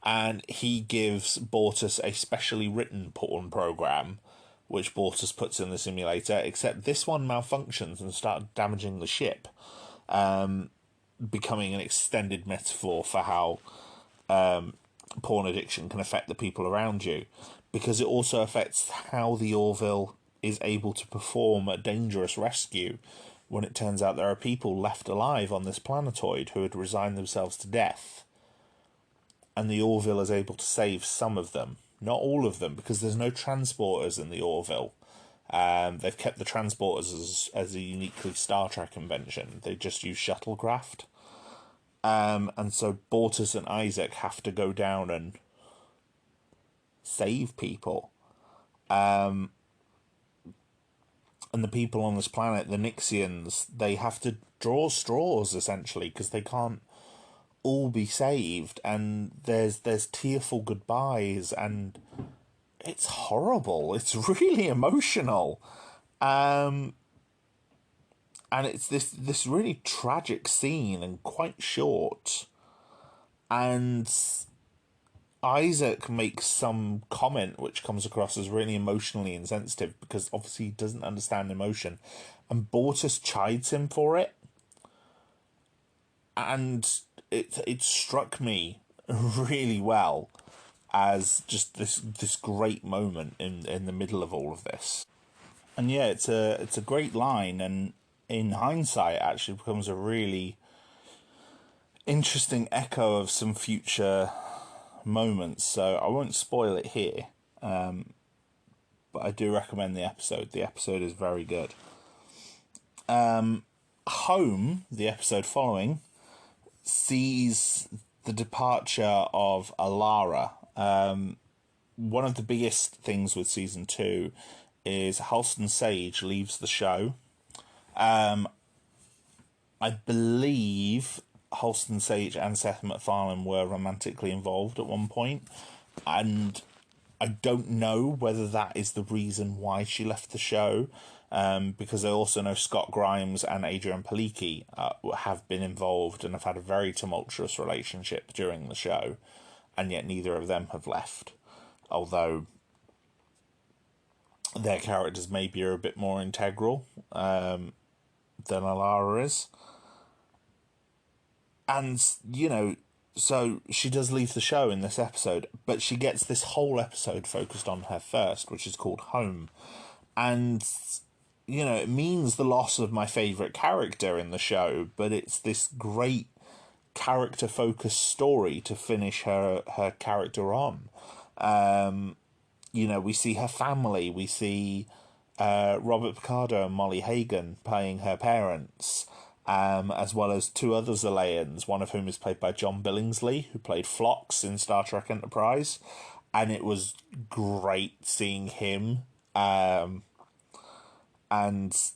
And he gives Bortus a specially written porn program, which Bortus puts in the simulator, except this one malfunctions and starts damaging the ship, becoming an extended metaphor for how porn addiction can affect the people around you, because it also affects how the Orville is able to perform a dangerous rescue when it turns out there are people left alive on this planetoid who had resigned themselves to death. And the Orville is able to save some of them. Not all of them, because there's no transporters in the Orville. They've kept the transporters as a uniquely Star Trek invention. They just use shuttlecraft. And so Bortus and Isaac have to go down and save people. And the people on this planet, the Nixians, they have to draw straws, essentially, because they can't all be saved. And there's tearful goodbyes, and it's horrible. It's really emotional. And it's this really tragic scene and quite short. And Isaac makes some comment which comes across as really emotionally insensitive because obviously he doesn't understand emotion. And Bortus chides him for it. And it struck me really well. as just this great moment in the middle of all of this. And yeah, it's a great line, and in hindsight, it actually becomes a really interesting echo of some future moments. So I won't spoil it here, but I do recommend the episode. The episode is very good. Home, the episode following, sees the departure of Alara. One of the biggest things with season 2 is Halston Sage leaves the show. I believe Halston Sage and Seth MacFarlane were romantically involved at one point, and I don't know whether that is the reason why she left the show, because I also know Scott Grimes and Adrian Palicki have been involved and have had a very tumultuous relationship during the show, and yet neither of them have left, although their characters maybe are a bit more integral than Alara is. And, you know, so she does leave the show in this episode, but she gets this whole episode focused on her first, which is called Home. And, you know, it means the loss of my favourite character in the show, but it's this great character-focused story to finish her character on. You know, we see her family, we see Robert Picardo and Molly Hagan playing her parents, as well as 2 other Zelayans, one of whom is played by John Billingsley, who played Phlox in Star Trek Enterprise, and it was great seeing him, and,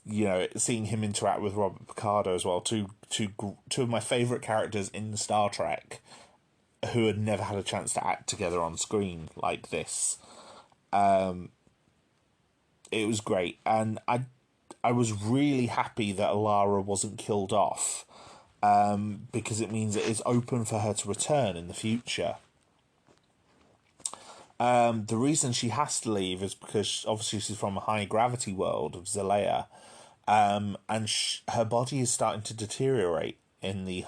you know, seeing him interact with Robert Picardo as well, two of my favourite characters in Star Trek, who had never had a chance to act together on screen like this. It was great, and I was really happy that Alara wasn't killed off, because it means it is open for her to return in the future. The reason she has to leave is because obviously she's from a high gravity world of Zelaya, and her body is starting to deteriorate in the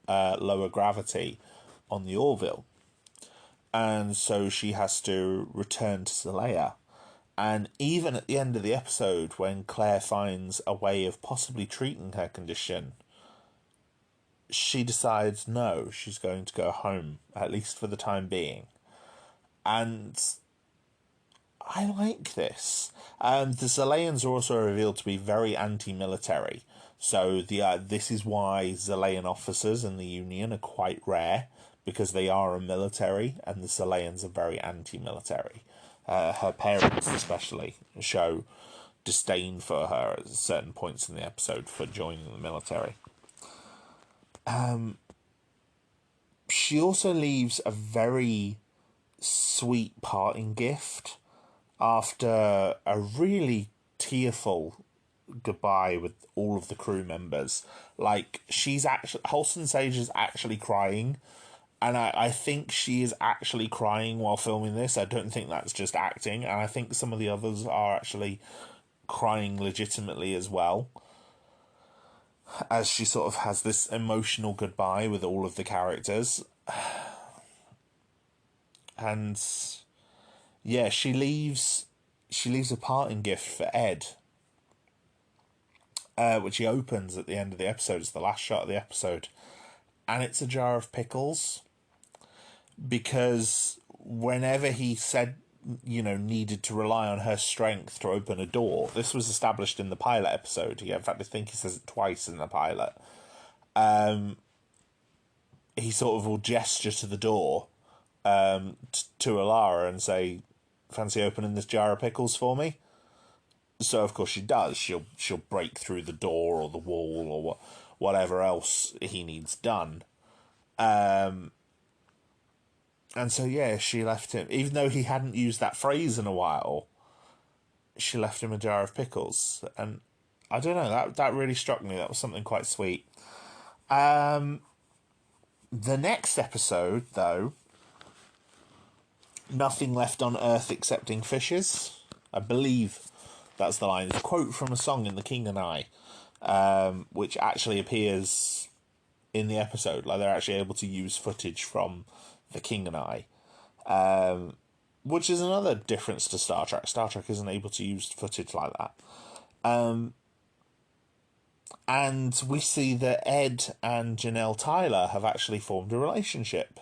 lower gravity on the Orville, and so she has to return to Zelaya. And even at the end of the episode, when Claire finds a way of possibly treating her condition, she decides no, she's going to go home, at least for the time being. And I like this. The Zelayans are also revealed to be very anti-military. So this is why Zelayan officers in the Union are quite rare, because they are a military, and the Zelayans are very anti-military. Her parents especially show disdain for her at certain points in the episode for joining the military. She also leaves a very sweet parting gift after a really tearful goodbye with all of the crew members. Like, Halston Sage is actually crying. And I think she is actually crying while filming this. I don't think that's just acting. And I think some of the others are actually crying legitimately as well, as she sort of has this emotional goodbye with all of the characters. And yeah, she leaves a parting gift for Ed, which he opens at the end of the episode. It's the last shot of the episode. And it's a jar of pickles. Because whenever he said, you know, needed to rely on her strength to open a door, this was established in the pilot episode. Yeah, in fact, I think he says it twice in the pilot. He sort of will gesture to the door to Alara and say, fancy opening this jar of pickles for me? So, of course, she does. She'll break through the door or the wall or whatever else he needs done. And so, yeah, she left him, even though he hadn't used that phrase in a while, she left him a jar of pickles. And I don't know, that really struck me. That was something quite sweet. The next episode, though, nothing left on Earth excepting fishes. I believe that's the line. It's a quote from a song in The King and I, which actually appears in the episode. Like, they're actually able to use footage from The King and I. which is another difference to Star Trek. Star Trek isn't able to use footage like that. And we see that Ed and Janelle Tyler have actually formed a relationship,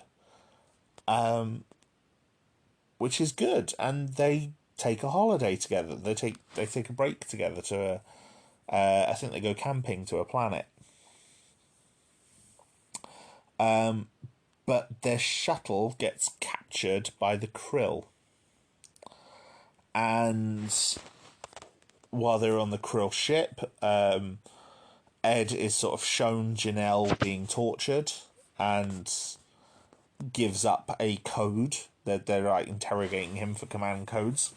which is good. And they take a holiday together. They take a break together to I think they go camping to a planet. But their shuttle gets captured by the Krill. And while they're on the Krill ship, Ed is sort of shown Janelle being tortured and gives up a code. They're like interrogating him for command codes.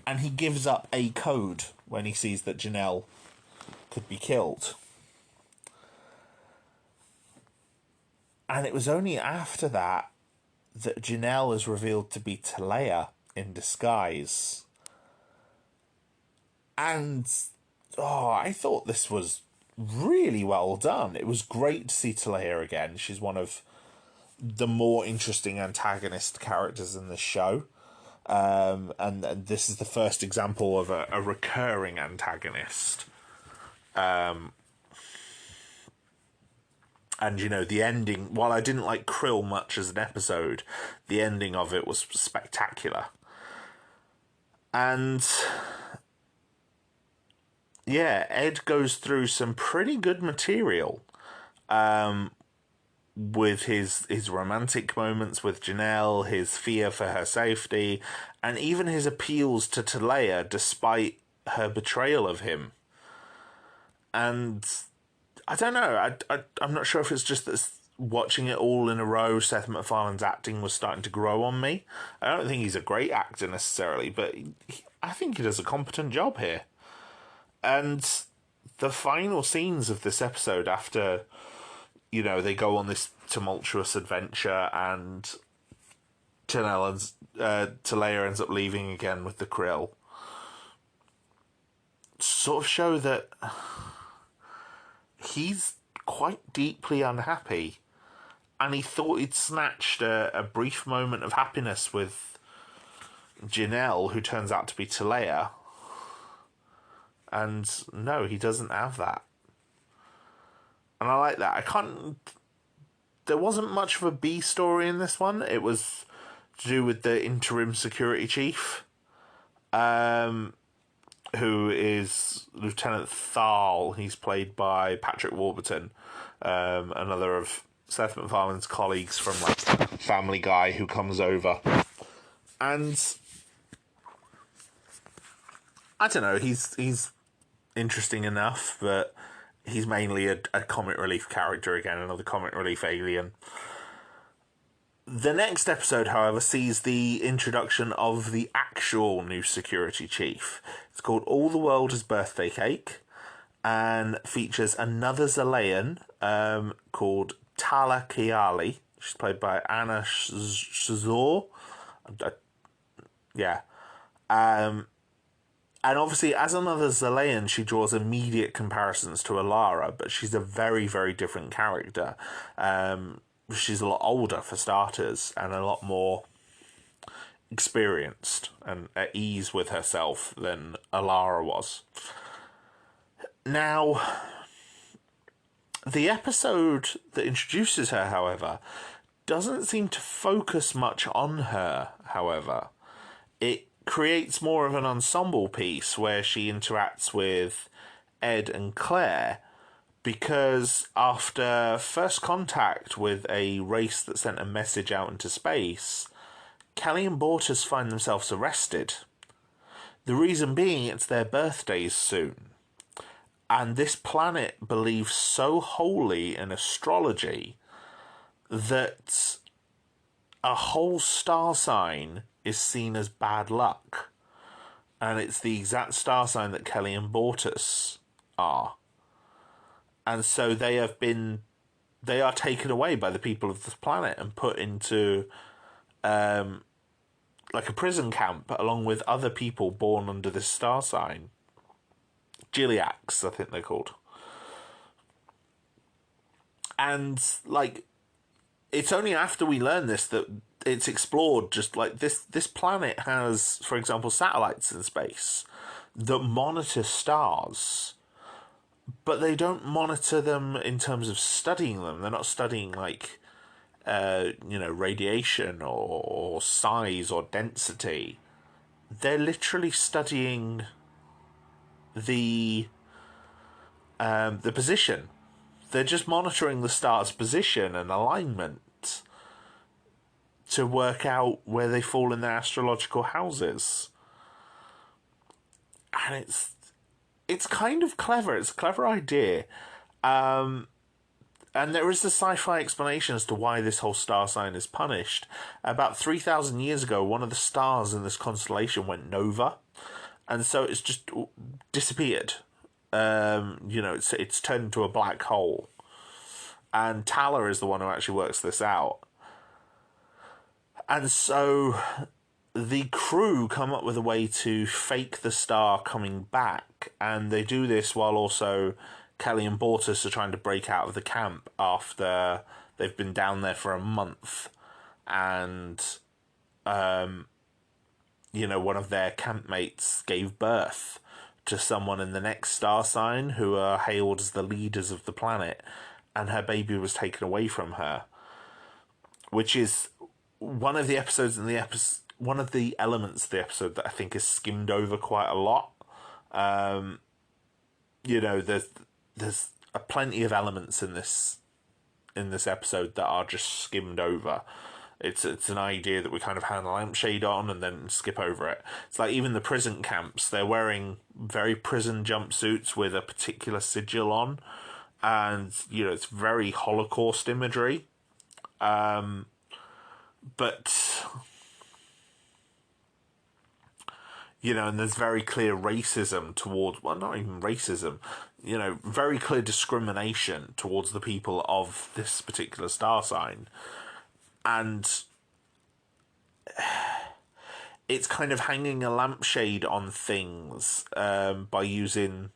And he gives up a code when he sees that Janelle could be killed. And it was only after that Janelle is revealed to be Talea in disguise. And, I thought this was really well done. It was great to see Talea again. She's one of the more interesting antagonist characters in this show. And this is the first example of a recurring antagonist. And, the ending, while I didn't like Krill much as an episode, the ending of it was spectacular. And, yeah, Ed goes through some pretty good material with his romantic moments with Janelle, his fear for her safety, and even his appeals to Talea despite her betrayal of him. And I don't know, I'm not sure if it's just that watching it all in a row, Seth MacFarlane's acting was starting to grow on me. I don't think he's a great actor necessarily, but I think he does a competent job here. And the final scenes of this episode, after, they go on this tumultuous adventure and Talea ends up leaving again with the Krill, sort of show that he's quite deeply unhappy, and he thought he'd snatched a brief moment of happiness with Janelle, who turns out to be Talea, and no, he doesn't have that. And I like that. There wasn't much of a B story in this one. It was to do with the interim security chief, who is Lieutenant Thal. He's played by Patrick Warburton, another of Seth MacFarlane's colleagues from Family Guy, who comes over. And I don't know, he's interesting enough, but he's mainly a comic relief character again, another comic relief alien. The next episode, however, sees the introduction of the actual new security chief. It's called All the World is Birthday Cake, and features another Zalayan called Tala Kiali. She's played by Anna Shazor. Yeah. And obviously, as another Zalayan, she draws immediate comparisons to Alara, but she's a very, very different character. She's a lot older, for starters, and a lot more experienced and at ease with herself than Alara was. Now, the episode that introduces her, however, doesn't seem to focus much on her, however. It creates more of an ensemble piece where she interacts with Ed and Claire, because after first contact with a race that sent a message out into space, Kelly and Bortus find themselves arrested. The reason being it's their birthdays soon. And this planet believes so wholly in astrology that a whole star sign is seen as bad luck. And it's the exact star sign that Kelly and Bortus are. And so they are taken away by the people of this planet and put into like a prison camp along with other people born under this star sign. Giliacs, I think they're called. And it's only after we learn this that it's explored just like this planet has, for example, satellites in space that monitor stars, but they don't monitor them in terms of studying them. They're not studying like radiation or size or density. They're literally studying the position. They're just monitoring the star's position and alignment to work out where they fall in their astrological houses. And it's kind of clever. It's a clever idea. And there is the sci-fi explanation as to why this whole star sign is punished. About 3,000 years ago, one of the stars in this constellation went nova, and so it's just disappeared. It's turned into a black hole. And Tala is the one who actually works this out. And so the crew come up with a way to fake the star coming back, and they do this while also Kelly and Bortus are trying to break out of the camp after they've been down there for a month, and one of their campmates gave birth to someone in the next star sign who are hailed as the leaders of the planet, and her baby was taken away from her, which is one of the episodes in the one of the elements of the episode that I think is skimmed over quite a lot. There's plenty of elements in this episode that are just skimmed over. It's an idea that we kind of hang a lampshade on and then skip over it. It's like even the prison camps, they're wearing very prison jumpsuits with a particular sigil on, and it's very Holocaust imagery. But and there's very clear racism towards, well, not even racism, very clear discrimination towards the people of this particular star sign. And it's kind of hanging a lampshade on things by using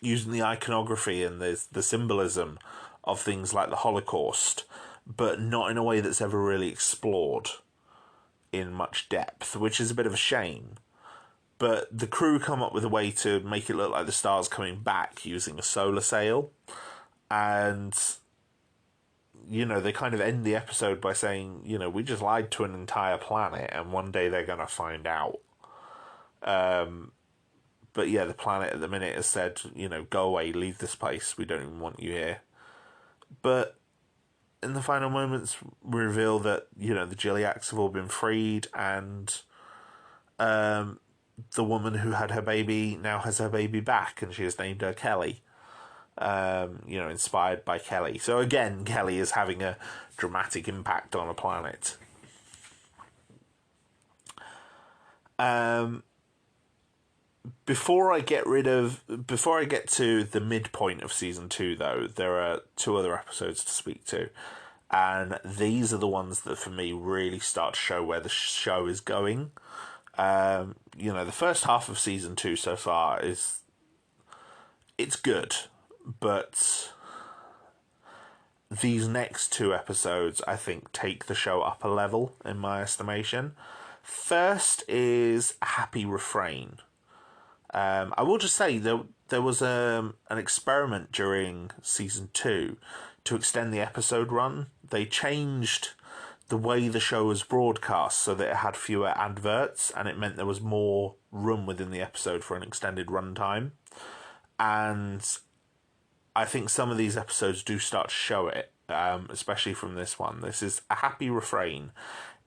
the iconography and the symbolism of things like the Holocaust, but not in a way that's ever really explored in much depth, which is a bit of a shame. But the crew come up with a way to make it look like the star's coming back using a solar sail. And, they kind of end the episode by saying, we just lied to an entire planet and one day they're going to find out. But yeah, the planet at the minute has said, go away, leave this place, we don't even want you here. But in the final moments, we reveal that, the Gilliacs have all been freed, and the woman who had her baby now has her baby back, and she has named her Kelly, inspired by Kelly. So again, Kelly is having a dramatic impact on a planet. Before I get to the midpoint of season 2, though, there are 2 other episodes to speak to, and these are the ones that for me really start to show where the show is going. The first half of season 2 so far it's good, but these next 2 episodes I think take the show up a level in my estimation. First is a happy refrain. I will just say there was an experiment during season 2 to extend the episode run. They changed the way the show was broadcast so that it had fewer adverts, and it meant there was more room within the episode for an extended runtime. And I think some of these episodes do start to show it, especially from this one. This is a happy refrain.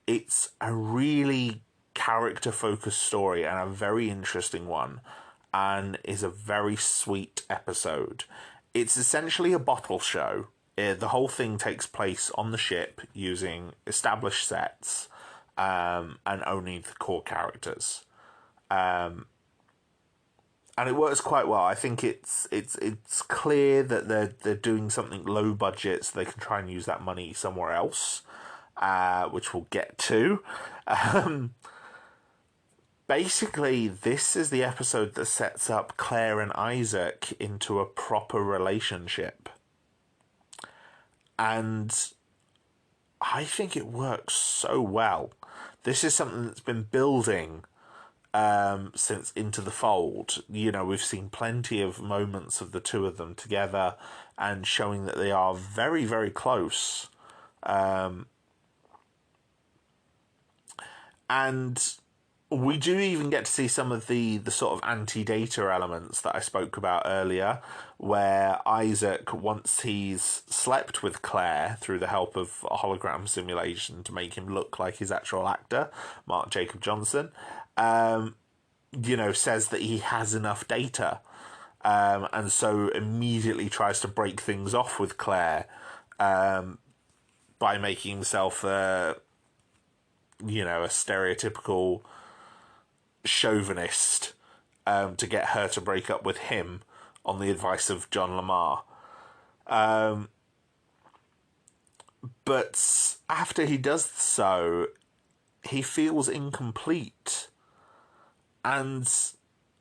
It's a really character-focused story and a very interesting one, and is a very sweet episode. It's essentially a bottle show. The whole thing takes place on the ship using established sets, and only the core characters. And it works quite well. I think it's clear that they're doing something low budget so they can try and use that money somewhere else, which we'll get to. Basically, this is the episode that sets up Claire and Isaac into a proper relationship. And I think it works so well. This is something that's been building since Into the Fold. You know, we've seen plenty of moments of the two of them together and showing that they are very, very close. And we do even get to see some of the sort of anti-data elements that I spoke about earlier, where Isaac, once he's slept with Claire through the help of a hologram simulation to make him look like his actual actor, Mark Jacob Johnson, you know, says that he has enough data, and so immediately tries to break things off with Claire by making himself, you know, a stereotypical chauvinist to get her to break up with him on the advice of John Lamar. But after he does so, he feels incomplete. And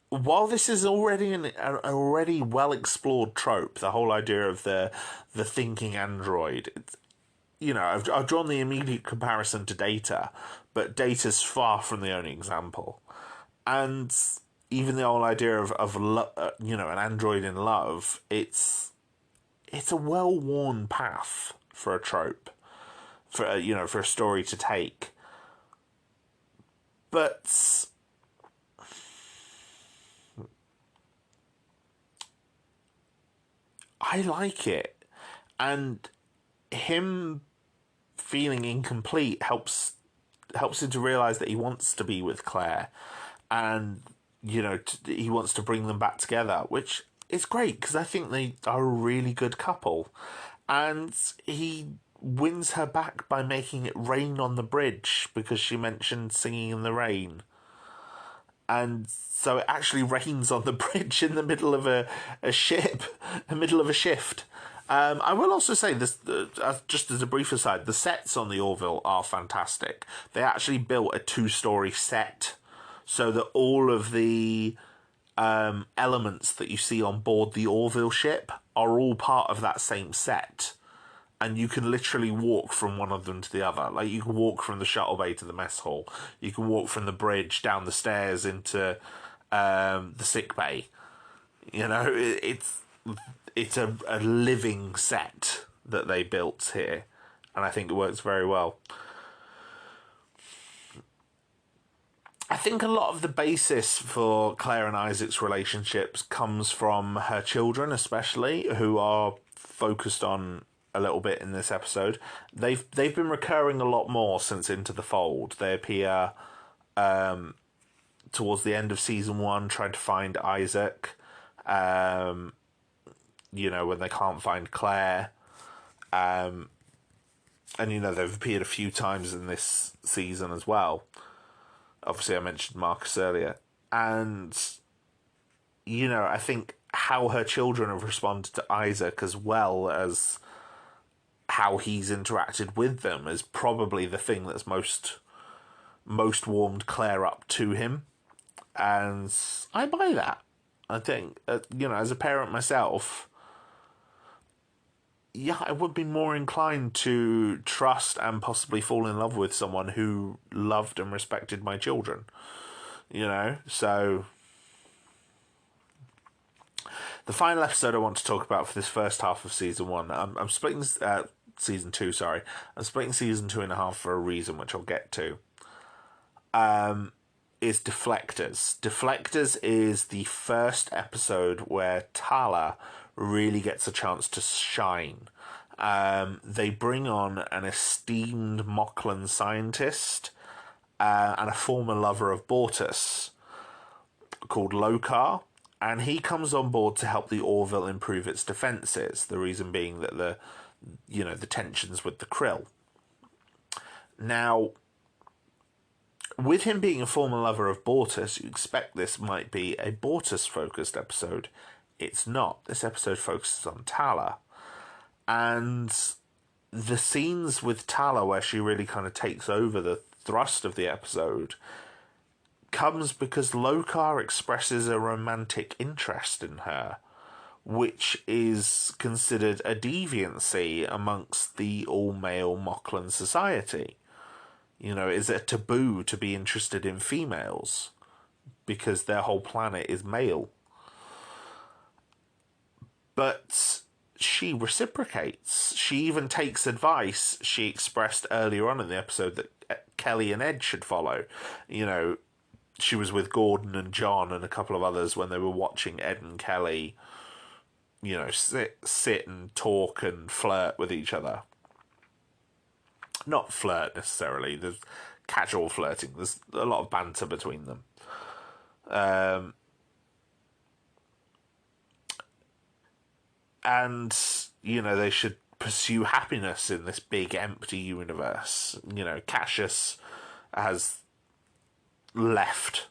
while this is already an already well explored trope, the whole idea of the thinking android, you know, I've drawn the immediate comparison to Data, but Data's far from the only example. And even the whole idea of you know, an android in love, it's a well-worn path for a trope, for you know, for a story to take. But I like it, and him feeling incomplete helps him to realize that he wants to be with Claire, and you know, he wants to bring them back together, which is great because I think they are a really good couple. And he wins her back by making it rain on the bridge because she mentioned singing in the rain. And so it actually rains on the bridge in the middle of a ship, in the middle of a shift. I will also say this, just as a brief aside, the sets on the Orville are fantastic. They actually built a 2-story set so that all of the elements that you see on board the Orville ship are all part of that same set. And you can literally walk from one of them to the other. Like, you can walk from the shuttle bay to the mess hall. You can walk from the bridge down the stairs into the sick bay. You know, it's a living set that they built here. And I think it works very well. I think a lot of the basis for Claire and Isaac's relationships comes from her children, especially, who are focused on a little bit in this episode. They've been recurring a lot more since Into the Fold. They appear towards the end of season 1 trying to find Isaac, you know, when they can't find Claire. And, you know, they've appeared a few times in this season as well. Obviously, I mentioned Marcus earlier. And, you know, I think how her children have responded to Isaac, as well as how he's interacted with them, is probably the thing that's most warmed Claire up to him. And I buy that. I think, you know, as a parent myself, yeah, I would be more inclined to trust and possibly fall in love with someone who loved and respected my children. You know, so the final episode I want to talk about for this first half of season 1, I'm splitting season 2. Sorry, I'm splitting season 2 in half for a reason, which I'll get to. Is Deflectors. Deflectors is the first episode where Tala really gets a chance to shine. They bring on an esteemed Moklan scientist and a former lover of Bortus called Lokar, and he comes on board to help the Orville improve its defences. The reason being that the tensions with the Krill. Now, with him being a former lover of Bortus, you expect this might be a Bortus-focused episode. It's not. This episode focuses on Tala. And the scenes with Tala where she really kind of takes over the thrust of the episode comes because Lokar expresses a romantic interest in her, which is considered a deviancy amongst the all-male Moklan society. You know, is it a taboo to be interested in females because their whole planet is male? But she reciprocates. She even takes advice she expressed earlier on in the episode that Kelly and Ed should follow. You know, she was with Gordon and John and a couple of others when they were watching Ed and Kelly, you know, sit and talk and flirt with each other. Not flirt necessarily. There's casual flirting. There's a lot of banter between them. And, you know, they should pursue happiness in this big empty universe. You know, Cassius has left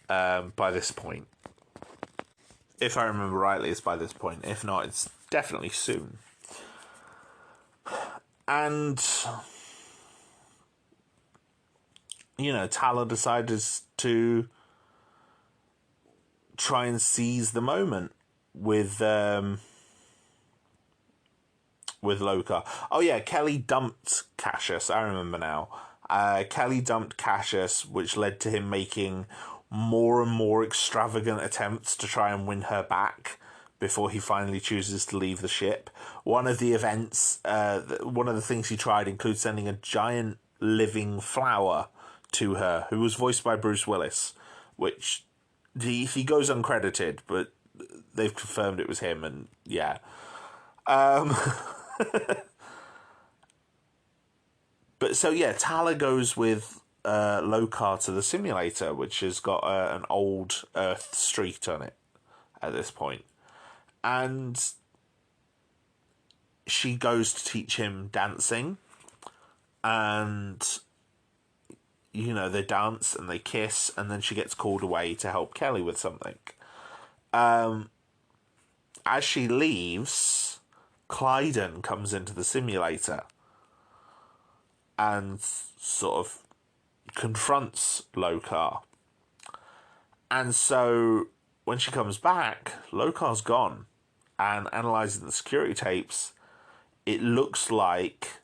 by this point. If I remember rightly, it's by this point. If not, it's definitely soon. And, you know, Tala decided to try and seize the moment with Lokar. Oh yeah, Kelly dumped Cassius. I remember now. Kelly dumped Cassius, which led to him making more and more extravagant attempts to try and win her back before he finally chooses to leave the ship. One of the events, one of the things he tried includes sending a giant living flower to her, who was voiced by Bruce Willis, which he goes uncredited, but they've confirmed it was him, and yeah. But so yeah, Tala goes with Lokar to the simulator, which has got an old Earth street on it at this point. And she goes to teach him dancing, and, you know, they dance and they kiss, and then she gets called away to help Kelly with something. As she leaves, Clyden comes into the simulator and sort of confronts Lokar. And so when she comes back, Lokar's gone. And analysing the security tapes, it looks like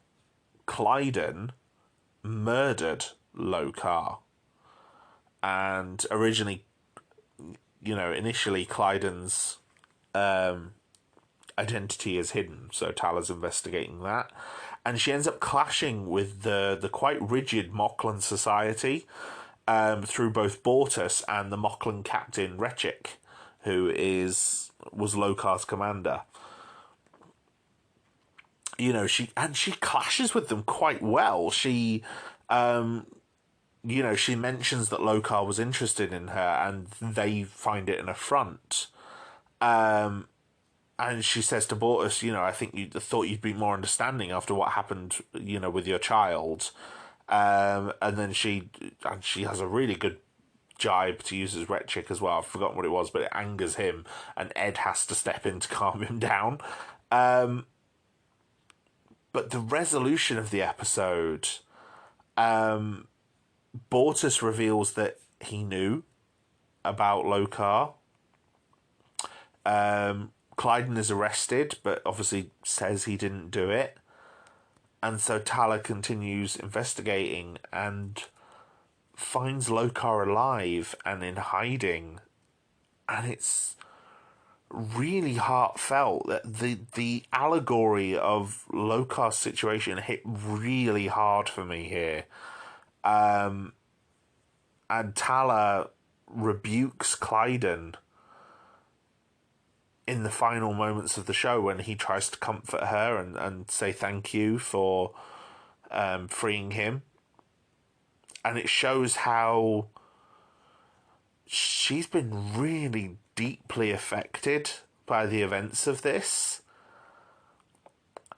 Clyden murdered Lokar. And originally, you know, initially Clyden's identity is hidden, so Tala's investigating that. And she ends up clashing with the quite rigid Moklan society through both Bortus and the Moklan captain Rechik, who was Lokar's commander. You know, she clashes with them quite well. She, you know, she mentions that Lokar was interested in her, and they find it an affront. And she says to Bortus, you know, I thought you'd be more understanding after what happened, you know, with your child. And then she has a really good jibe to use as Rechik as well. I've forgotten what it was, but it angers him, and Ed has to step in to calm him down. But the resolution of the episode, Bortus reveals that he knew about Lokar. Clyden is arrested, but obviously says he didn't do it. And so Tala continues investigating and finds Lokar alive and in hiding. And it's really heartfelt. That the allegory of Lokar's situation hit really hard for me here. And Tala rebukes Clyden in the final moments of the show when he tries to comfort her and say thank you for freeing him. And it shows how she's been really deeply affected by the events of this.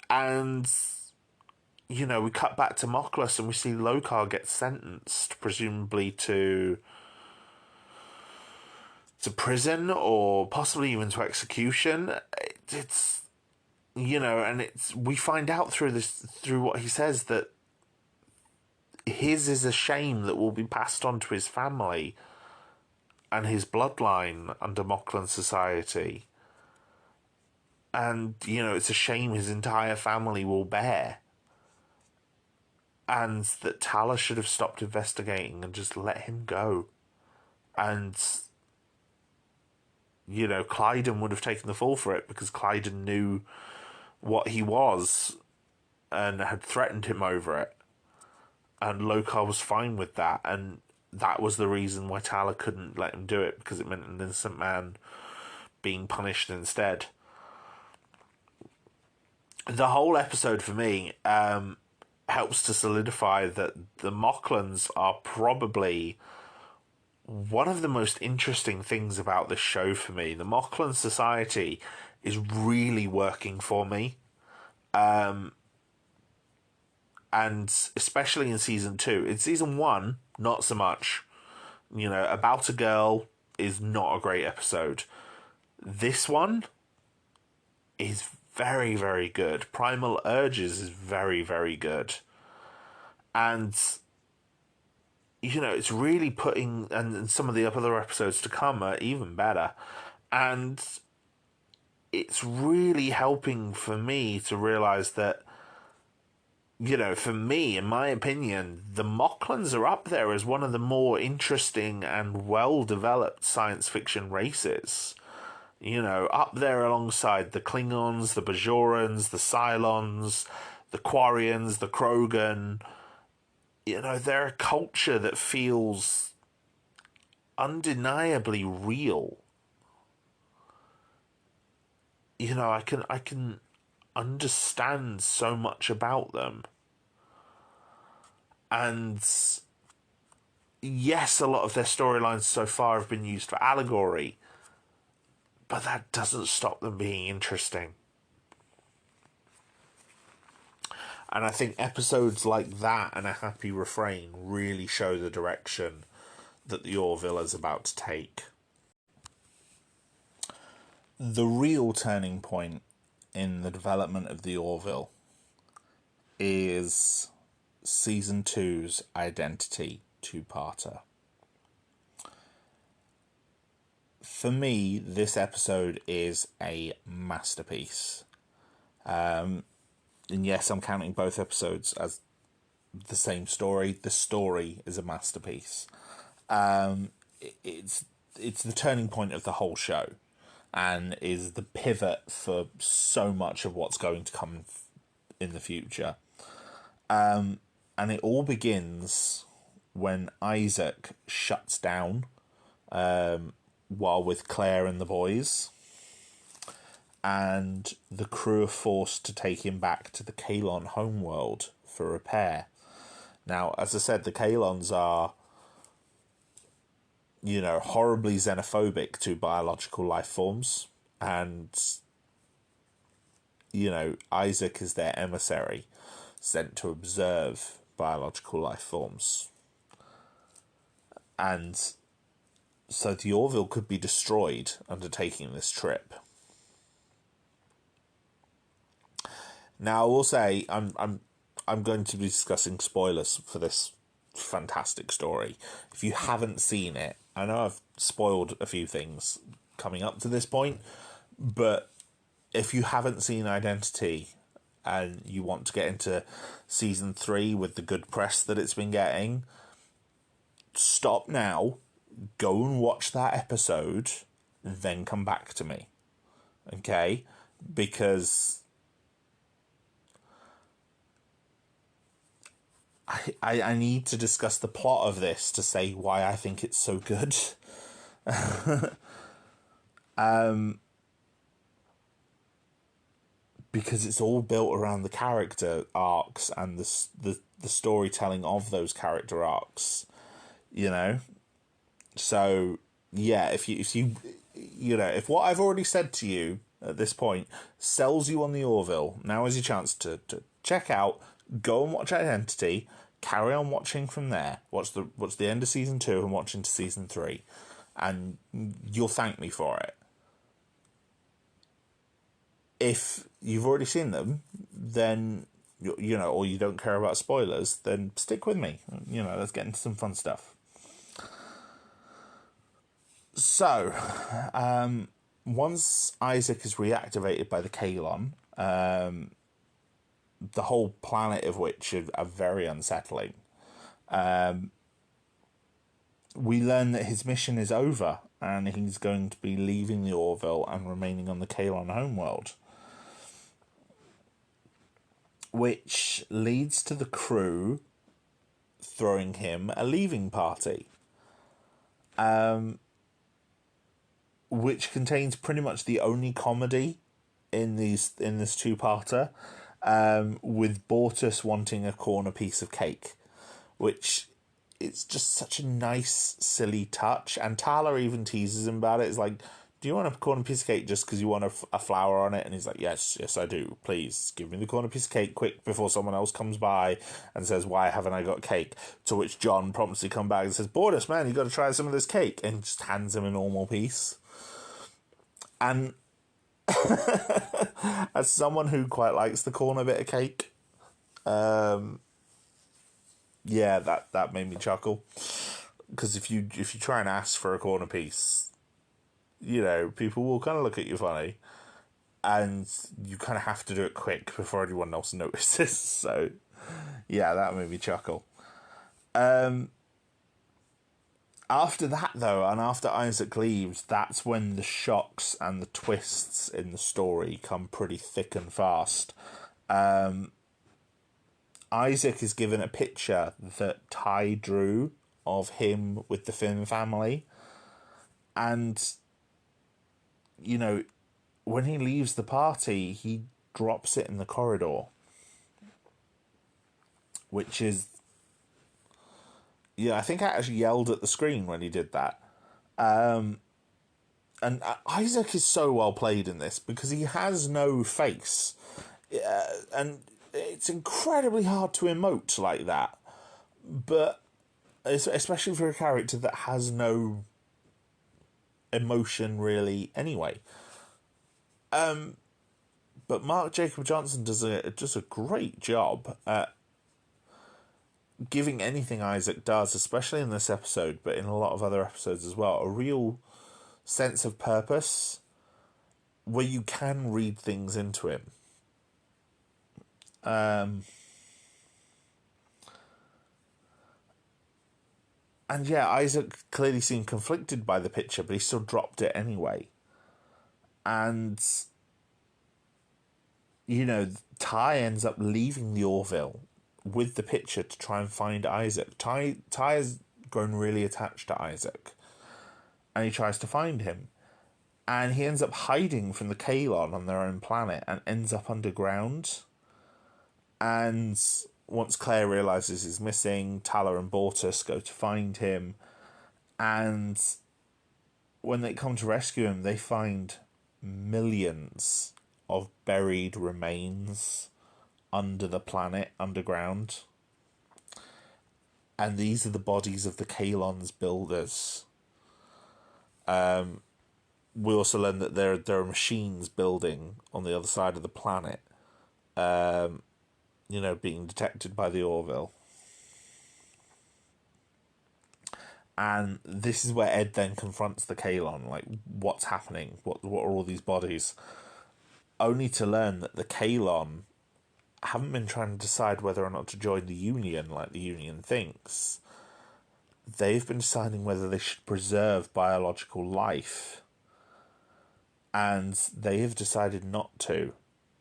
And, you know, we cut back to Moklas and we see Lokar get sentenced, presumably to prison or possibly even to execution. It's, you know, and we find out through what he says that his is a shame that will be passed on to his family and his bloodline under Moklan society. And, it's a shame his entire family will bear. And that Tala should have stopped investigating and just let him go. And, Clyden would have taken the fall for it, because Clyden knew what he was and had threatened him over it. And Lokar was fine with that. And that was the reason why Tala couldn't let him do it, because it meant an innocent man being punished instead. The whole episode for me helps to solidify that the Mocklans are probably one of the most interesting things about this show for me. The Mocklan society is really working for me. And especially in season 2. In season 1, not so much. About a Girl is not a great episode. This one is very, very good. Primal Urges is very, very good. And, it's really putting... And some of the other episodes to come are even better. And it's really helping for me to realise that, for me, in my opinion, the Mocklans are up there as one of the more interesting and well-developed science fiction races. Up there alongside the Klingons, the Bajorans, the Cylons, the Quarians, the Krogan. They're a culture that feels undeniably real. I can understand so much about them. And yes, a lot of their storylines so far have been used for allegory, but that doesn't stop them being interesting. And I think episodes like that and A Happy Refrain really show the direction that the Orville is about to take. The real turning point in the development of the Orville is season 2's Identity two-parter. For me, this episode is a masterpiece. And yes, I'm counting both episodes as the same story. The story is a masterpiece. It's the turning point of the whole show, and is the pivot for so much of what's going to come in the future. And it all begins when Isaac shuts down while with Claire and the boys, and the crew are forced to take him back to the Kaylon homeworld for repair. Now, as I said, the Kaylons are, horribly xenophobic to biological life forms, and, Isaac is their emissary, sent to observe biological life forms. And so the Orville could be destroyed undertaking this trip. Now, I will say I'm going to be discussing spoilers for this fantastic story. If you haven't seen it, I know I've spoiled a few things coming up to this point, but if you haven't seen Identity and you want to get into season 3 with the good press that it's been getting, stop now, go and watch that episode, then come back to me. Okay? Because I need to discuss the plot of this to say why I think it's so good. Because it's all built around the character arcs and the storytelling of those character arcs, So yeah, if if what I've already said to you at this point sells you on the Orville, now is your chance to check out, go and watch Identity, carry on watching from there, watch the end of season 2 and watch into season 3, and you'll thank me for it. If you've already seen them, then, or you don't care about spoilers, then stick with me. Let's get into some fun stuff. So, once Isaac is reactivated by the Kalon, the whole planet of which are very unsettling, we learn that his mission is over and he's going to be leaving the Orville and remaining on the Kalon homeworld. Which leads to the crew throwing him a leaving party. Which contains pretty much the only comedy in this two-parter, with Bortus wanting a corner piece of cake, which it's just such a nice, silly touch. And Tala even teases him about it. It's like, do you want a corner piece of cake just because you want a flower on it? And he's like, yes, I do. Please, give me the corner piece of cake quick before someone else comes by and says, why haven't I got cake? To which John promptly comes back and says, Bortus, man, you got to try some of this cake. And just hands him a normal piece. And as someone who quite likes the corner bit of cake, yeah, that made me chuckle. Because if you try and ask for a corner piece, you know, people will kind of look at you funny, and you kind of have to do it quick before anyone else notices. So, yeah, that made me chuckle. After that, though, and after Isaac leaves, that's when the shocks and the twists in the story come pretty thick and fast. Isaac is given a picture that Ty drew of him with the Finn family. And, you know, when he leaves the party, he drops it in the corridor. Which is... Yeah, I think I actually yelled at the screen when he did that. And Isaac is so well played in this because he has no face. And it's incredibly hard to emote like that. But especially for a character that has no emotion really anyway. But Mark Jacob Johnson does a great job at giving anything Isaac does, especially in this episode, but in a lot of other episodes as well, a real sense of purpose where you can read things into him. And yeah, Isaac clearly seemed conflicted by the picture, but he still dropped it anyway. And, you know, Ty ends up leaving the Orville with the picture to try and find Isaac. Ty has grown really attached to Isaac, and he tries to find him. And he ends up hiding from the Kalon on their own planet and ends up underground. And once Claire realises he's missing, Tala and Bortus go to find him. And when they come to rescue him, they find millions of buried remains under the planet, underground. And these are the bodies of the Kalon's builders. We also learn that there are machines building on the other side of the planet, you know, being detected by the Orville. And this is where Ed then confronts the Kalon, like, what's happening? What are all these bodies? Only to learn that the Kalon haven't been trying to decide whether or not to join the Union like the Union thinks. They've been deciding whether they should preserve biological life. And they have decided not to.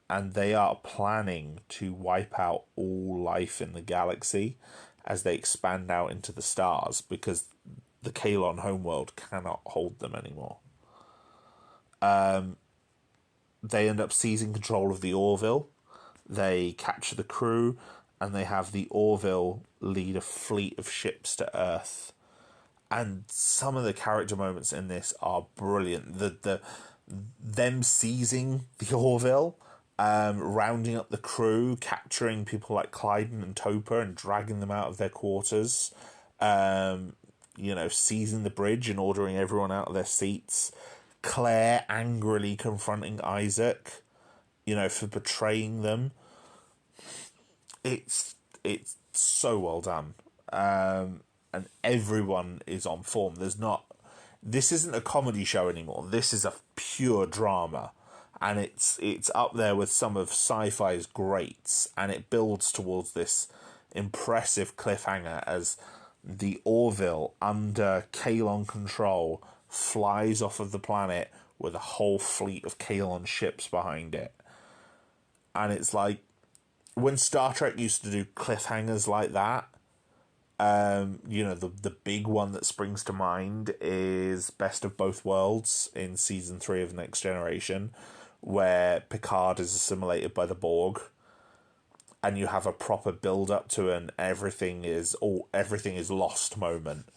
And they are planning to wipe out all life in the galaxy as they expand out into the stars, because the Kalon homeworld cannot hold them anymore. They end up seizing control of the Orville. They capture the crew, and they have the Orville lead a fleet of ships to Earth. And some of the character moments in this are brilliant. Them seizing the Orville, rounding up the crew, capturing people like Clyden and Topper and dragging them out of their quarters, you know, seizing the bridge and ordering everyone out of their seats. Claire angrily confronting Isaac, you know, for betraying them. It's so well done. And everyone is on form. There's not this isn't a comedy show anymore. This is a pure drama, and it's up there with some of sci-fi's greats, and it builds towards this impressive cliffhanger as the Orville, under Kalon control, flies off of the planet with a whole fleet of Kalon ships behind it. And it's like, when Star Trek used to do cliffhangers like that, the big one that springs to mind is Best of Both Worlds in season 3 of Next Generation, where Picard is assimilated by the Borg, and you have a proper build up to an everything is lost moment,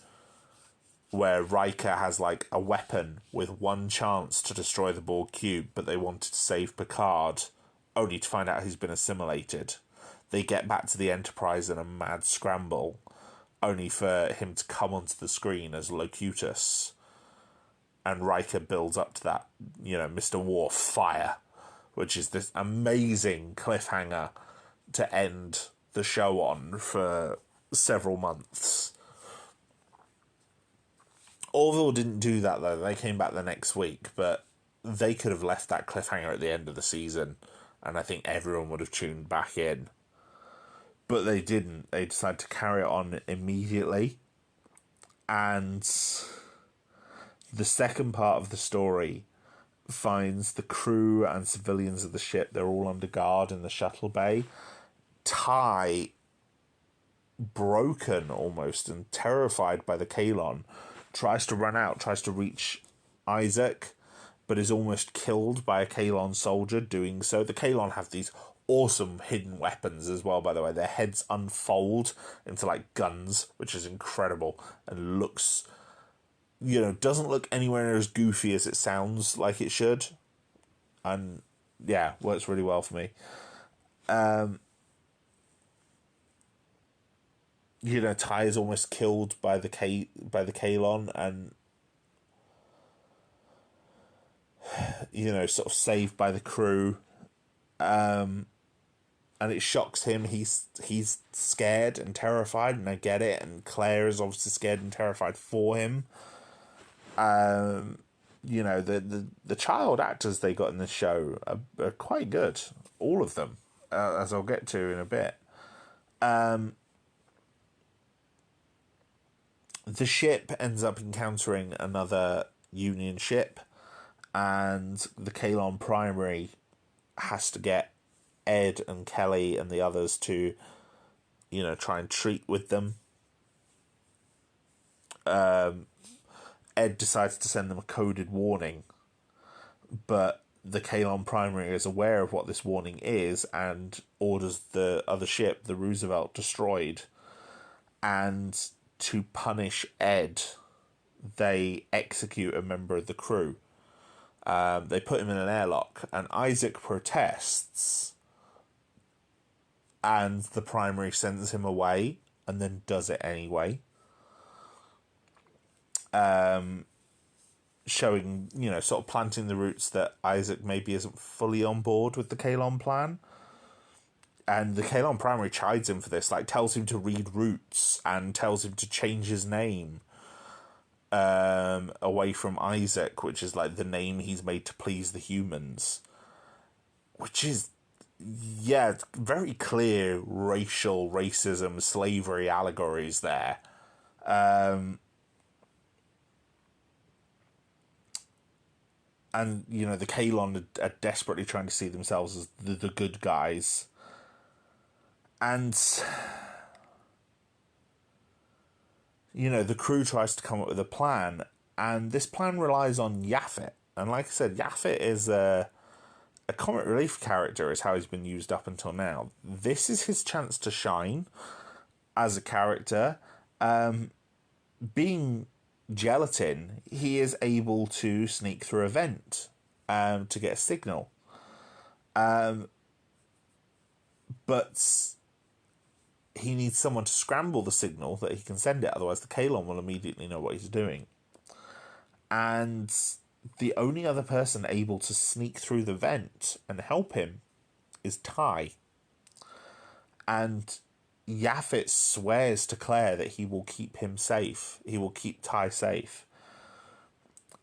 where Riker has like a weapon with one chance to destroy the Borg cube, but they wanted to save Picard, only to find out he's been assimilated. They get back to the Enterprise in a mad scramble, only for him to come onto the screen as Locutus. And Riker builds up to that, Mr. Worf fire, which is this amazing cliffhanger to end the show on for several months. Orville didn't do that, though. They came back the next week, but they could have left that cliffhanger at the end of the season, and I think everyone would have tuned back in. But they didn't. They decided to carry it on immediately. And the second part of the story finds the crew and civilians of the ship, they're all under guard in the shuttle bay. Ty, broken almost and terrified by the Kalon, tries to run out, tries to reach Isaac, but is almost killed by a Kalon soldier doing so. The Kalon have these awesome hidden weapons as well, by the way. Their heads unfold into like guns, which is incredible, and looks, doesn't look anywhere near as goofy as it sounds like it should. And yeah, works really well for me. Ty is almost killed by the Kalon, and sort of saved by the crew. And it shocks him. He's scared and terrified, and I get it. And Claire is obviously scared and terrified for him. The child actors they got in this show are quite good, all of them, as I'll get to in a bit. The ship ends up encountering another Union ship, and the Kalon primary has to get Ed and Kelly and the others to, try and treat with them. Ed decides to send them a coded warning, but the Kalon primary is aware of what this warning is and orders the other ship, the Roosevelt, destroyed. And to punish Ed, they execute a member of the crew. They put him in an airlock, and Isaac protests, and the primary sends him away, and then does it anyway. Showing, sort of planting the roots that Isaac maybe isn't fully on board with the Kalon plan. And the Kalon primary chides him for this, like tells him to read roots and tells him to change his name away from Isaac, which is like the name he's made to please the humans. Which is, very clear racism, slavery allegories there. And, the Kalon are desperately trying to see themselves as the good guys. And, the crew tries to come up with a plan, and this plan relies on Yaphet. And like I said, Yaphet is a comic relief character, is how he's been used up until now. This is his chance to shine as a character. Being gelatin, he is able to sneak through a vent to get a signal. But he needs someone to scramble the signal that he can send it, otherwise the Kalon will immediately know what he's doing. And the only other person able to sneak through the vent and help him is Ty. And Yaphet swears to Claire that he will keep him safe. He will keep Ty safe.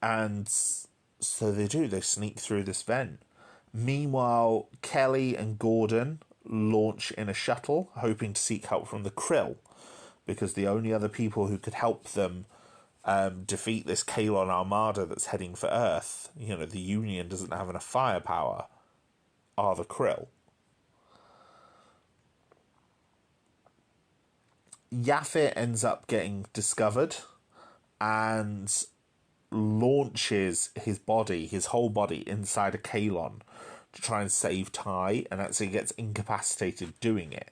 And so they do. They sneak through this vent. Meanwhile, Kelly and Gordon launch in a shuttle, hoping to seek help from the Krill, because the only other people who could help them defeat this Kalon armada that's heading for Earth, the Union doesn't have enough firepower, are the Krill. Yaphet ends up getting discovered and launches his whole body, inside a Kalon to try and save Ty, and actually gets incapacitated doing it.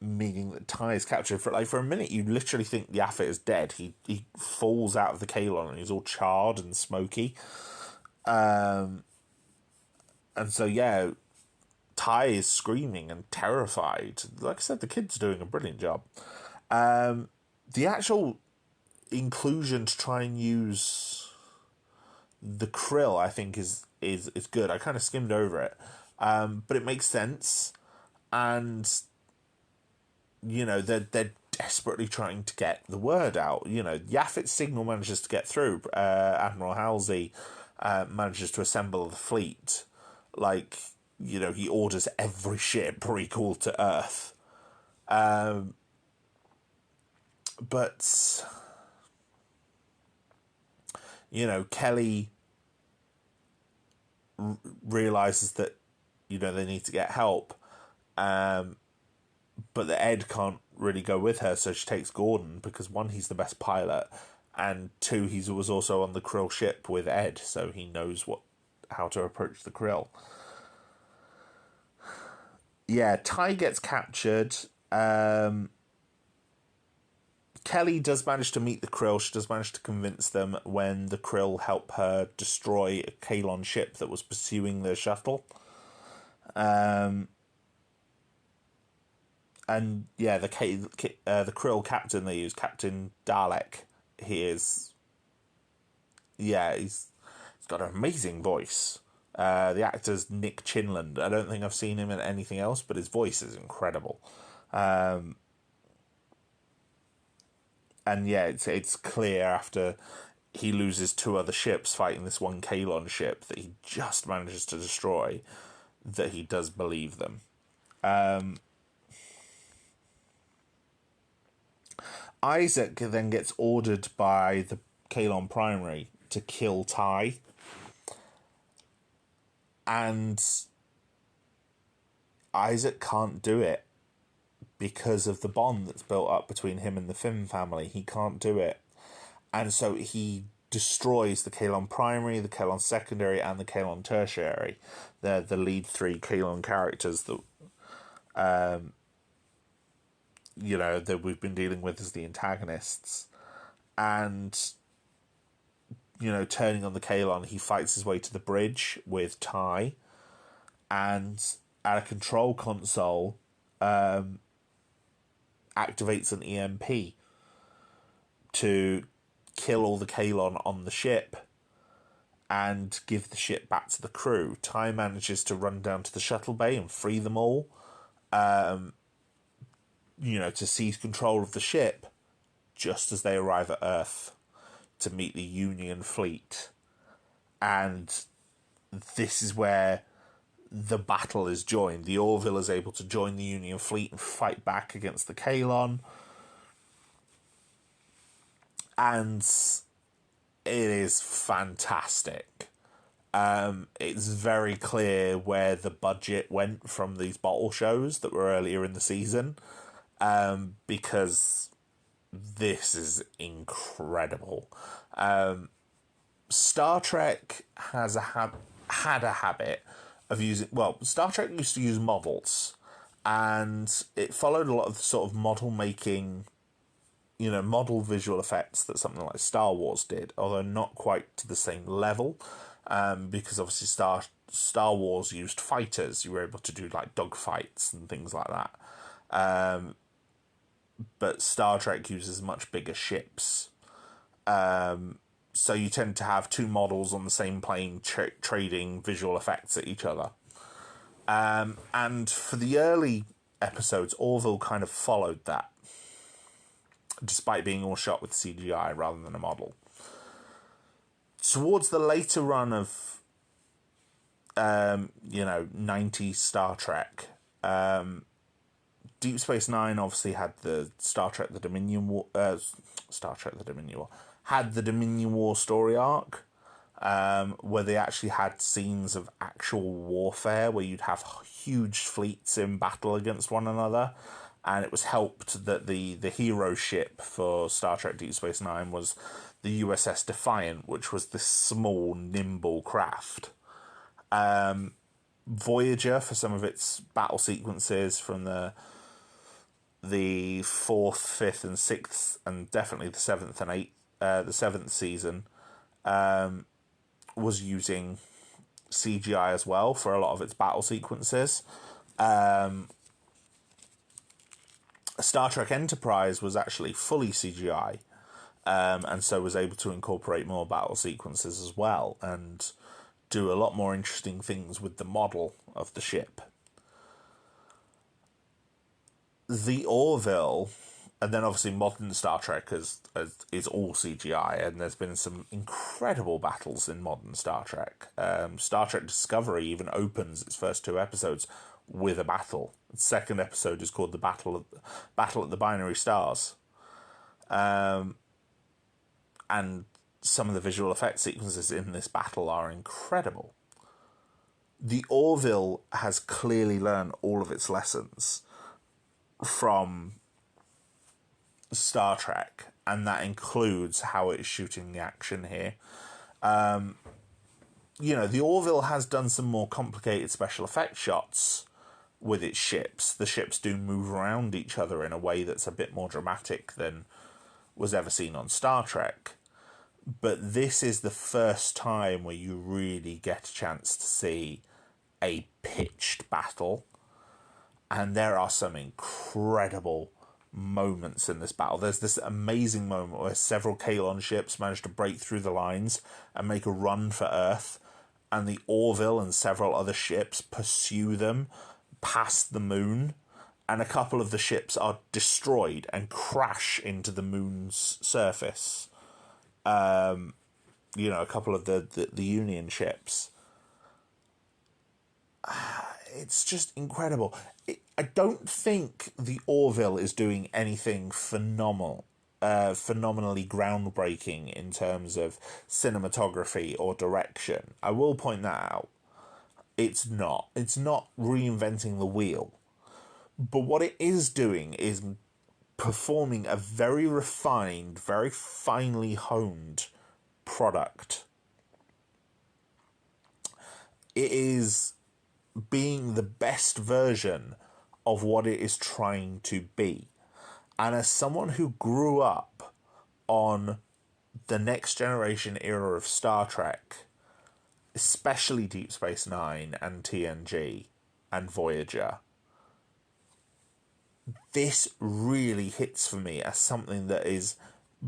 Meaning that Ty is captured. For a minute, you literally think Yaphet is dead. He falls out of the Kalon and he's all charred and smoky. And so, yeah, Ty is screaming and terrified. Like I said, the kid's doing a brilliant job. The actual inclusion to try and use the Krill, I think, is good. I kind of skimmed over it. But it makes sense. And, they're desperately trying to get the word out. Yaphet's signal manages to get through. Admiral Halsey manages to assemble the fleet. He orders every ship recall to Earth. But, Kelly realizes that, they need to get help. But that Ed can't really go with her, so she takes Gordon, because one, he's the best pilot, and two, he was also on the Krill ship with Ed, so he knows how to approach the Krill. Yeah, Ty gets captured. Kelly does manage to meet the Krill. She does manage to convince them when the Krill help her destroy a Kalon ship that was pursuing the shuttle. And yeah, the Krill captain they use, Captain Dalek. He's got an amazing voice. The actor's Nick Chinland. I don't think I've seen him in anything else, but his voice is incredible. And yeah, it's clear after he loses two other ships fighting this one Kalon ship that he just manages to destroy, that he does believe them. Isaac then gets ordered by the Kalon Primary to kill Ty. And Isaac can't do it because of the bond that's built up between him and the Finn family. He can't do it. And so he destroys the Kalon Primary, the Kalon Secondary, and the Kalon Tertiary. They're the lead three Kalon characters that that we've been dealing with as the antagonists. And, turning on the Kalon, he fights his way to the bridge with Ty, and at a control console, activates an EMP to kill all the Kalon on the ship and give the ship back to the crew. Ty manages to run down to the shuttle bay and free them all. To seize control of the ship just as they arrive at Earth to meet the Union fleet. And this is where the battle is joined. The Orville is able to join the Union fleet and fight back against the Kalon. And it is fantastic. It's very clear where the budget went from these bottle shows that were earlier in the season. Because this is incredible. Star Trek has had a habit of using... Well, Star Trek used to use models, and it followed a lot of the sort of model making, model visual effects that something like Star Wars did, although not quite to the same level, because obviously Star Wars used fighters. You were able to do like dogfights and things like that. But Star Trek uses much bigger ships. So you tend to have two models on the same plane trading visual effects at each other. And for the early episodes, Orville kind of followed that, despite being all shot with CGI rather than a model. towards the later run of, 90s Star Trek, Deep Space Nine obviously had the Star Trek the Dominion War, had the Dominion War story arc, where they actually had scenes of actual warfare where you'd have huge fleets in battle against one another. And it was helped that the hero ship for Star Trek Deep Space Nine was the USS Defiant, which was this small, nimble craft. Voyager, for some of its battle sequences from the fourth, fifth, and sixth, and definitely the seventh and eighth, the seventh season, was using CGI as well for a lot of its battle sequences. Star Trek Enterprise was actually fully CGI, and so was able to incorporate more battle sequences as well, and do a lot more interesting things with the model of the ship. The Orville, and then obviously modern Star Trek is all CGI, and there's been some incredible battles in modern Star Trek. Star Trek Discovery even opens its first two episodes with a battle. The second episode is called the Battle at the Binary Stars. And some of the visual effect sequences in this battle are incredible. The Orville has clearly learned all of its lessons from Star Trek, and that includes how it is shooting the action here. The Orville has done some more complicated special effects shots with its ships. The ships do move around each other in a way that's a bit more dramatic than was ever seen on Star Trek. But this is the first time where you really get a chance to see a pitched battle. And there are some incredible moments in this battle. There's this amazing moment where several Kalon ships manage to break through the lines and make a run for Earth. And the Orville and several other ships pursue them past the moon. And a couple of the ships are destroyed and crash into the moon's surface. A couple of the Union ships. It's just incredible. I don't think the Orville is doing anything phenomenally groundbreaking in terms of cinematography or direction. I will point that out. It's not. It's not reinventing the wheel. But what it is doing is performing a very refined, very finely honed product. It is being the best version of what it is trying to be. And as someone who grew up on the next generation era of Star Trek, especially Deep Space Nine and TNG and Voyager, this really hits for me as something that is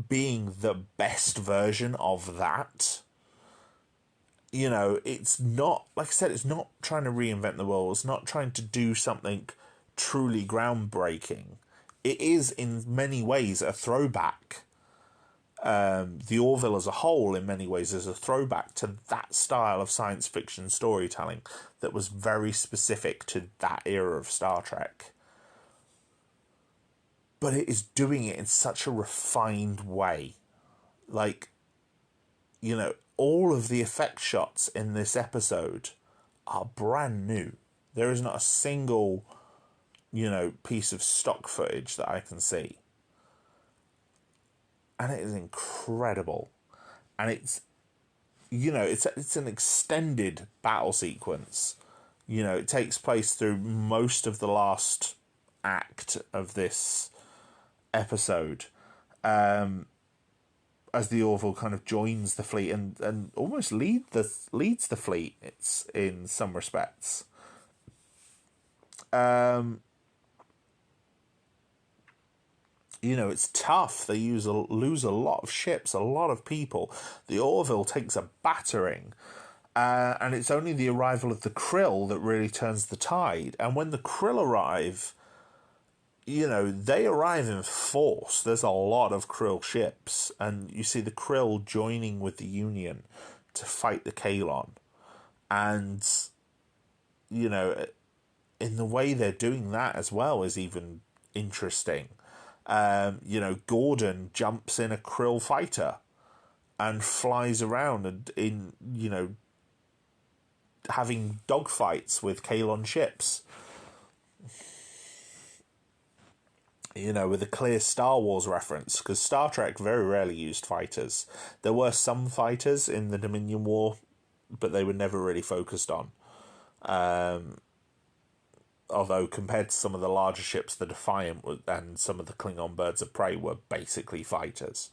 being the best version of that. It's not, like I said, it's not trying to reinvent the world. It's not trying to do something truly groundbreaking. It is, in many ways, a throwback. The Orville as a whole, in many ways, is a throwback to that style of science fiction storytelling that was very specific to that era of Star Trek. But it is doing it in such a refined way. All of the effect shots in this episode are brand new. There is not a single, piece of stock footage that I can see. And it is incredible. And it's an extended battle sequence. It takes place through most of the last act of this episode. As the Orville kind of joins the fleet and almost leads the fleet. It's in some respects. It's tough. They lose a lot of ships, a lot of people. The Orville takes a battering. And it's only the arrival of the Krill that really turns the tide. And when the Krill arrive, they arrive in force. There's a lot of Krill ships, and you see the Krill joining with the Union to fight the Kalon. And, you know, in the way they're doing that as well is even interesting. You know, Gordon jumps in a Krill fighter and flies around and in, you know, having dogfights with Kalon ships. You know, with a clear Star Wars reference, because Star Trek very rarely used fighters. There were some fighters in the Dominion War, but they were never really focused on. Although compared to some of the larger ships, the Defiant and some of the Klingon birds of prey were basically fighters.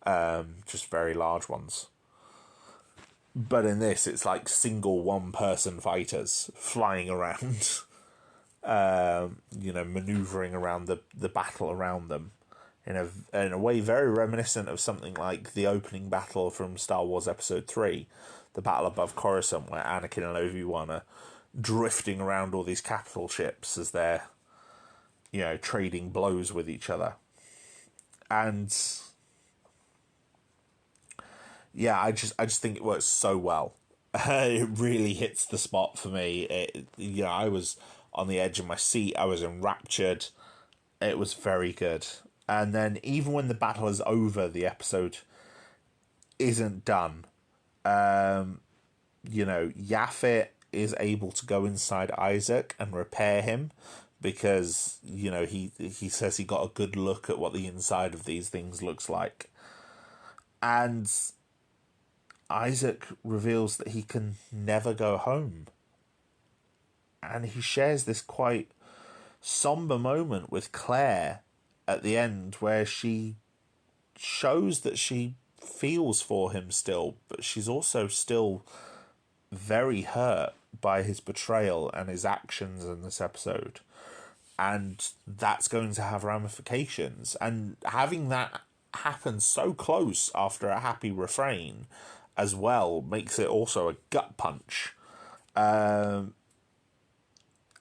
Just very large ones. But in this, it's like single one-person fighters flying around, you know, manoeuvring around the battle around them in a way very reminiscent of something like the opening battle from Star Wars Episode 3, the battle above Coruscant, where Anakin and Obi-Wan are drifting around all these capital ships as they're, you know, trading blows with each other. And yeah, I just think it works so well. It really hits the spot for me. You know, I was on the edge of my seat. I was enraptured. It was very good. And then even when the battle is over, the episode isn't done. You know, Yaphet is able to go inside Isaac and repair him because, you know, he says he got a good look at what the inside of these things looks like. And Isaac reveals that he can never go home. And he shares this quite somber moment with Claire at the end where she shows that she feels for him still, but she's also still very hurt by his betrayal and his actions in this episode. And that's going to have ramifications. And having that happen so close after a happy refrain as well makes it also a gut punch.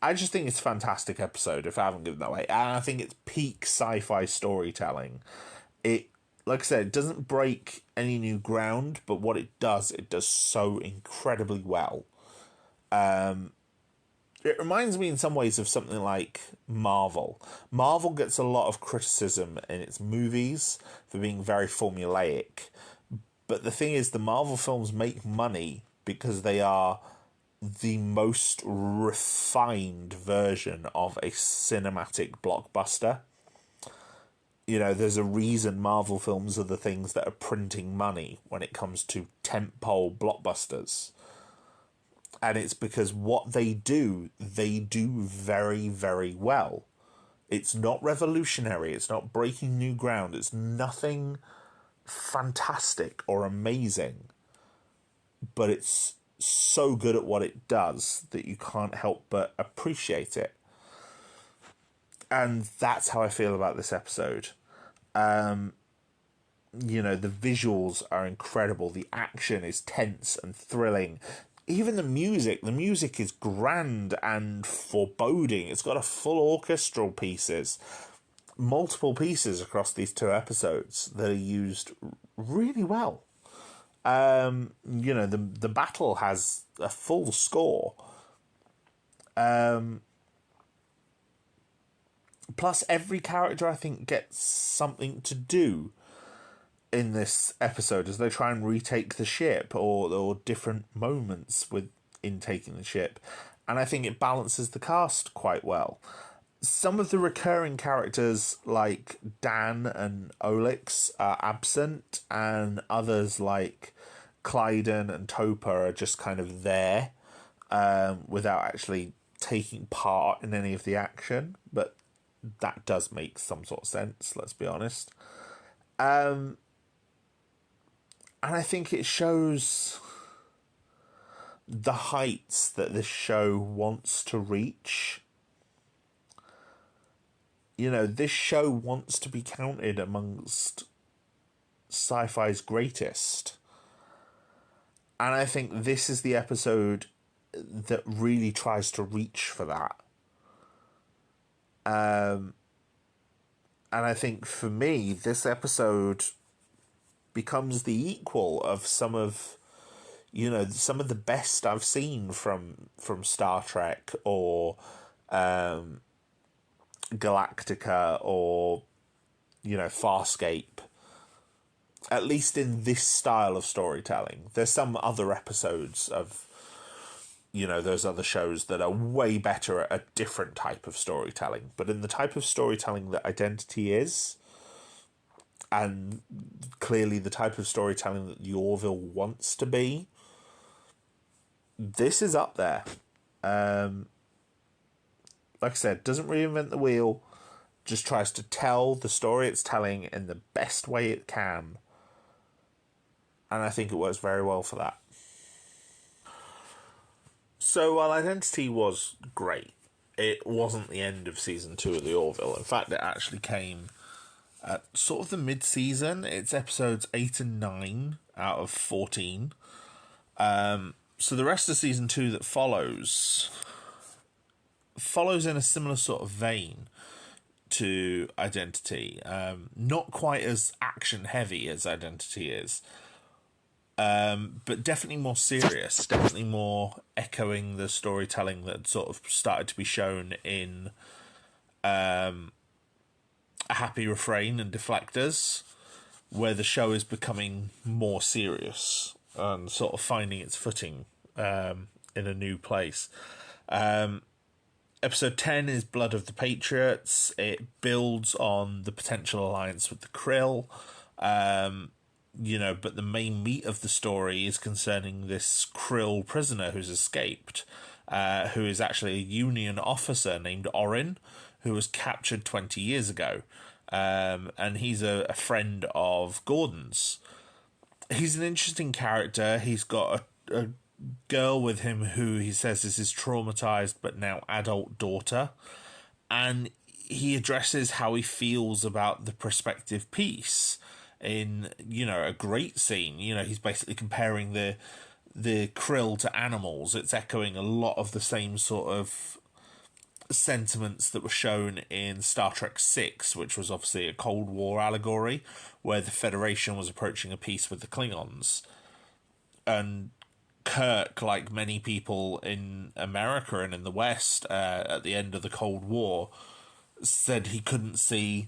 I just think it's a fantastic episode, if I haven't given that away. And I think it's peak sci-fi storytelling. It, like I said, it doesn't break any new ground, but what it does so incredibly well. It reminds me in some ways of something like Marvel. Marvel gets a lot of criticism in its movies for being very formulaic. But the thing is, the Marvel films make money because they are the most refined version of a cinematic blockbuster. You know, there's a reason Marvel films are the things that are printing money when it comes to tentpole blockbusters. And it's because what they do very, very well. It's not revolutionary. It's not breaking new ground. It's nothing fantastic or amazing. But it's so good at what it does that you can't help but appreciate it. And that's how I feel about this episode. You know, the visuals are incredible. The action is tense and thrilling. Even the music is grand and foreboding. It's got a full orchestral pieces, multiple pieces across these two episodes that are used really well. You know, the battle has a full score. Plus, every character, I think, gets something to do in this episode as they try and retake the ship or different moments in taking the ship. And I think it balances the cast quite well. Some of the recurring characters like Dan and Olix are absent, and others like Clyden and Topa are just kind of there without actually taking part in any of the action. But that does make some sort of sense, let's be honest. And I think it shows the heights that this show wants to reach. You know, this show wants to be counted amongst sci-fi's greatest. And I think this is the episode that really tries to reach for that. And I think for me, this episode becomes the equal of some of you know, some of the best I've seen from Star Trek or Galactica or, you know, Farscape. At least in this style of storytelling. There's some other episodes of, you know, those other shows that are way better at a different type of storytelling. But in the type of storytelling that Identity is, and clearly the type of storytelling that the Orville wants to be, this is up there. Like I said, doesn't reinvent the wheel, just tries to tell the story it's telling in the best way it can. And I think it works very well for that. So while Identity was great, it wasn't the end of season 2 of The Orville. In fact, it actually came at sort of the mid-season. It's episodes 8 and 9 out of 14. So the rest of season 2 that follows in a similar sort of vein to Identity. Not quite as action-heavy as Identity is. But definitely more serious, definitely more echoing the storytelling that sort of started to be shown in A Happy Refrain and Deflectors, where the show is becoming more serious and sort of finding its footing in a new place. Episode 10 is Blood of the Patriots. It builds on the potential alliance with the Krill. You know, but the main meat of the story is concerning this Krill prisoner who's escaped, who is actually a Union officer named Orin, who was captured 20 years ago. And he's a friend of Gordon's. He's an interesting character. He's got a girl with him who he says is his traumatized but now adult daughter. And he addresses how he feels about the prospective peace in, you know, a great scene. You know, he's basically comparing the Krill to animals. It's echoing a lot of the same sort of sentiments that were shown in Star Trek VI, which was obviously a Cold War allegory, where the Federation was approaching a peace with the Klingons. And Kirk, like many people in America and in the West at the end of the Cold War, said he couldn't see,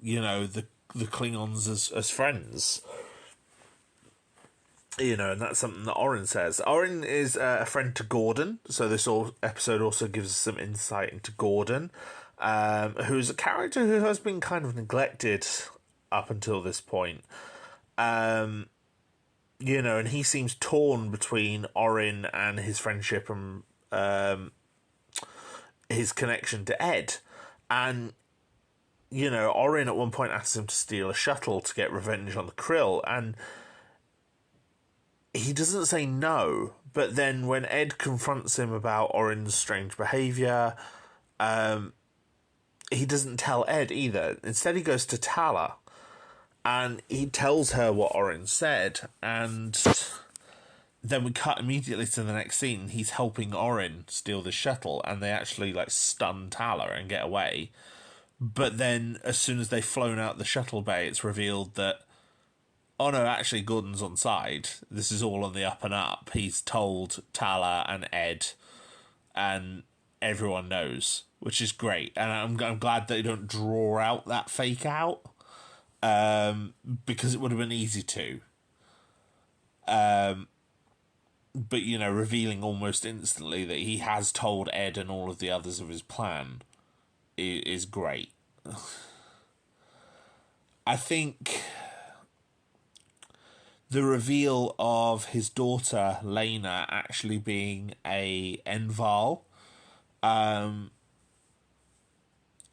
you know, the Klingons as friends. You know, and that's something that Orin says. Orin is a friend to Gordon, so this episode also gives us some insight into Gordon, who's a character who has been kind of neglected up until this point. You know, and he seems torn between Orin and his friendship and his connection to Ed. And you know, Orin at one point asks him to steal a shuttle to get revenge on the Krill, and he doesn't say no, but then when Ed confronts him about Orin's strange behaviour, he doesn't tell Ed either. Instead, he goes to Tala, and he tells her what Orin said, and then we cut immediately to the next scene. He's helping Orin steal the shuttle, and they actually, like, stun Tala and get away. But then, as soon as they've flown out the shuttle bay, it's revealed that, oh no, actually Gordon's on side. This is all on the up and up. He's told Tala and Ed, and everyone knows, which is great. And I'm glad they don't draw out that fake out, because it would have been easy to. But, you know, revealing almost instantly that he has told Ed and all of the others of his plan is great. I think the reveal of his daughter Lena actually being a Enval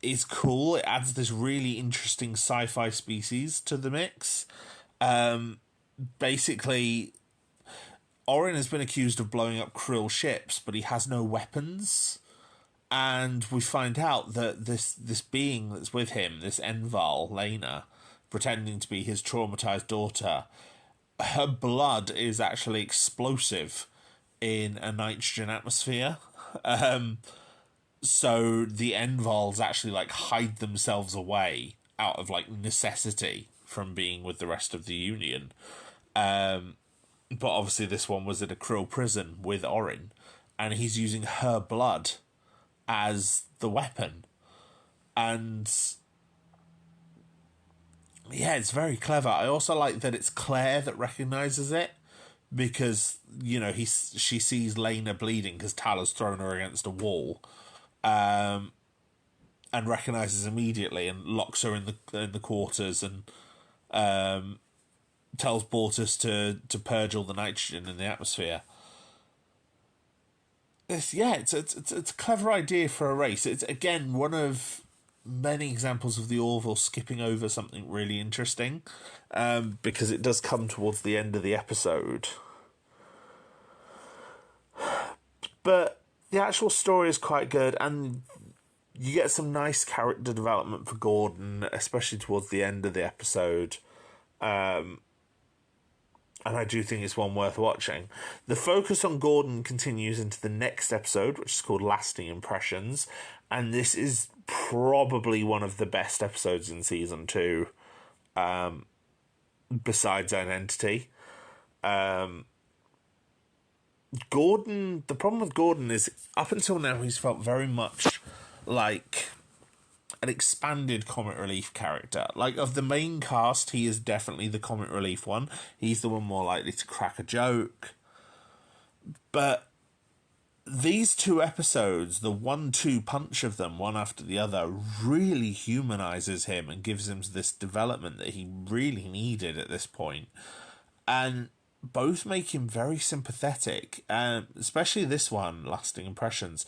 is cool. It adds this really interesting sci-fi species to the mix. Basically, Orin has been accused of blowing up Krill ships, but he has no weapons. And we find out that this being that's with him, this Enval, Lena, pretending to be his traumatized daughter, her blood is actually explosive in a nitrogen atmosphere. So the Envals actually, like, hide themselves away out of, like, necessity from being with the rest of the Union. but obviously this one was at a cruel prison with Orin, and he's using her blood as the weapon. And yeah, it's very clever. I also like that it's Claire that recognizes it, because she sees Lena bleeding because Tala's thrown her against a wall, and recognizes immediately and locks her in the quarters, and tells Bortus to purge all the nitrogen in the atmosphere. It's a clever idea for a race. It's again one of many examples of the Orville skipping over something really interesting, because it does come towards the end of the episode. But the actual story is quite good, and you get some nice character development for Gordon, especially towards the end of the episode. And I do think it's one worth watching. The focus on Gordon continues into the next episode, which is called Lasting Impressions, and this is probably one of the best episodes in season 2, besides Identity. Gordon, the problem with Gordon is, up until now, he's felt very much like an expanded comic relief character. Like, of the main cast, he is definitely the comic relief one. He's the one more likely to crack a joke. But these 2 episodes, the 1-2 punch of them, one after the other, really humanizes him and gives him this development that he really needed at this point. And both make him very sympathetic, especially this one, Lasting Impressions.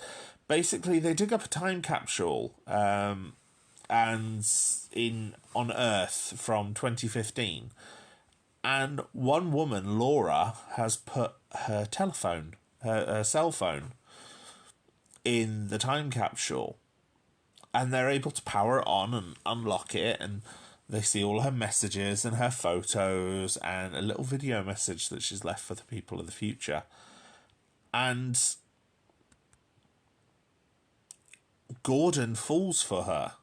Basically, they dig up a time capsule, and on Earth from 2015, and one woman, Laura, has put her telephone, her cell phone, in the time capsule, and they're able to power it on and unlock it, and they see all her messages and her photos and a little video message that she's left for the people of the future. And Gordon falls for her.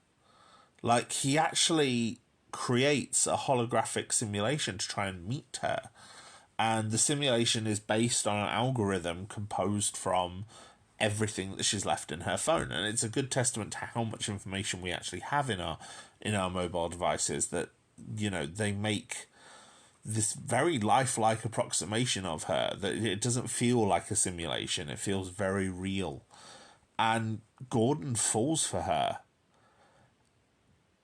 Like, he actually creates a holographic simulation to try and meet her. And the simulation is based on an algorithm composed from everything that she's left in her phone. And it's a good testament to how much information we actually have in our mobile devices, that, they make this very lifelike approximation of her, that it doesn't feel like a simulation. It feels very real. And Gordon falls for her.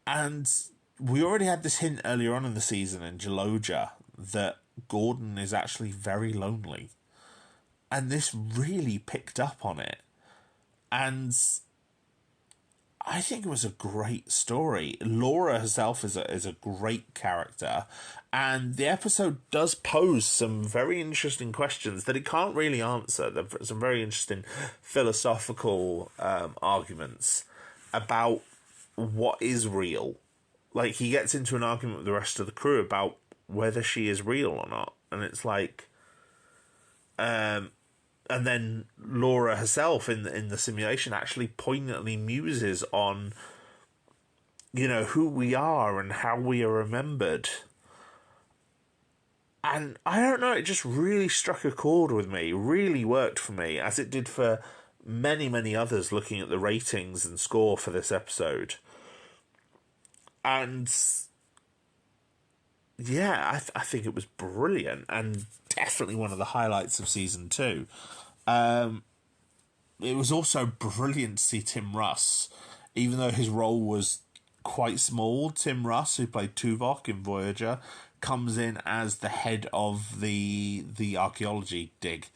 And we already had this hint earlier on in the season in Jaloja that Gordon is actually very lonely. And this really picked up on it. And I think it was a great story. Laura herself is a great character. And the episode does pose some very interesting questions that it can't really answer. There's some very interesting philosophical arguments about what is real. Like, he gets into an argument with the rest of the crew about whether she is real or not, and it's like, and then Laura herself in the simulation actually poignantly muses on, who we are and how we are remembered. And I don't know, it just really struck a chord with me, really worked for me, as it did for many, many others looking at the ratings and score for this episode. And yeah, I think it was brilliant, and definitely one of the highlights of season 2. It was also brilliant to see Tim Russ, even though his role was quite small. Tim Russ, who played Tuvok in Voyager, comes in as the head of the archaeology dig.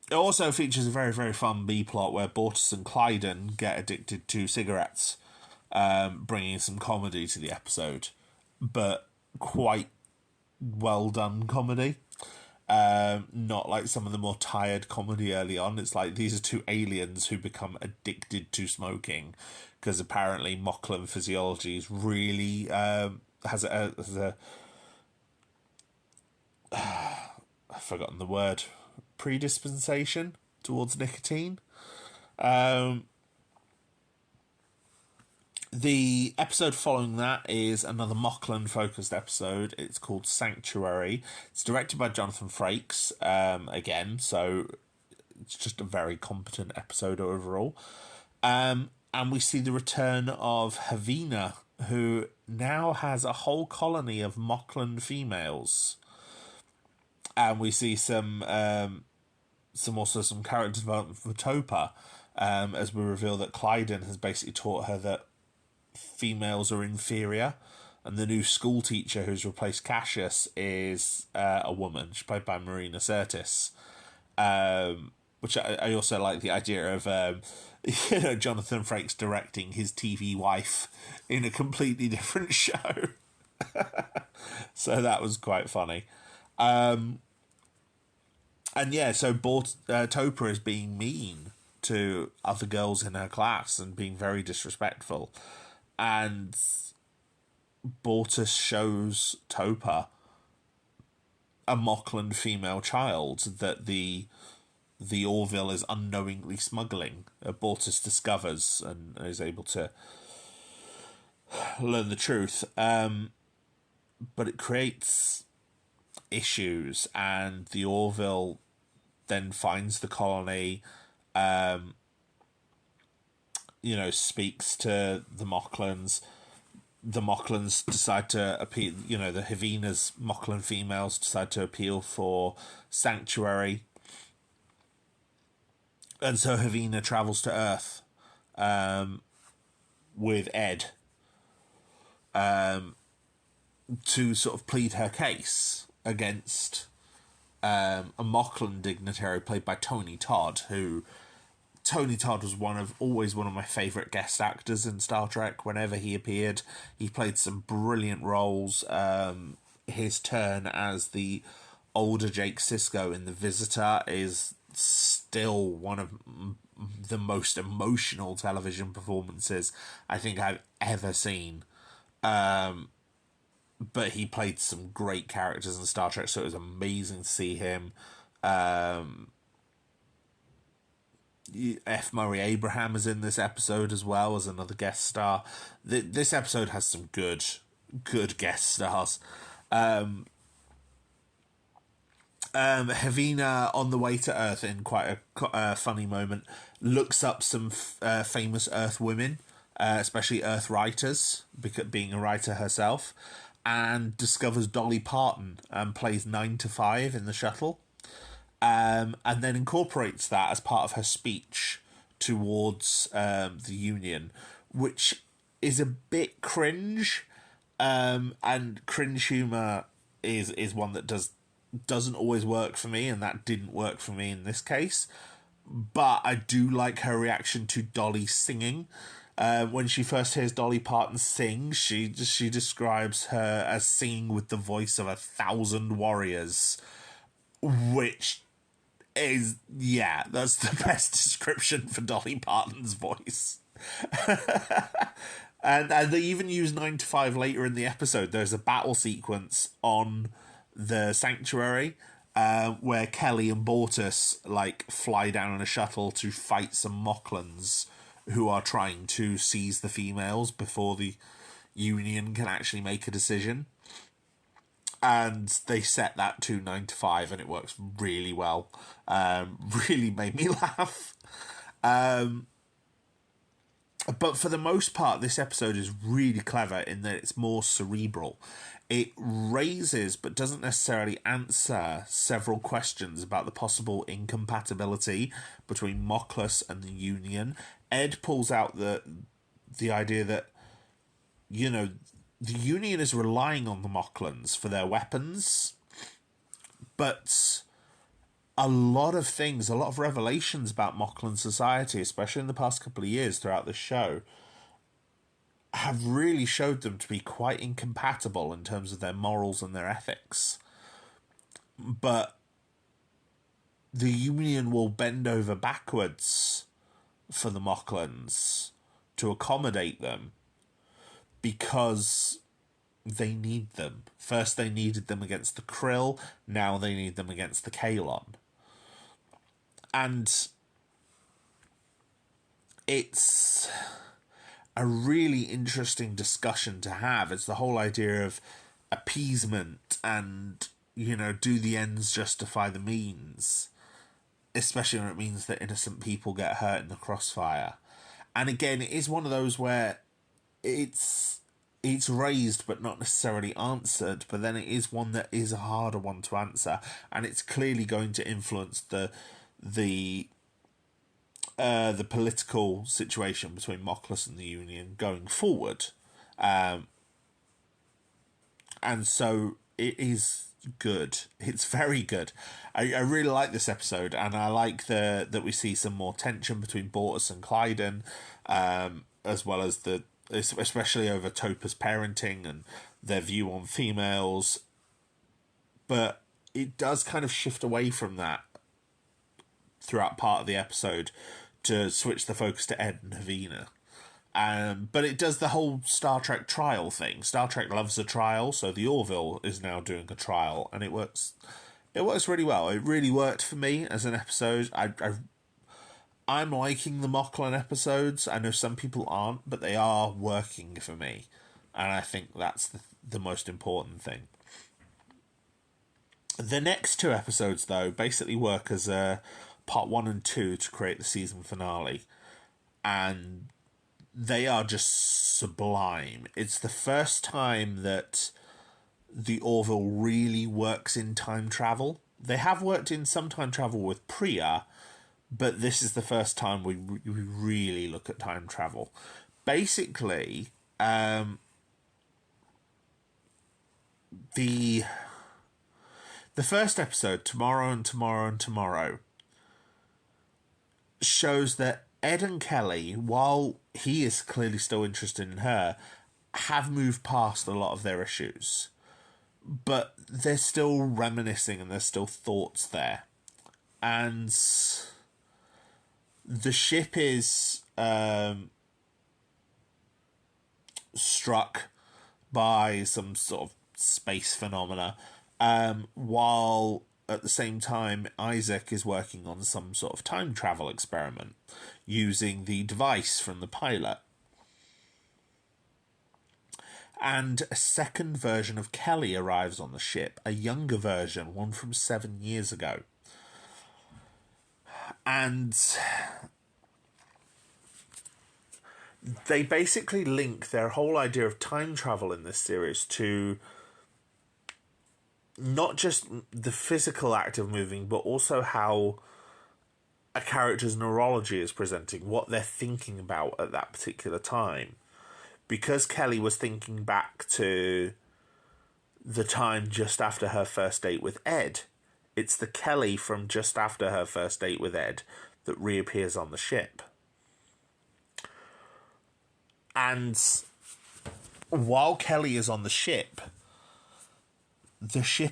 It also features a very, very fun B-plot where Bortus and Clyden get addicted to cigarettes, bringing some comedy to the episode, but quite well done comedy. Not like some of the more tired comedy early on. It's like these are 2 aliens who become addicted to smoking because apparently Moclan physiology is really has a I've forgotten the word, predisposition towards nicotine. The episode following that is another Moclan-focused episode. It's called Sanctuary. It's directed by Jonathan Frakes, again, so it's just a very competent episode overall. And we see the return of Havina, who now has a whole colony of Moclan females. And we see some character development for Topa, as we reveal that Clyden has basically taught her that females are inferior, and the new school teacher who's replaced Cassius is a woman. She's played by Marina Sirtis, which I also like the idea of Jonathan Frakes directing his TV wife in a completely different show. So that was quite funny. And yeah, so Topa is being mean to other girls in her class and being very disrespectful. And Bortus shows Topa a Moclan female child that the Orville is unknowingly smuggling. Bortus discovers and is able to learn the truth. But it creates issues, and the Orville then finds the colony, speaks to the Moclans. The Moclans decide to appeal, the Havina's Moclan females decide to appeal for sanctuary. And so Havina travels to Earth with Ed to sort of plead her case against a Moclan dignitary played by Tony Todd, who Tony Todd was always one of my favourite guest actors in Star Trek. Whenever he appeared, he played some brilliant roles. His turn as the older Jake Sisko in The Visitor is still one of the most emotional television performances I think I've ever seen. But he played some great characters in Star Trek, so it was amazing to see him. F. Murray Abraham is in this episode as well as another guest star. This episode has some good guest stars. Havina, on the way to Earth in quite a funny moment, looks up some famous Earth women, especially Earth writers, being a writer herself, and discovers Dolly Parton and plays 9 to 5 in the shuttle. And then incorporates that as part of her speech towards the Union, which is a bit cringe. And cringe humour is one that doesn't always work for me, and that didn't work for me in this case. But I do like her reaction to Dolly singing. When she first hears Dolly Parton sing, she describes her as singing with the voice of 1,000 warriors, which is, yeah, that's the best description for Dolly Parton's voice. and they even use 9 to 5 later in the episode. There's a battle sequence on the Sanctuary where Kelly and Bortus fly down in a shuttle to fight some Moclans who are trying to seize the females before the Union can actually make a decision. And they set that to 9 to 5, and it works really well. Really made me laugh. But for the most part, this episode is really clever in that it's more cerebral. It raises, but doesn't necessarily answer, several questions about the possible incompatibility between Moclus and the Union. Ed pulls out the idea that, the Union is relying on the Moclans for their weapons, but a lot of revelations about Moclan society, especially in the past couple of years throughout the show, have really showed them to be quite incompatible in terms of their morals and their ethics. But the Union will bend over backwards for the Moclans to accommodate them, because they need them. First they needed them against the Krill, now they need them against the Kalon. And it's a really interesting discussion to have. It's the whole idea of appeasement and, do the ends justify the means, especially when it means that innocent people get hurt in the crossfire. And again, it is one of those where it's raised but not necessarily answered, but then it is one that is a harder one to answer, and it's clearly going to influence the political situation between Mocklus and the Union going forward. And so it is good. It's very good. I really like this episode, and I like that we see some more tension between Bortus and Clyden, as well as especially over Topa's parenting and their view on females. But it does kind of shift away from that throughout part of the episode to switch the focus to Ed and Havina. But it does the whole Star Trek trial thing. Star Trek loves a trial, so the Orville is now doing a trial, and it works. It works really well. It really worked for me as an episode. I'm liking the Mocklin episodes. I know some people aren't, but they are working for me, and I think that's the most important thing. The next two episodes, though, basically work as part 1 and 2 to create the season finale, and they are just sublime. It's the first time that the Orville really works in time travel. They have worked in some time travel with Priya, but this is the first time we really look at time travel. Basically, the first episode, Tomorrow and Tomorrow and Tomorrow, shows that Ed and Kelly, while he is clearly still interested in her, have moved past a lot of their issues. But they're still reminiscing and there's still thoughts there. And the ship is struck by some sort of space phenomena, while at the same time Isaac is working on some sort of time travel experiment using the device from the pilot. And a second version of Kelly arrives on the ship, a younger version, one from 7 years ago. And they basically link their whole idea of time travel in this series to not just the physical act of moving, but also how a character's neurology is presenting, what they're thinking about at that particular time. Because Kelly was thinking back to the time just after her first date with Ed, it's the Kelly from just after her first date with Ed that reappears on the ship. And while Kelly is on the ship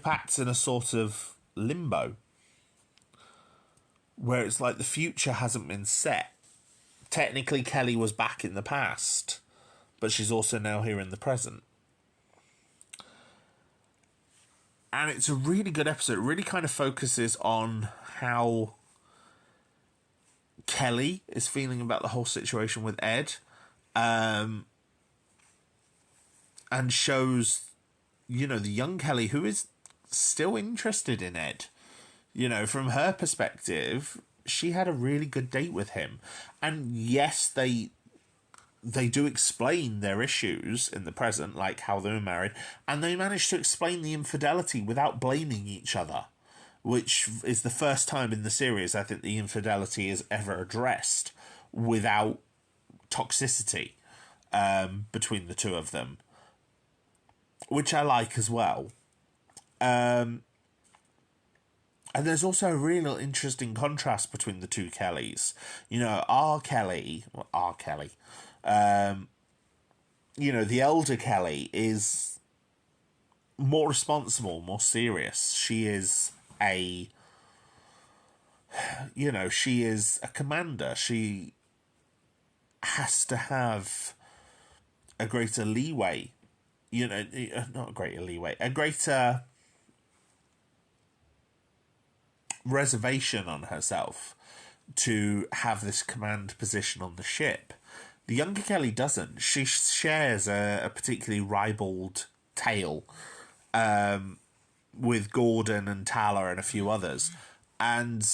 acts in a sort of limbo, where it's like the future hasn't been set. Technically, Kelly was back in the past, but she's also now here in the present. And it's a really good episode. It really kind of focuses on how Kelly is feeling about the whole situation with Ed, and shows, the young Kelly who is still interested in Ed. From her perspective, she had a really good date with him. And yes, they do explain their issues in the present, like how they were married, and they managed to explain the infidelity without blaming each other, which is the first time in the series I think the infidelity is ever addressed without toxicity between the two of them, which I like as well. And there's also a real interesting contrast between the two Kellys. R. Kelly, the elder Kelly is more responsible, more serious. She is she is a commander. She has to have a greater leeway, not a greater leeway, a greater reservation on herself to have this command position on the ship. The younger Kelly doesn't. She shares a particularly ribald tale with Gordon and Tala and a few others. And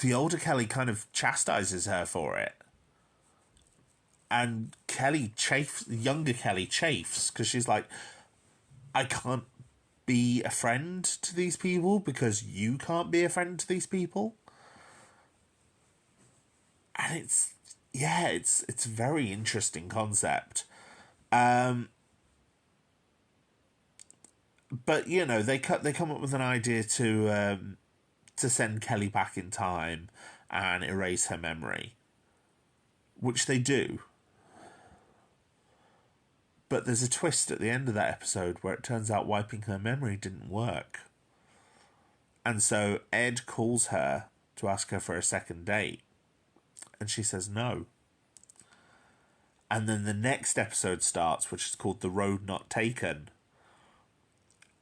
the older Kelly kind of chastises her for it. And younger Kelly chafes, because she's like, I can't be a friend to these people because you can't be a friend to these people. And it's a very interesting concept. But they come up with an idea to send Kelly back in time and erase her memory, which they do. But there's a twist at the end of that episode where it turns out wiping her memory didn't work. And so Ed calls her to ask her for a second date. And she says no. And then the next episode starts, which is called The Road Not Taken.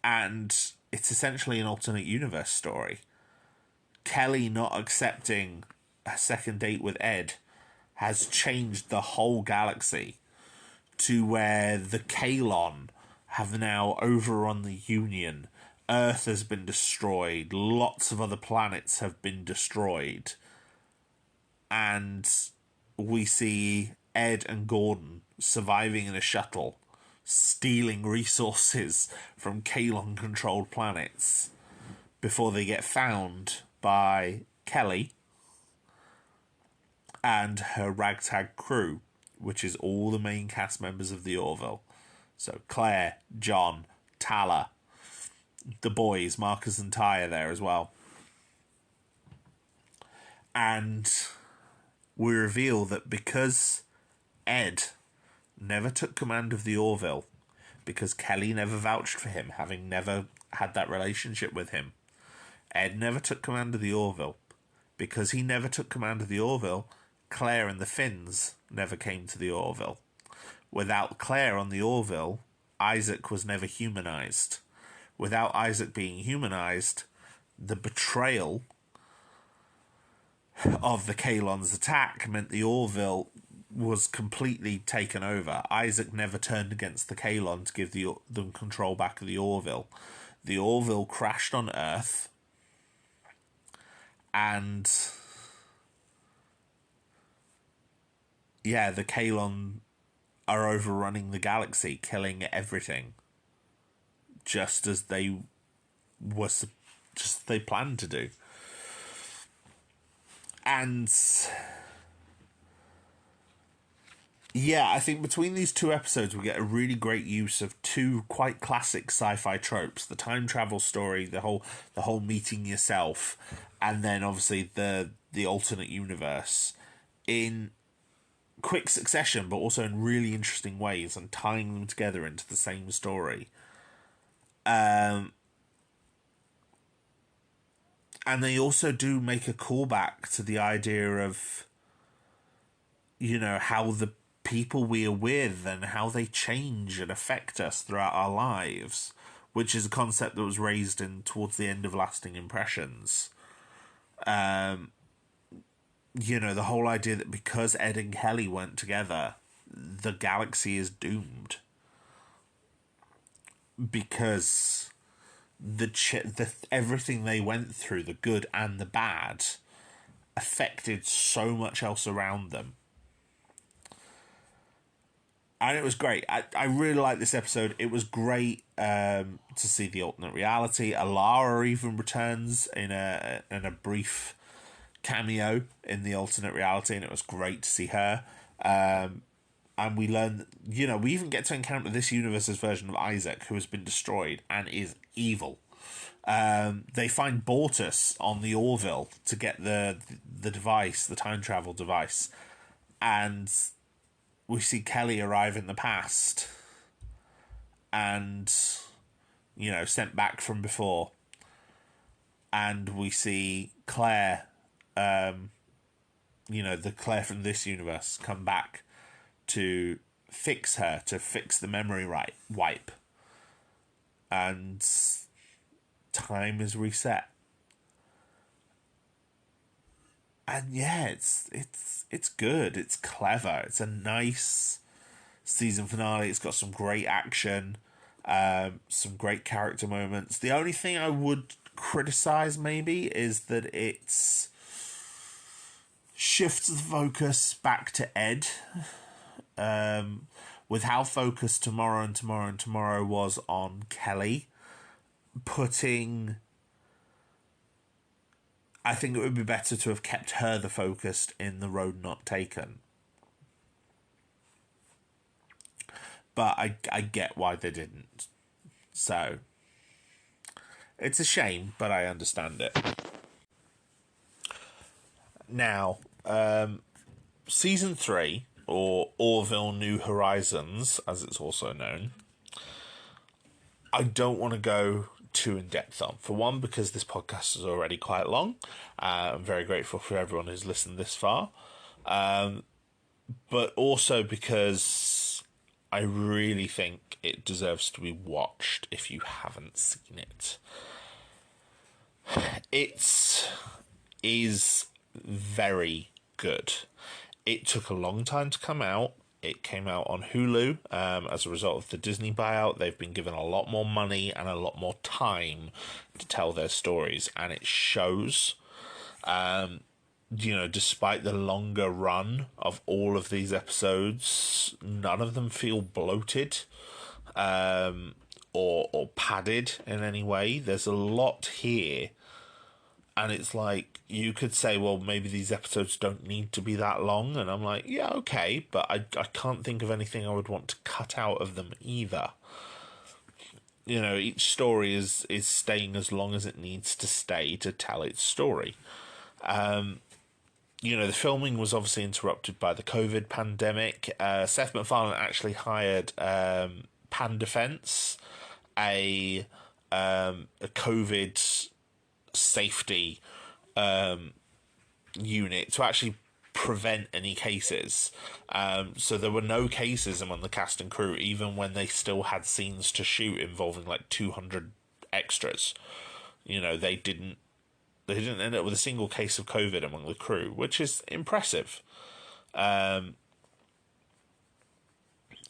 And it's essentially an alternate universe story. Kelly not accepting a second date with Ed has changed the whole galaxy to where the Kalon have now overrun the Union. Earth has been destroyed. Lots of other planets have been destroyed. And we see Ed and Gordon surviving in a shuttle, stealing resources from Kalon-controlled planets before they get found by Kelly and her ragtag crew, which is all the main cast members of the Orville. So Claire, John, Tala, the boys, Marcus and Ty are there as well. And we reveal that because Ed never took command of the Orville, because Kelly never vouched for him, having never had that relationship with him, Ed never took command of the Orville. Because he never took command of the Orville, Claire and the Finns never came to the Orville. Without Claire on the Orville, Isaac was never humanized. Without Isaac being humanized, the betrayal of the Kalon's attack meant the Orville was completely taken over. Isaac never turned against the Kalon to give them control back of the Orville. The Orville crashed on Earth, and the Kalon are overrunning the galaxy, killing everything, just as they planned to do. And I think between these two episodes we get a really great use of two quite classic sci-fi tropes: the time travel story, the whole meeting yourself, and then obviously the alternate universe, in quick succession, but also in really interesting ways, and tying them together into the same story. And they also do make a callback to the idea of, how the people we are with and how they change and affect us throughout our lives, which is a concept that was raised towards the end of Lasting Impressions. The whole idea that because Ed and Kelly weren't together, the galaxy is doomed. Because everything they went through, the good and the bad, affected so much else around them. And it was great. I really liked this episode. It was great to see the alternate reality. Alara even returns in a brief cameo in the alternate reality, and it was great to see her. And we learn, we even get to encounter this universe's version of Isaac, who has been destroyed and is evil. They find Bortus on the Orville to get the device, the time travel device. And we see Kelly arrive in the past and, sent back from before. And we see Claire, the Claire from this universe, come back to fix the memory wipe. And time is reset. And yeah, it's good. It's clever. It's a nice season finale. It's got some great action, some great character moments. The only thing I would criticize maybe is that it's shifts the focus back to Ed. With how focused Tomorrow and Tomorrow and Tomorrow was on Kelly, I think it would be better to have kept her the focus in The Road Not Taken. But I get why they didn't. So, it's a shame, but I understand it. Now, Season 3, or Orville New Horizons, as it's also known, I don't want to go too in-depth on. For one, because this podcast is already quite long. I'm very grateful for everyone who's listened this far. But also because I really think it deserves to be watched if you haven't seen it. It is very good. It took a long time to come out. It came out on Hulu as a result of the Disney buyout. They've been given a lot more money and a lot more time to tell their stories, and it shows. Despite the longer run of all of these episodes, none of them feel bloated or padded in any way. There's a lot here. And it's like, you could say, well, maybe these episodes don't need to be that long. And I'm like, yeah, okay. But I can't think of anything I would want to cut out of them either. Each story is staying as long as it needs to stay to tell its story. The filming was obviously interrupted by the COVID pandemic. Seth MacFarlane actually hired Pan Defense, a COVID safety unit to actually prevent any cases. So there were no cases among the cast and crew, even when they still had scenes to shoot involving like 200 extras. They didn't end up with a single case of COVID among the crew, which is impressive.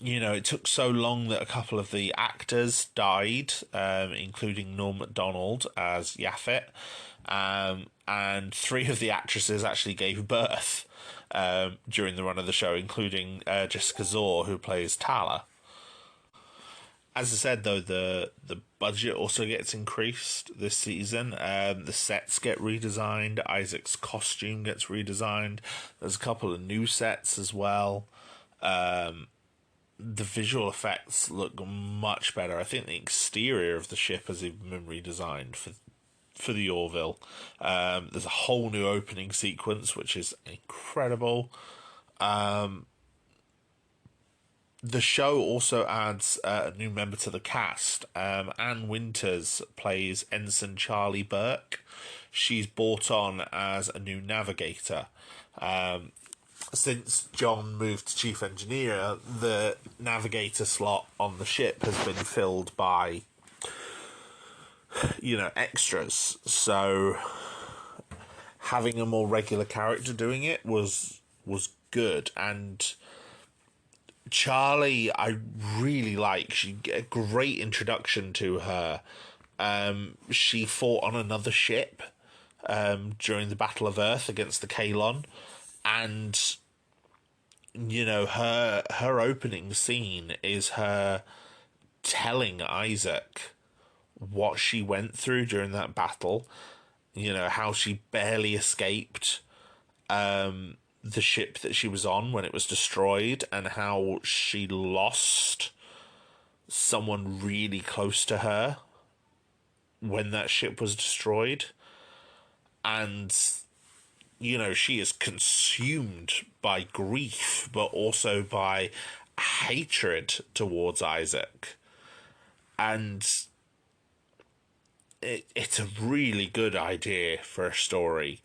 It took so long that a couple of the actors died, including Norm Macdonald as Yaphet, and 3 of the actresses actually gave birth during the run of the show, including Jessica Zor, who plays Tala. As I said, though, the budget also gets increased this season. The sets get redesigned. Isaac's costume gets redesigned. There's a couple of new sets as well. The visual effects look much better. I think the exterior of the ship has even been redesigned for the Orville. There's a whole new opening sequence, which is incredible. The show also adds a new member to the cast. Anne Winters plays Ensign Charlie Burke. She's brought on as a new navigator. Since John moved to chief engineer, the navigator slot on the ship has been filled by, extras. So having a more regular character doing it was good. And Charlie, I really like. She get a great introduction to her. She fought on another ship during the Battle of Earth against the Kalon, and her opening scene is her telling Isaac what she went through during that battle. How she barely escaped the ship that she was on when it was destroyed, and how she lost someone really close to her when that ship was destroyed. And she is consumed by grief, but also by hatred towards Isaac. And it's a really good idea for a story.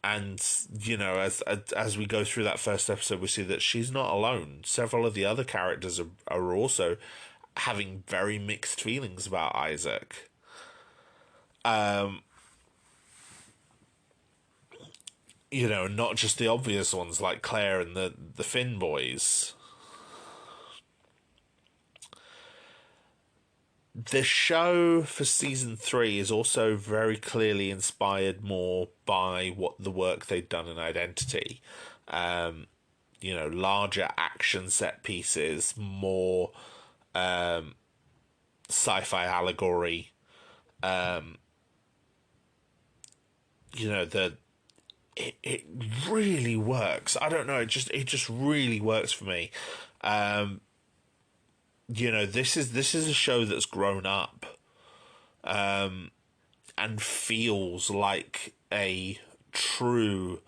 And, as we go through that first episode, we see that she's not alone. Several of the other characters are also having very mixed feelings about Isaac. You know, not just the obvious ones like Claire and the Finn boys. The show for season 3 is also very clearly inspired more by what the work they've done in Identity. You know, larger action set pieces, more sci-fi allegory. You know, it really works. I don't know, it just really works for me. You know, this is a show that's grown up, and feels like a true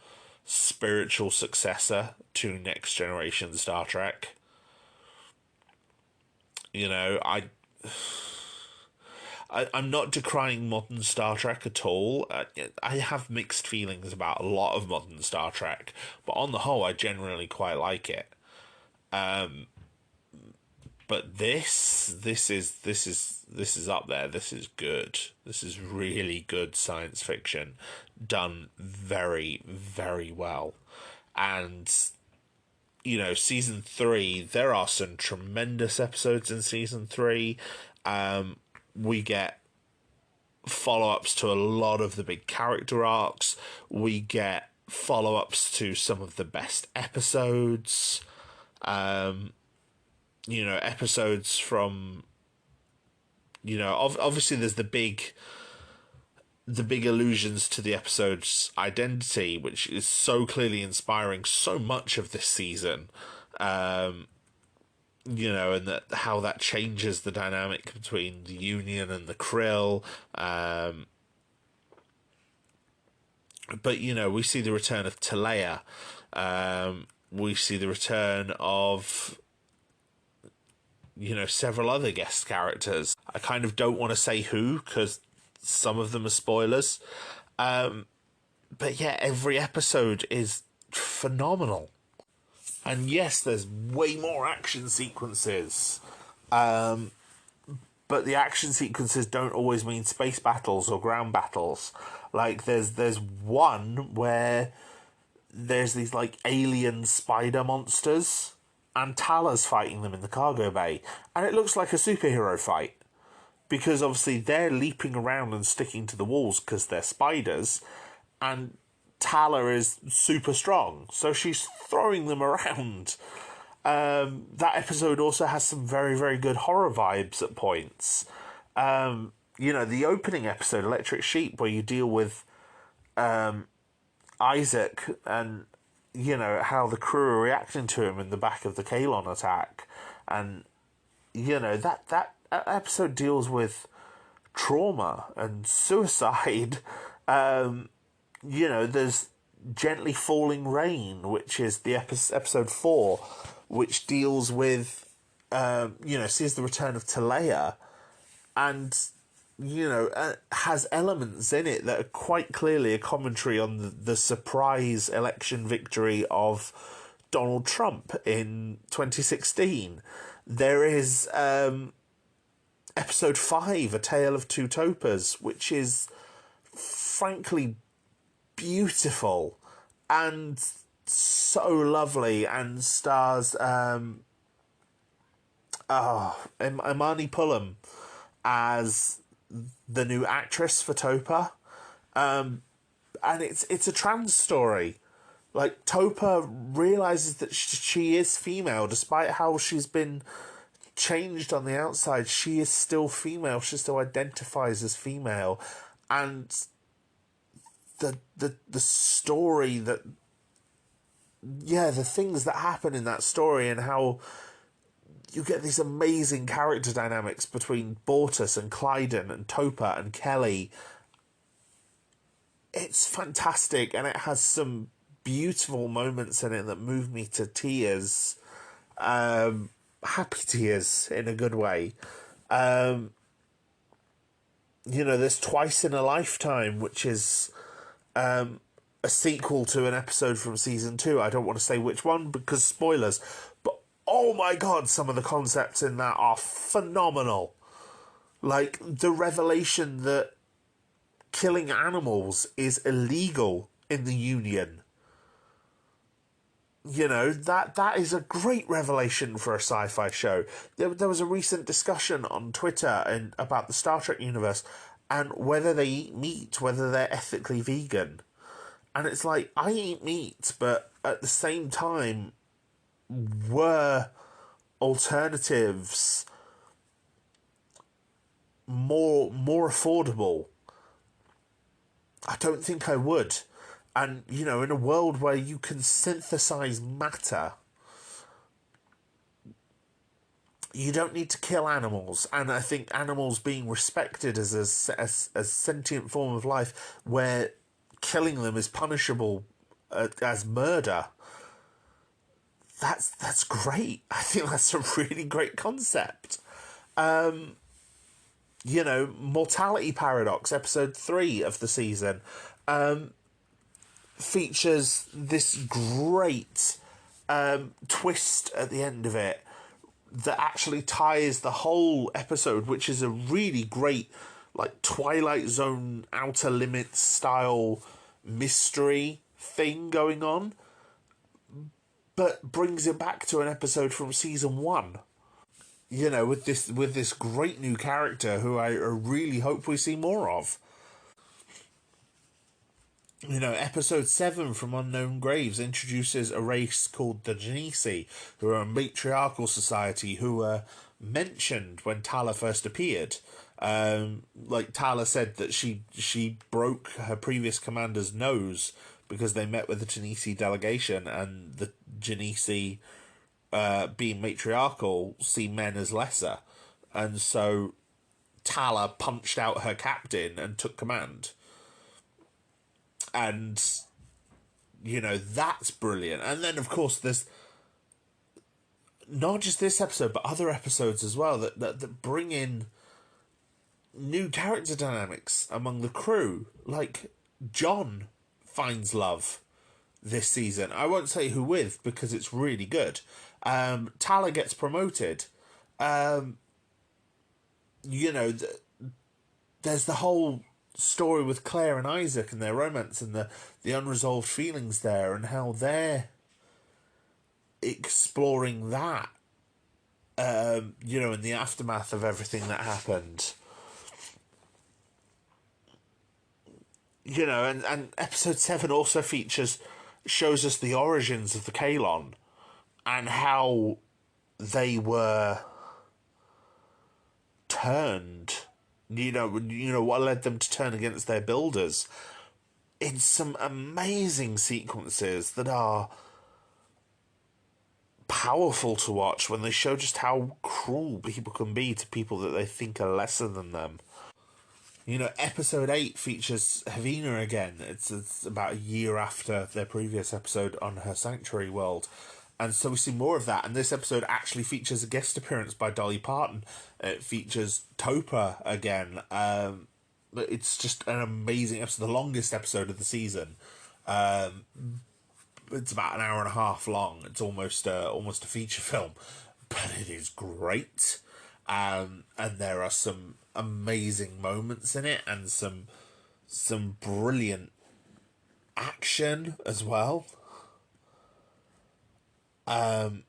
spiritual successor to Next Generation Star Trek. You know, I'm not decrying modern Star Trek at all. I have mixed feelings about a lot of modern Star Trek, but on the whole, I generally quite like it. But this is up there. This is good. This is really good science fiction, done very, very well. And you know, season 3, there are some tremendous episodes in season 3. We get follow-ups to a lot of the big character arcs. We get follow-ups to some of the best episodes. You know, episodes from, you know, obviously there's the big allusions to the episode's identity, which is so clearly inspiring so much of this season. You know, and how that changes the dynamic between the Union and the Krill. But, you know, we see the return of Talea. We see the return of, you know, several other guest characters. I kind of don't want to say who, because some of them are spoilers. But yeah, every episode is phenomenal. And yes, there's way more action sequences. But the action sequences don't always mean space battles or ground battles. Like, there's one where there's these, like, alien spider monsters, and Tala's fighting them in the cargo bay. And it looks like a superhero fight. Because, obviously, they're leaping around and sticking to the walls because they're spiders. And Tala is super strong, so she's throwing them around. That episode also has some very, very good horror vibes at points. You know, the opening episode, Electric Sheep, where you deal with Isaac and, you know, how the crew are reacting to him in the back of the Kalon attack. And, you know, that episode deals with trauma and suicide. You know, there's Gently Falling Rain, which is the episode 4, which deals with, you know, sees the return of Talea, and, you know, has elements in it that are quite clearly a commentary on the surprise election victory of Donald Trump in 2016. There is episode 5, A Tale of Two Topers, which is frankly beautiful and so lovely, and stars Imani Pullum as the new actress for Topa, and it's a trans story. Like, Topa realizes that she is female, despite how she's been changed on the outside. She is still female. She still identifies as female, and the story that, yeah, the things that happen in that story, and how you get these amazing character dynamics between Bortus and Clyden and Topa and Kelly. It's fantastic, and it has some beautiful moments in it that move me to tears. Happy tears in a good way. You know, there's Twice in a Lifetime, which is a sequel to an episode from season 2. I don't want to say which one because spoilers, but oh my god, some of the concepts in that are phenomenal. Like, the revelation that killing animals is illegal in the Union. that is a great revelation for a sci-fi show. There was a recent discussion on Twitter about the Star Trek universe and whether they eat meat, whether they're ethically vegan. And it's like, I eat meat, but at the same time, were alternatives more affordable? I don't think I would. And, in a world where you can synthesize matter, you don't need to kill animals. And I think animals being respected as a sentient form of life, where killing them is punishable as murder, that's great. I think that's a really great concept. Mortality Paradox, episode 3 of the season, features this great twist at the end of it that actually ties the whole episode, which is a really great, like, Twilight Zone Outer Limits style mystery thing going on, but brings it back to an episode from season 1. With this great new character who I really hope we see more of. Episode 7 from Unknown Graves introduces a race called the Genesi, who are a matriarchal society who were mentioned when Tala first appeared. Tala said that she broke her previous commander's nose because they met with the Genesi delegation, and the Genesi, being matriarchal, see men as lesser. And so Tala punched out her captain and took command. And, that's brilliant. And then, of course, there's not just this episode, but other episodes as well that bring in new character dynamics among the crew. Like, John finds love this season. I won't say who with, because it's really good. Tala gets promoted. There's the whole story with Claire and Isaac and their romance and the unresolved feelings there, and how they're exploring that, in the aftermath of everything that happened. And episode 7 also shows us the origins of the Kalon and how they were turned. What led them to turn against their builders, in some amazing sequences that are powerful to watch, when they show just how cruel people can be to people that they think are lesser than them. Episode 8 features Havina again. It's about a year after their previous episode on her sanctuary world. And so we see more of that. And this episode actually features a guest appearance by Dolly Parton. It features Topa again. It's just an amazing episode. The longest episode of the season. It's about an hour and a half long. It's almost a feature film. But it is great. And there are some amazing moments in it. And some brilliant action as well. And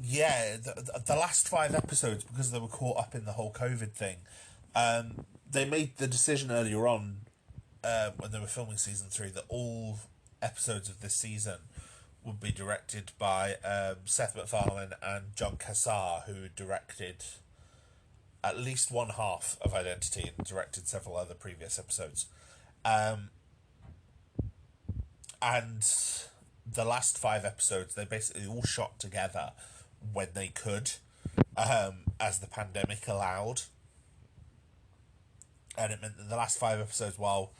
yeah, the last 5 episodes, because they were caught up in the whole COVID thing, they made the decision earlier on, when they were filming season 3, that all episodes of this season would be directed by Seth MacFarlane and John Cassar, who directed at least one half of Identity and directed several other previous episodes. And the last 5 episodes, they basically all shot together when they could, as the pandemic allowed. And it meant that the last 5 episodes, while,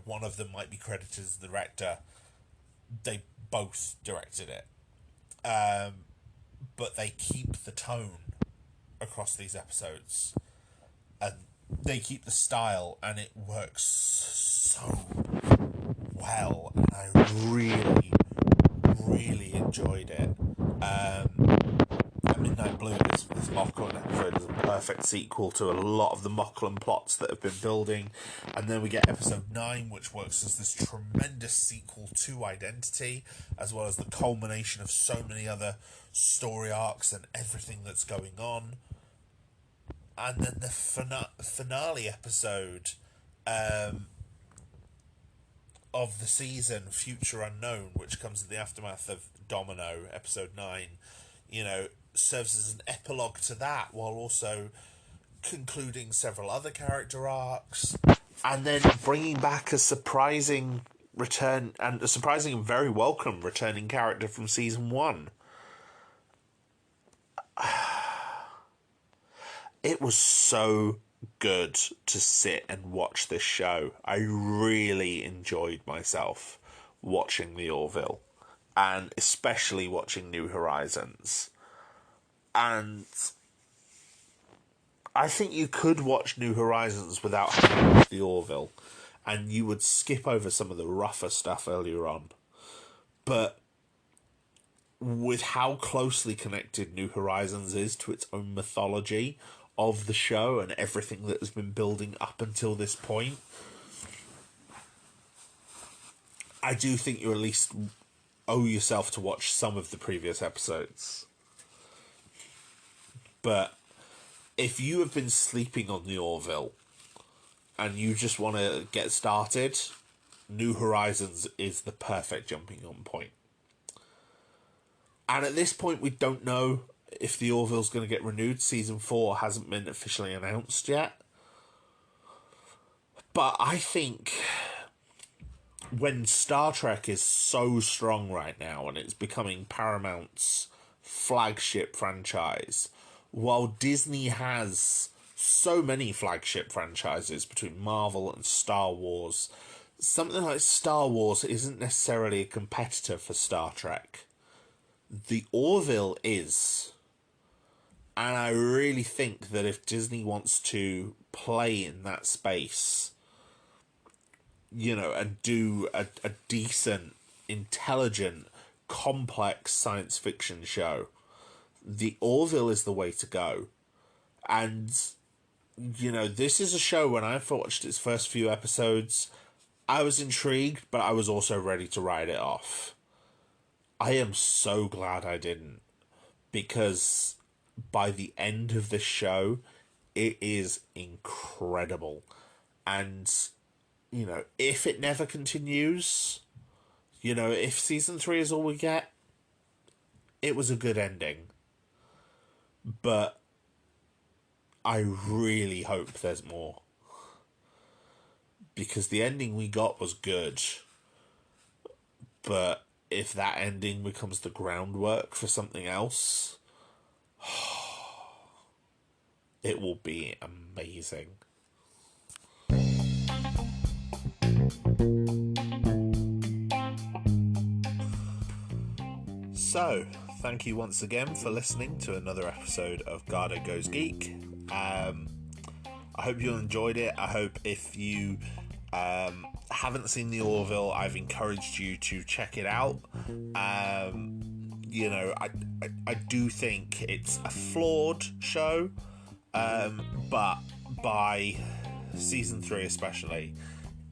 one of them might be credited as the director, they both directed it. But they keep the tone across these episodes. And they keep the style, and it works so well, and I really, really enjoyed it. Midnight Blue, this popcorn episode, is a perfect sequel to a lot of the Mocklin plots that have been building. And then we get episode 9, which works as this tremendous sequel to Identity, as well as the culmination of so many other story arcs and everything that's going on. And then the finale episode of the season, Future Unknown, which comes in the aftermath of Domino, episode 9, serves as an epilogue to that, while also concluding several other character arcs, and then bringing back a surprising return, and a surprising and very welcome returning character from season 1. It was so good to sit and watch this show. I really enjoyed myself watching The Orville, and especially watching New Horizons. And I think you could watch New Horizons without having watched The Orville, and you would skip over some of the rougher stuff earlier on. But with how closely connected New Horizons is to its own mythology of the show and everything that has been building up until this point, I do think you at least owe yourself to watch some of the previous episodes. But if you have been sleeping on The Orville and you just want to get started, New Horizons is the perfect jumping on point. And at this point, we don't know if The Orville's going to get renewed. Season 4 hasn't been officially announced yet. But I think when Star Trek is so strong right now and it's becoming Paramount's flagship franchise, while Disney has so many flagship franchises between Marvel and Star Wars, something like Star Wars isn't necessarily a competitor for Star Trek. The Orville is. And I really think that if Disney wants to play in that space, and do a decent, intelligent, complex science fiction show, The Orville is the way to go. And, this is a show, when I watched its first few episodes, I was intrigued, but I was also ready to write it off. I am so glad I didn't, because by the end of this show, it is incredible. And, if it never continues, if season 3 is all we get, it was a good ending. But I really hope there's more, because the ending we got was good. But if that ending becomes the groundwork for something else, it will be amazing. So, thank you once again for listening to another episode of Garhdo Goes Geek. I hope you enjoyed it. I hope if you haven't seen The Orville, I've encouraged you to check it out. I do think it's a flawed show, but by season 3 especially,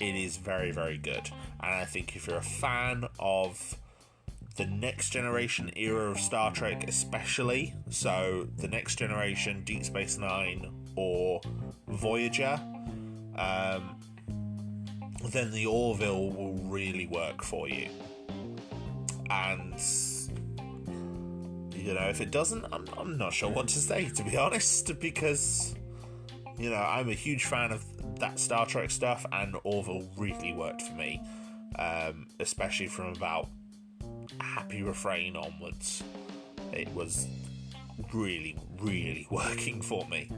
it is very, very good. And I think if you're a fan of the next generation era of Star Trek especially, so the next generation, Deep Space Nine or Voyager, then The Orville will really work for you. And if it doesn't, I'm not sure what to say, to be honest, because I'm a huge fan of that Star Trek stuff, and Orville really worked for me, especially from about Happy Refrain onwards. It was really, really working for me.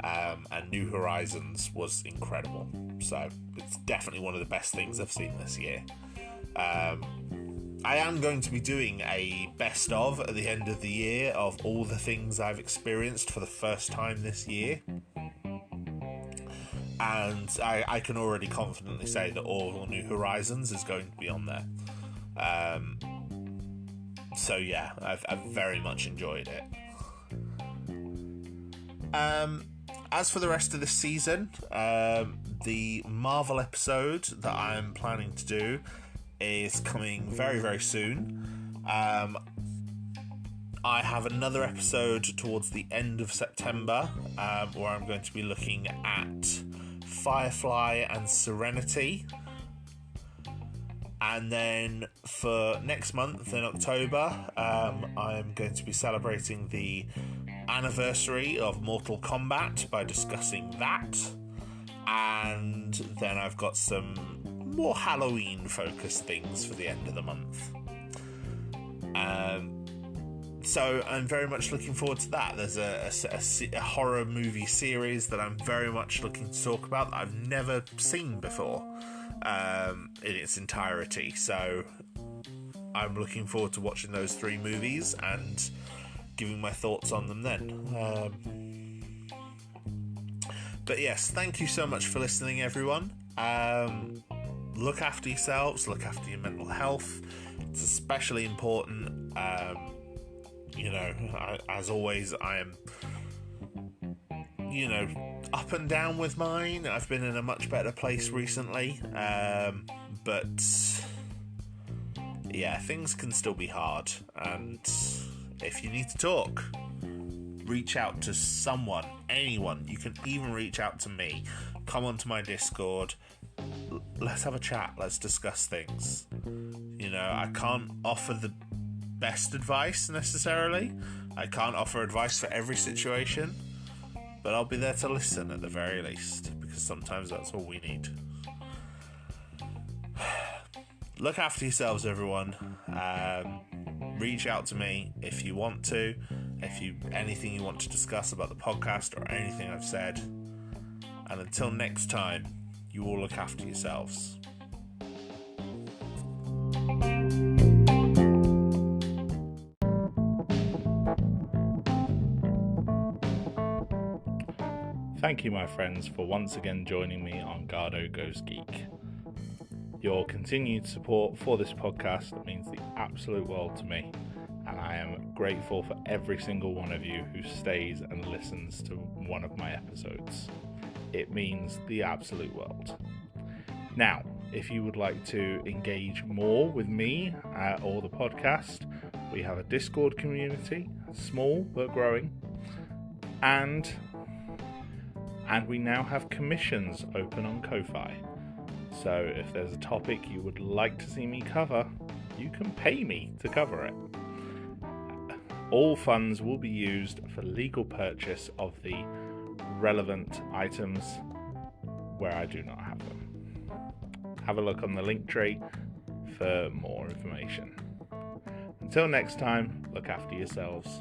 And New Horizons was incredible. So it's definitely one of the best things I've seen this year. I am going to be doing a best of at the end of the year of all the things I've experienced for the first time this year. And I can already confidently say that Orville New Horizons is going to be on there. So yeah, I've very much enjoyed it. As for the rest of this season, the Marvel episode that I'm planning to do is coming very, very soon. I have another episode towards the end of September where I'm going to be looking at Firefly and Serenity. And then for next month in October, I'm going to be celebrating the anniversary of Mortal Kombat by discussing that. And then I've got some more Halloween-focused things for the end of the month. So I'm very much looking forward to that. There's a horror movie series that I'm very much looking to talk about that I've never seen before in its entirety. So I'm looking forward to watching those 3 movies and giving my thoughts on them then. But yes, thank you so much for listening, everyone. Look after yourselves, look after your mental health. It's especially important. As always, I am, up and down with mine. I've been in a much better place recently. But yeah, things can still be hard. And if you need to talk, reach out to someone, anyone. You can even reach out to me. Come onto my Discord. Let's have a chat. Let's discuss things. I can't offer the best advice necessarily. I can't offer advice for every situation, but I'll be there to listen at the very least, because sometimes that's all we need. Look after yourselves, everyone. Reach out to me if you want to, anything you want to discuss about the podcast or anything I've said. And until next time, you all look after yourselves. Thank you, my friends, for once again joining me on Garhdo Goes Geek. Your continued support for this podcast means the absolute world to me, and I am grateful for every single one of you who stays and listens to one of my episodes. It means the absolute world. Now, if you would like to engage more with me or the podcast, we have a Discord community, small but growing, and we now have commissions open on Ko-Fi. So if there's a topic you would like to see me cover, you can pay me to cover it. All funds will be used for legal purchase of the relevant items where I do not have them. Have a look on the link tree for more information. Until next time, look after yourselves.